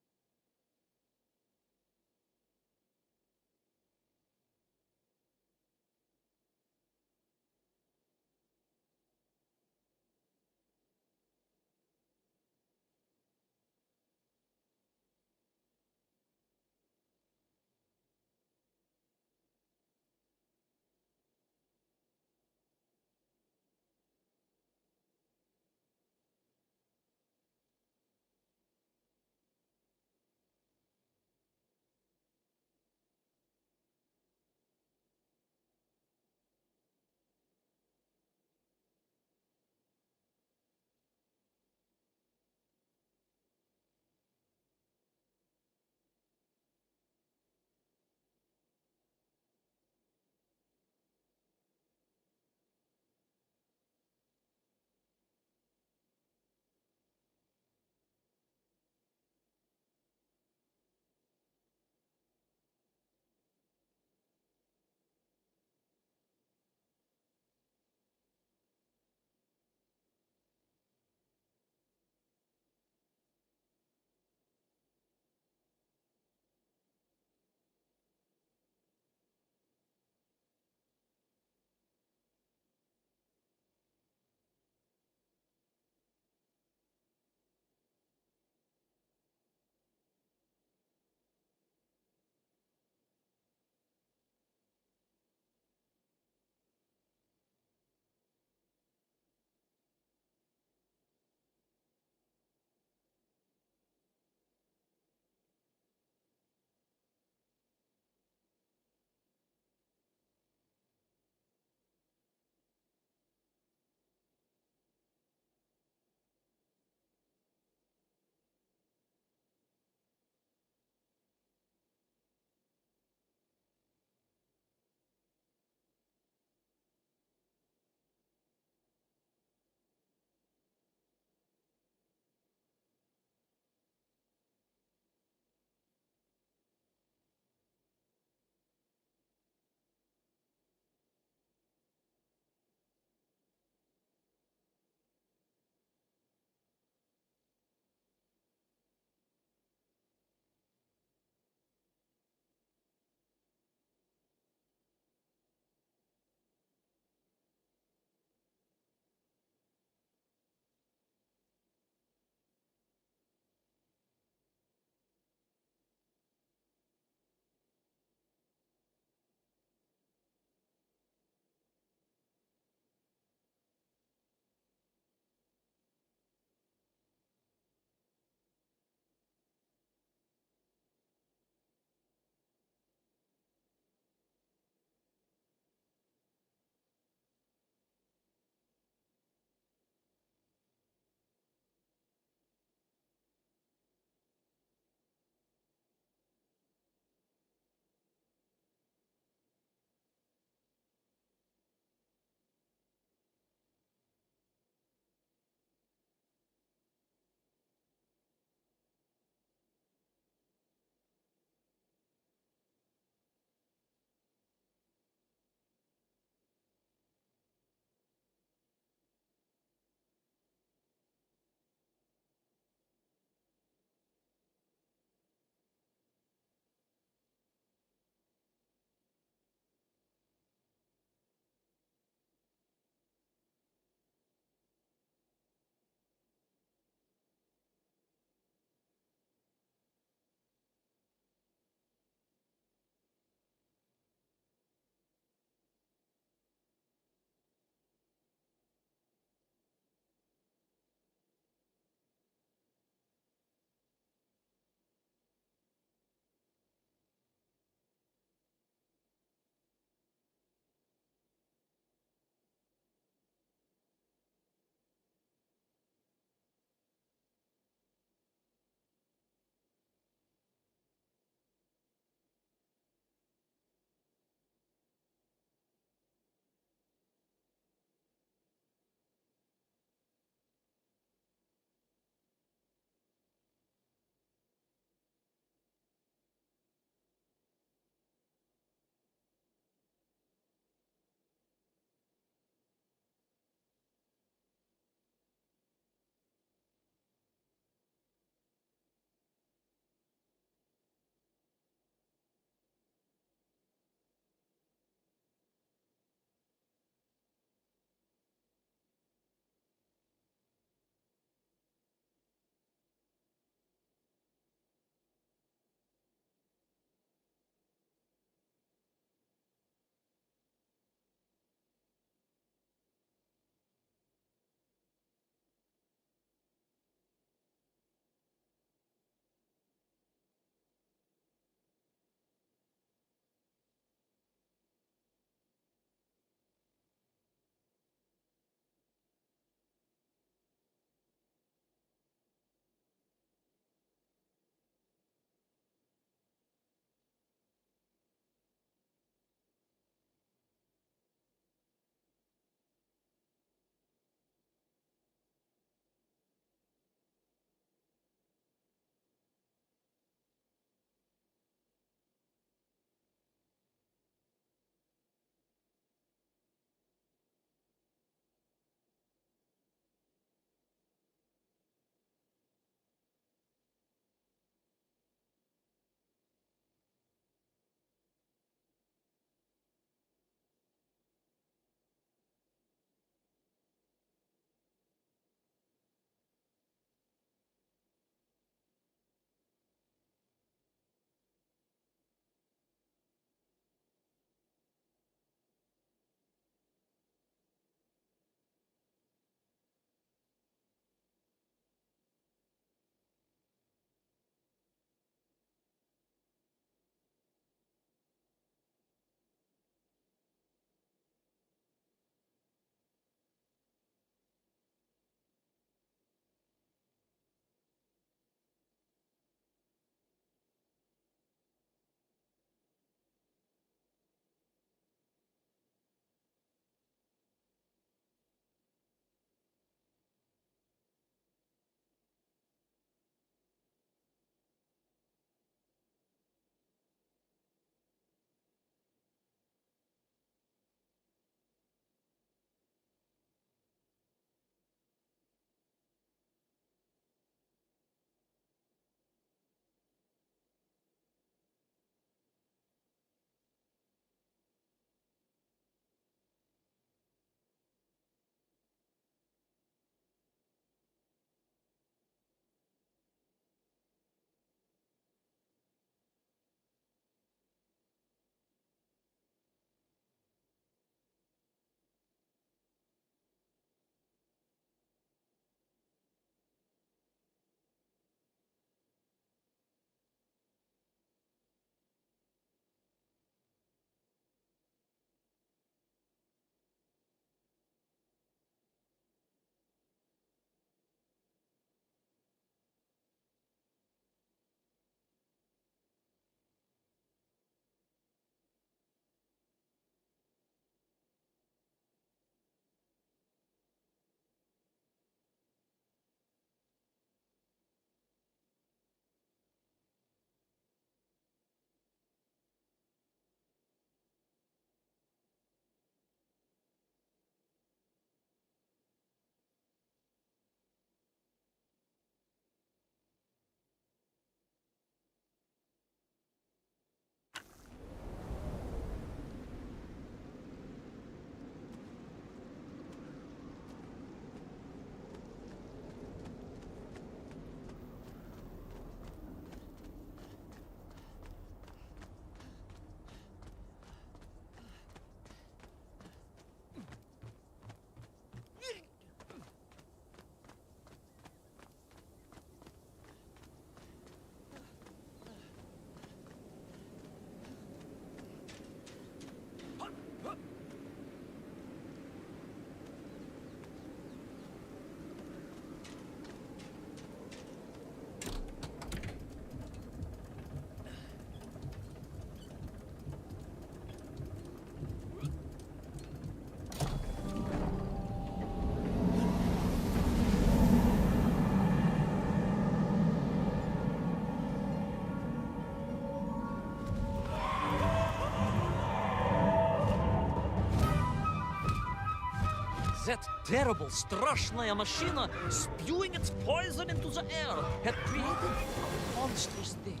That terrible, straszная machina, spewing its poison into the air, had created a monstrous thing.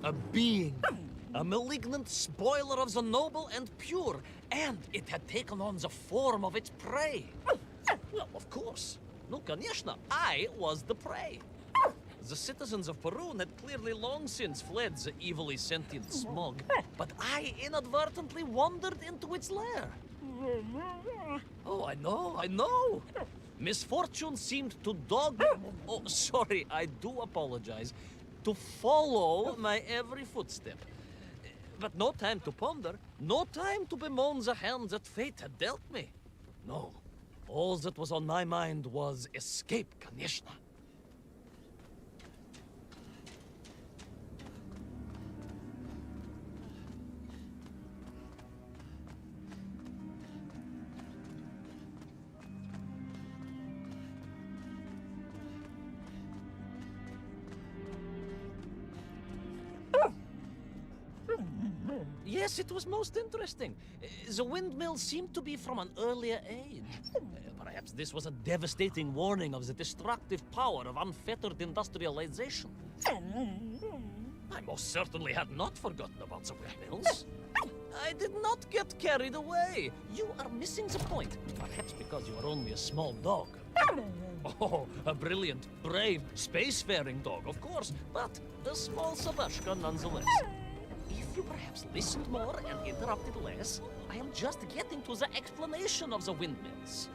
A being. A malignant spoiler of the noble and pure. And it had taken on the form of its prey. Well, of course. No, конечно, I was the prey. The citizens of Perun had clearly long since fled the evilly sentient smog, but I inadvertently wandered into its lair. Oh, I know. Misfortune seemed to dog... Oh, sorry, I do apologize. To follow my every footstep. But no time to ponder, no time to bemoan the hand that fate had dealt me. No, all that was on my mind was escape, конечно. Yes, it was most interesting. The windmill seemed to be from an earlier age. Perhaps this was a devastating warning of the destructive power of unfettered industrialization. I most certainly had not forgotten about the windmills. I did not get carried away. You are missing the point. Perhaps because you are only a small dog. Oh, a brilliant, brave, spacefaring dog, of course, but a small Sabashka nonetheless. If you perhaps listened more and interrupted less, I am just getting to the explanation of the windmills.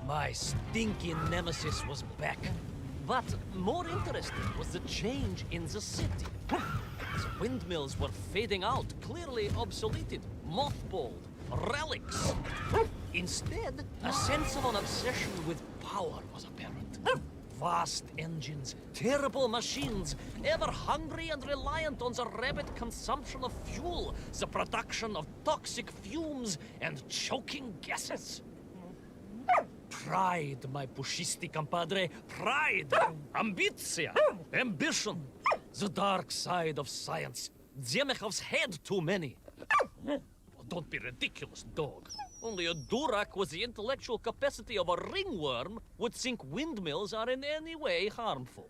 My stinking nemesis was back. But more interesting was the change in the city. The windmills were fading out, clearly obsoleted, mothballed, relics. Instead, a sense of an obsession with power was apparent. Vast engines, terrible machines, ever hungry and reliant on the rapid consumption of fuel, the production of toxic fumes and choking gases. Pride, my pushisti compadre, pride, ambitia, ambition, the dark side of science. Zemechov's had too many. Oh, don't be ridiculous, dog. Only a Durak with the intellectual capacity of a ringworm would think windmills are in any way harmful.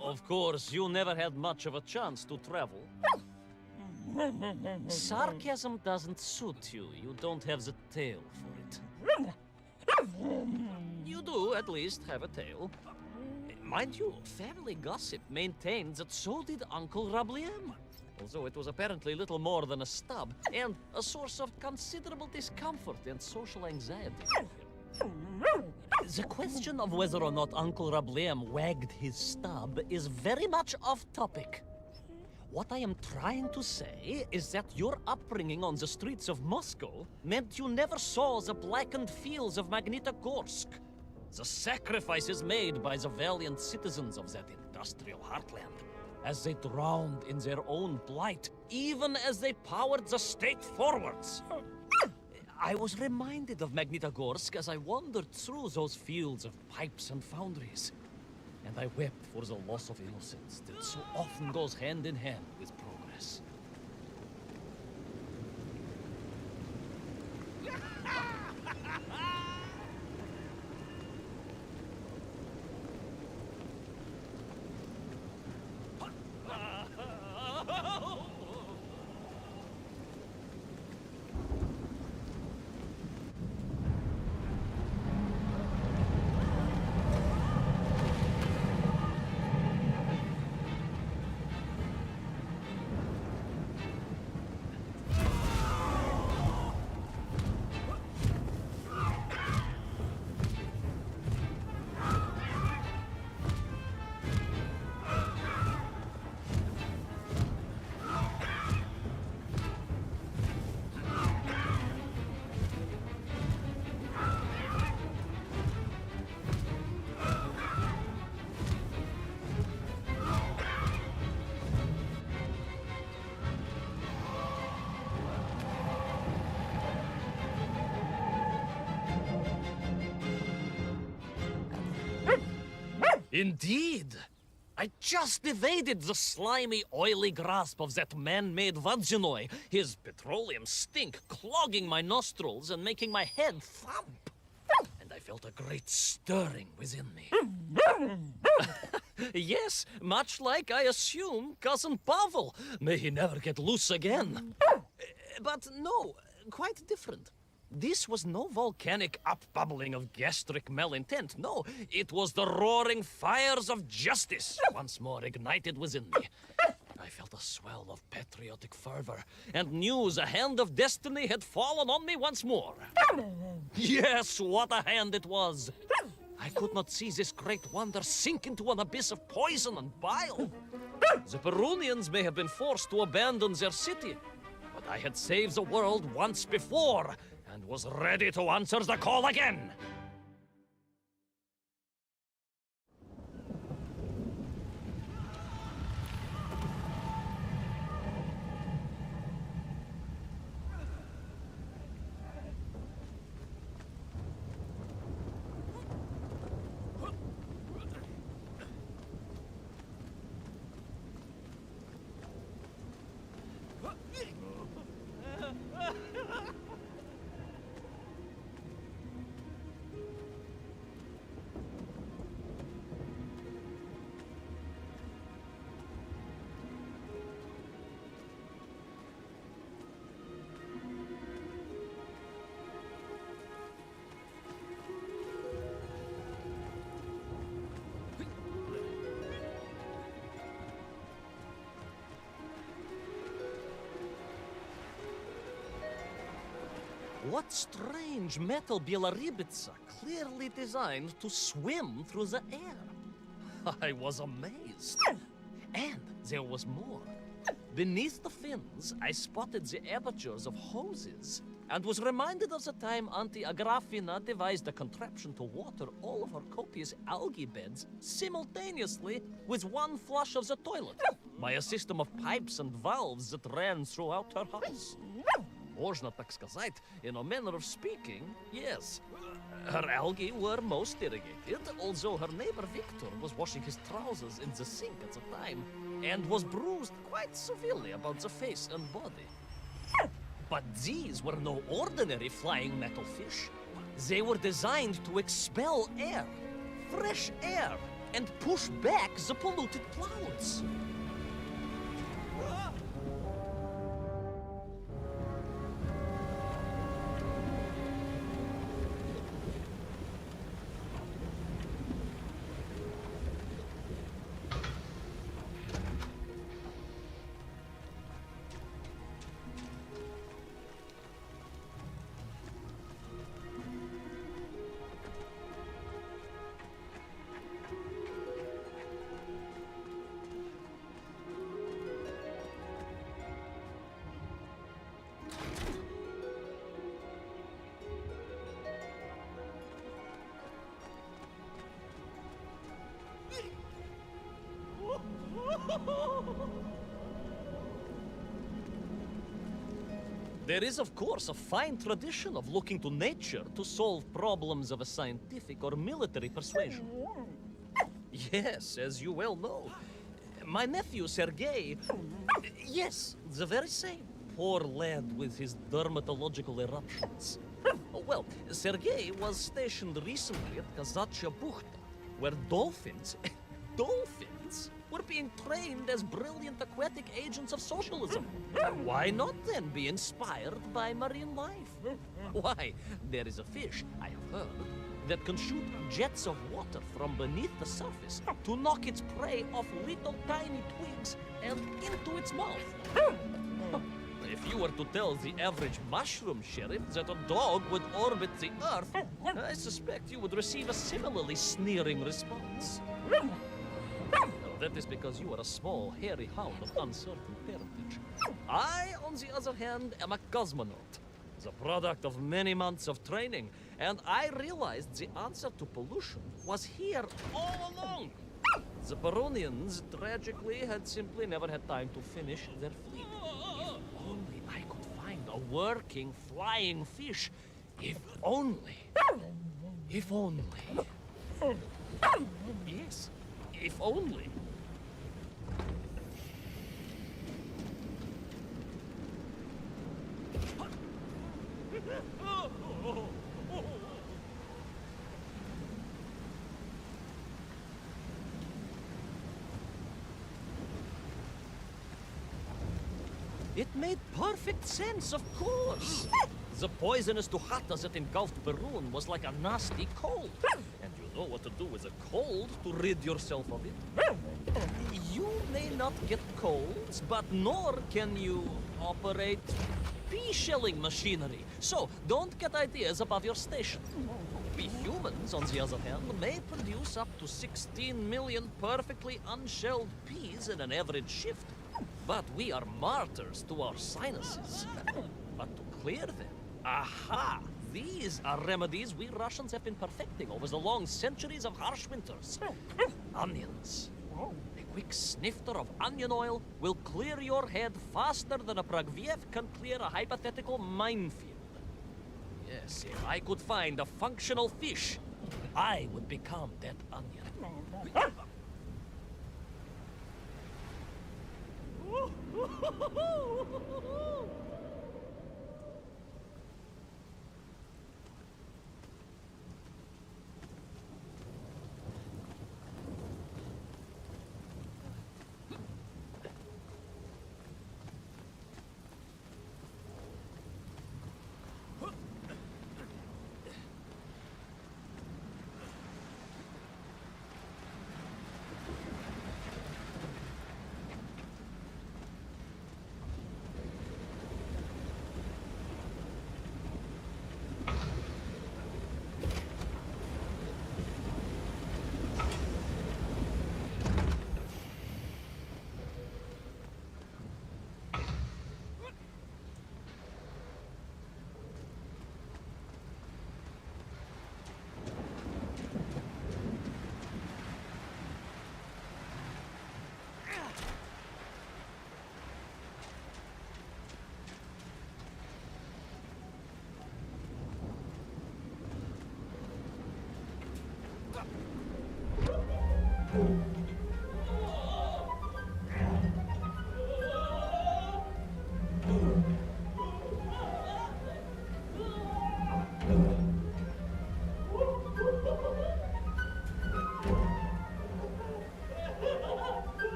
Of course, you never had much of a chance to travel. Sarcasm doesn't suit you. You don't have the tail for it. You do, at least, have a tail. Mind you, family gossip maintained that so did Uncle Rabliem. Although it was apparently little more than a stub, and a source of considerable discomfort and social anxiety for him. The question of whether or not Uncle Rabliem wagged his stub is very much off topic. What I am trying to say is that your upbringing on the streets of Moscow meant you never saw the blackened fields of Magnitogorsk. The sacrifices made by the valiant citizens of that industrial heartland, as they drowned in their own blight, even as they powered the state forwards. I was reminded of Magnitogorsk as I wandered through those fields of pipes and foundries. And I wept for the loss of innocence that so often goes hand in hand with progress. Indeed! I just evaded the slimy, oily grasp of that man-made Vadzinoi, his petroleum stink clogging my nostrils and making my head thump. And I felt a great stirring within me. Yes, much like I assume Cousin Pavel. May he never get loose again. But no, quite different. This was no volcanic upbubbling of gastric malintent. No, it was the roaring fires of justice once more ignited within me. I felt a swell of patriotic fervor and knew the hand of destiny had fallen on me once more. Yes, what a hand it was! I could not see this great wonder sink into an abyss of poison and bile. The Perunians may have been forced to abandon their city, but I had saved the world once before, and was ready to answer the call again. What strange metal Bielorybitsa, clearly designed to swim through the air? I was amazed. And there was more. Beneath the fins, I spotted the apertures of hoses, and was reminded of the time Auntie Agrafina devised a contraption to water all of her copious algae beds simultaneously with one flush of the toilet, by a system of pipes and valves that ran throughout her house. Можно так сказать, in a manner of speaking, yes. Her algae were most irrigated, although her neighbor Victor was washing his trousers in the sink at the time, and was bruised quite severely about the face and body. But these were no ordinary flying metal fish. They were designed to expel air, fresh air, and push back the polluted clouds. There is, of course, a fine tradition of looking to nature to solve problems of a scientific or military persuasion. Yes, as you well know. My nephew, Sergei... Yes, the very same. Poor lad with his dermatological eruptions. Well, Sergei was stationed recently at Kazachya Buchta, where dolphins... dolphins? Were being trained as brilliant aquatic agents of socialism. Why not then be inspired by marine life? Why, there is a fish, I have heard, that can shoot jets of water from beneath the surface to knock its prey off little tiny twigs and into its mouth. If you were to tell the average mushroom sheriff that a dog would orbit the Earth, I suspect you would receive a similarly sneering response. That is because you are a small, hairy hound of uncertain parentage. I, on the other hand, am a cosmonaut, the product of many months of training, and I realized the answer to pollution was here all along. The Peronians, tragically, had simply never had time to finish their fleet. If only I could find a working, flying fish. If only. If only. Yes, if only. It made perfect sense, of course. The poisonous Tuhata that engulfed Perun was like a nasty cold. And you know what to do with a cold to rid yourself of it. You may not get colds, but nor can you operate pea-shelling machinery. So, don't get ideas above your station. We humans, on the other hand, may produce up to 16 million perfectly unshelled peas in an average shift. But we are martyrs to our sinuses. But to clear them, aha! These are remedies we Russians have been perfecting over the long centuries of harsh winters. Onions. A quick snifter of onion oil will clear your head faster than a Pragviev can clear a hypothetical minefield. Yes, if I could find a functional fish, I would become that onion.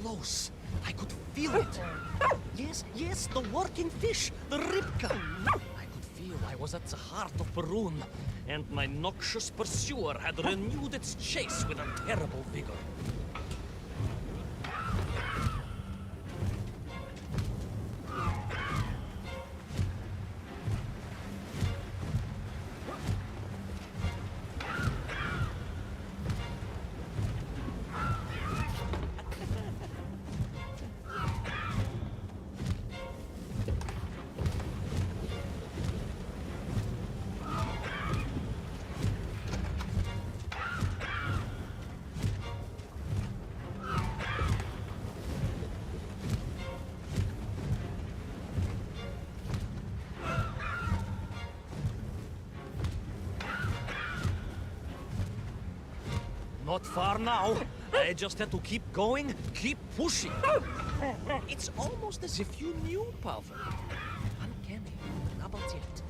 Close. I could feel it. Yes, the working fish, the ribka. I could feel I was at the heart of Perun, and my noxious pursuer had renewed its chase with a terrible vigor. Not far now. I just had to keep going, keep pushing. It's almost as if you knew, Pavel. Uncanny. How about it?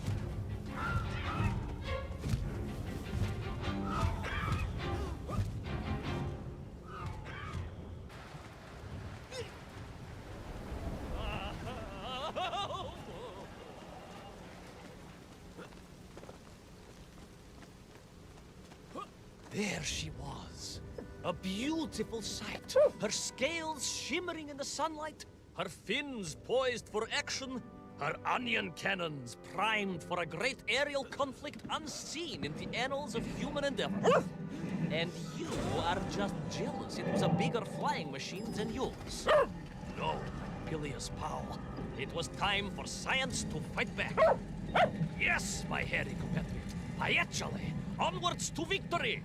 There she was. A beautiful sight. Her scales shimmering in the sunlight, her fins poised for action, her onion cannons primed for a great aerial conflict unseen in the annals of human endeavor. And you are just jealous it was a bigger flying machine than yours. No, Bilious pal. It was time for science to fight back. Yes, my hairy compatriot. Actually, onwards to victory!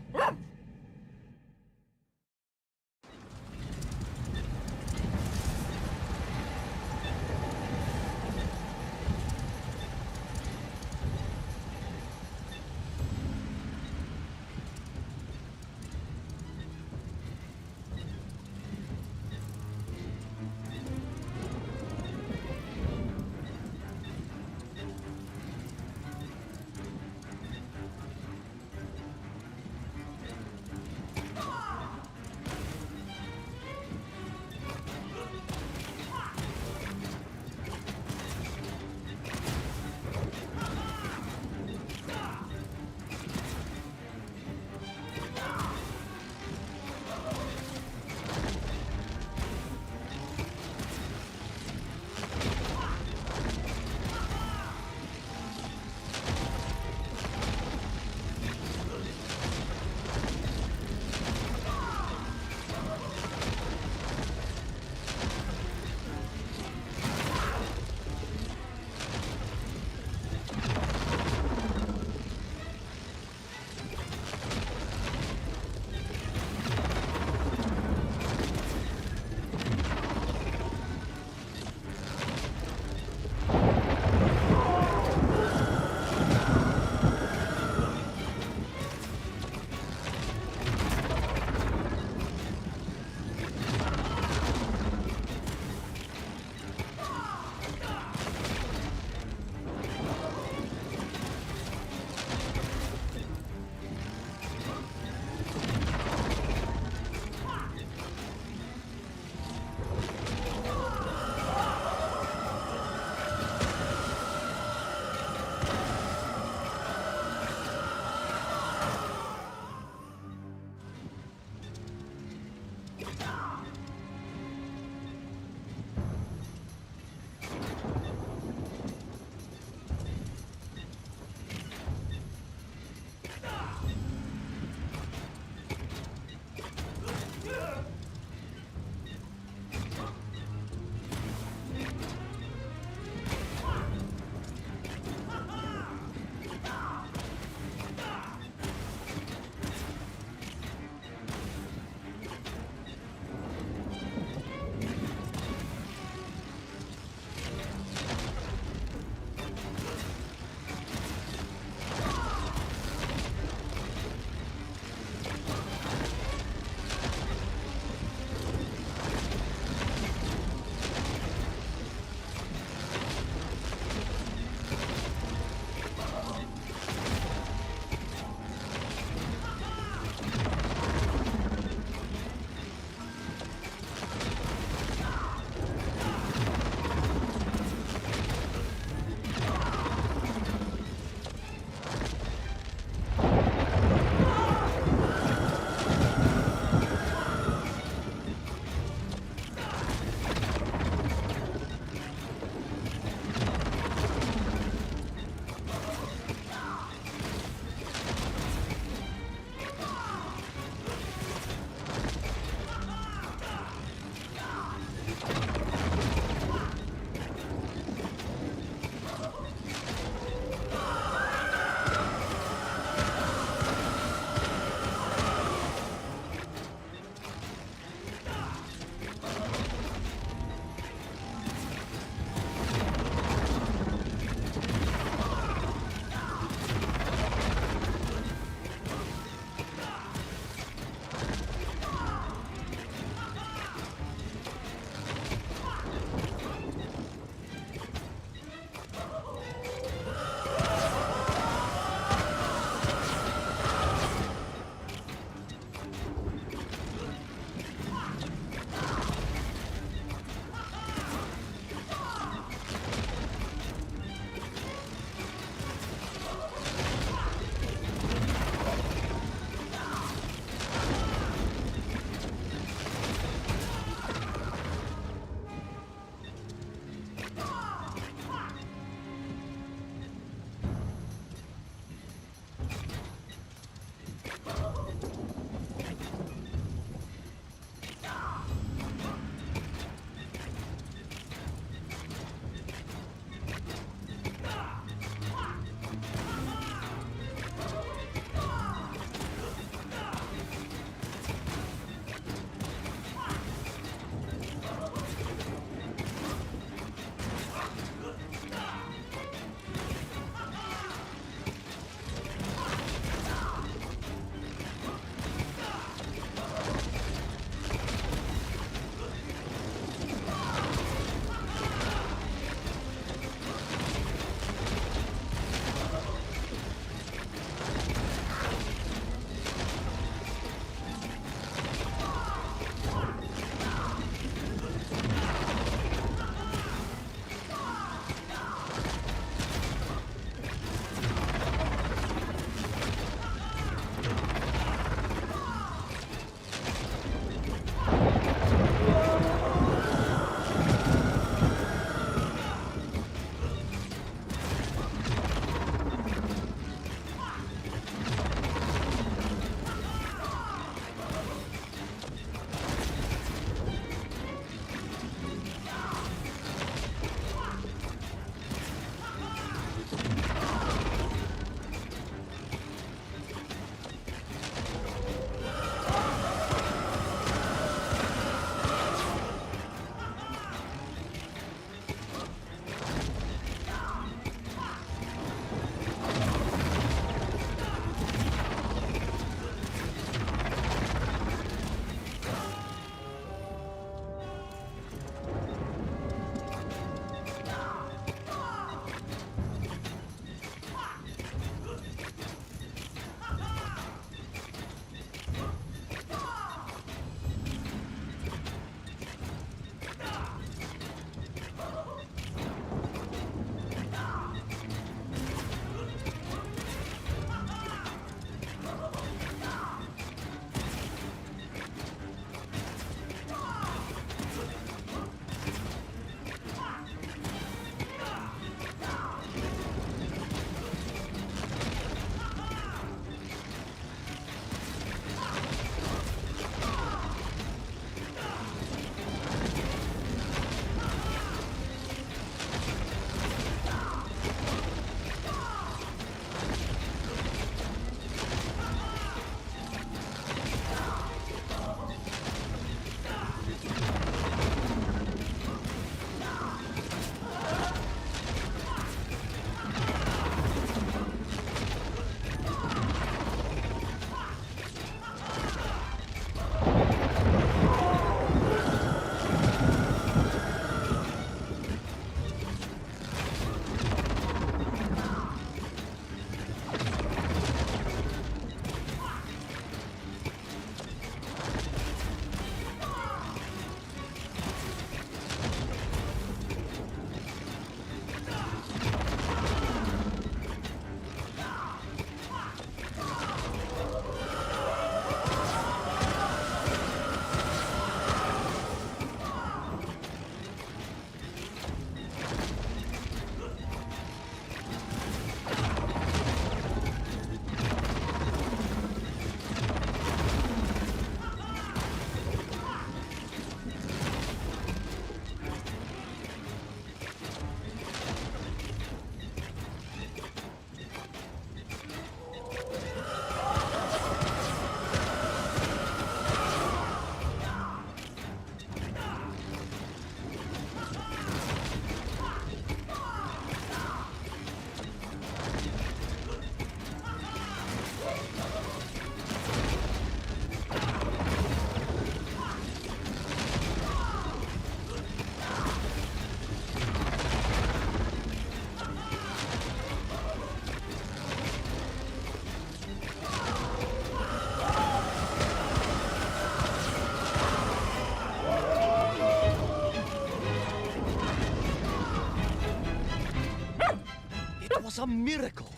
was a miracle.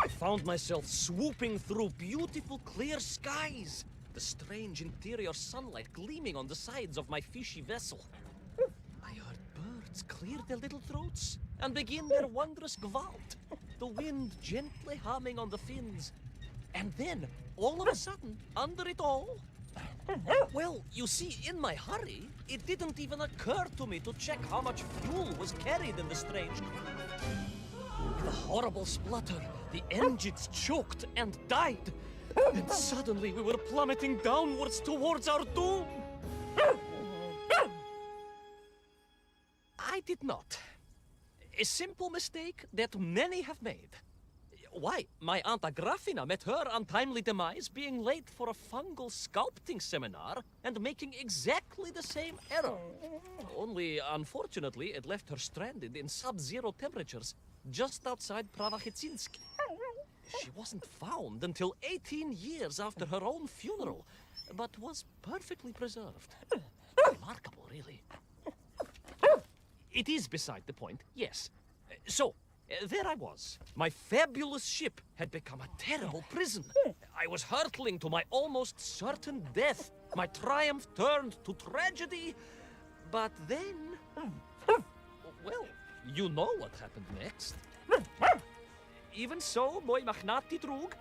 I found myself swooping through beautiful clear skies, the strange interior sunlight gleaming on the sides of my fishy vessel. I heard birds clear their little throats and begin their wondrous gvalt, the wind gently humming on the fins. And then, all of a sudden, under it all, well, you see, in my hurry, it didn't even occur to me to check how much fuel was carried in the strange craft. With a horrible splutter, the engines choked and died. And suddenly we were plummeting downwards towards our doom. I did not. A simple mistake that many have made. Why, my Aunt Agrafina met her untimely demise being late for a fungal sculpting seminar and making exactly the same error. Only, unfortunately, it left her stranded in sub-zero temperatures just outside Pravachitsinsk. She wasn't found until 18 years after her own funeral, but was perfectly preserved. Remarkable, really. It is beside the point, yes. So, there I was. My fabulous ship had become a terrible prison. I was hurtling to my almost certain death. My triumph turned to tragedy. But then... well, you know what happened next. Even so, moi magnati drug,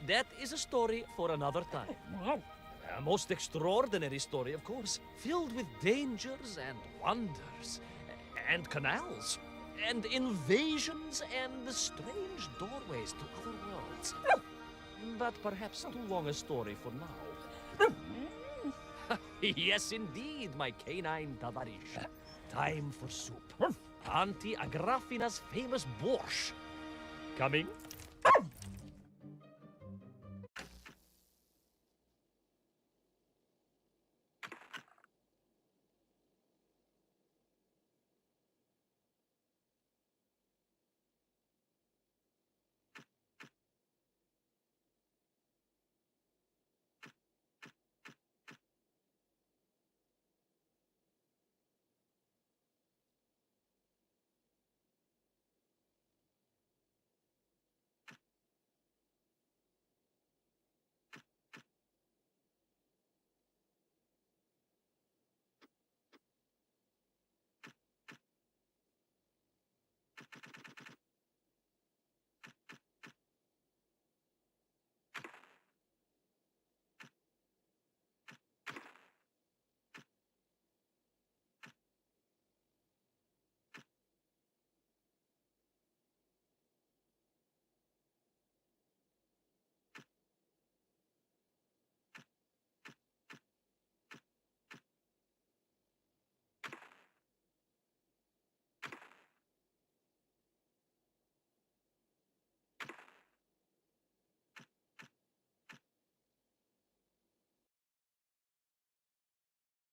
that is a story for another time. A most extraordinary story, of course, filled with dangers and wonders, and canals, and invasions, and strange doorways to other worlds. But perhaps too long a story for now. Yes, indeed, my canine Tavarish. Time for soup. Auntie Agrafina's famous borscht. Coming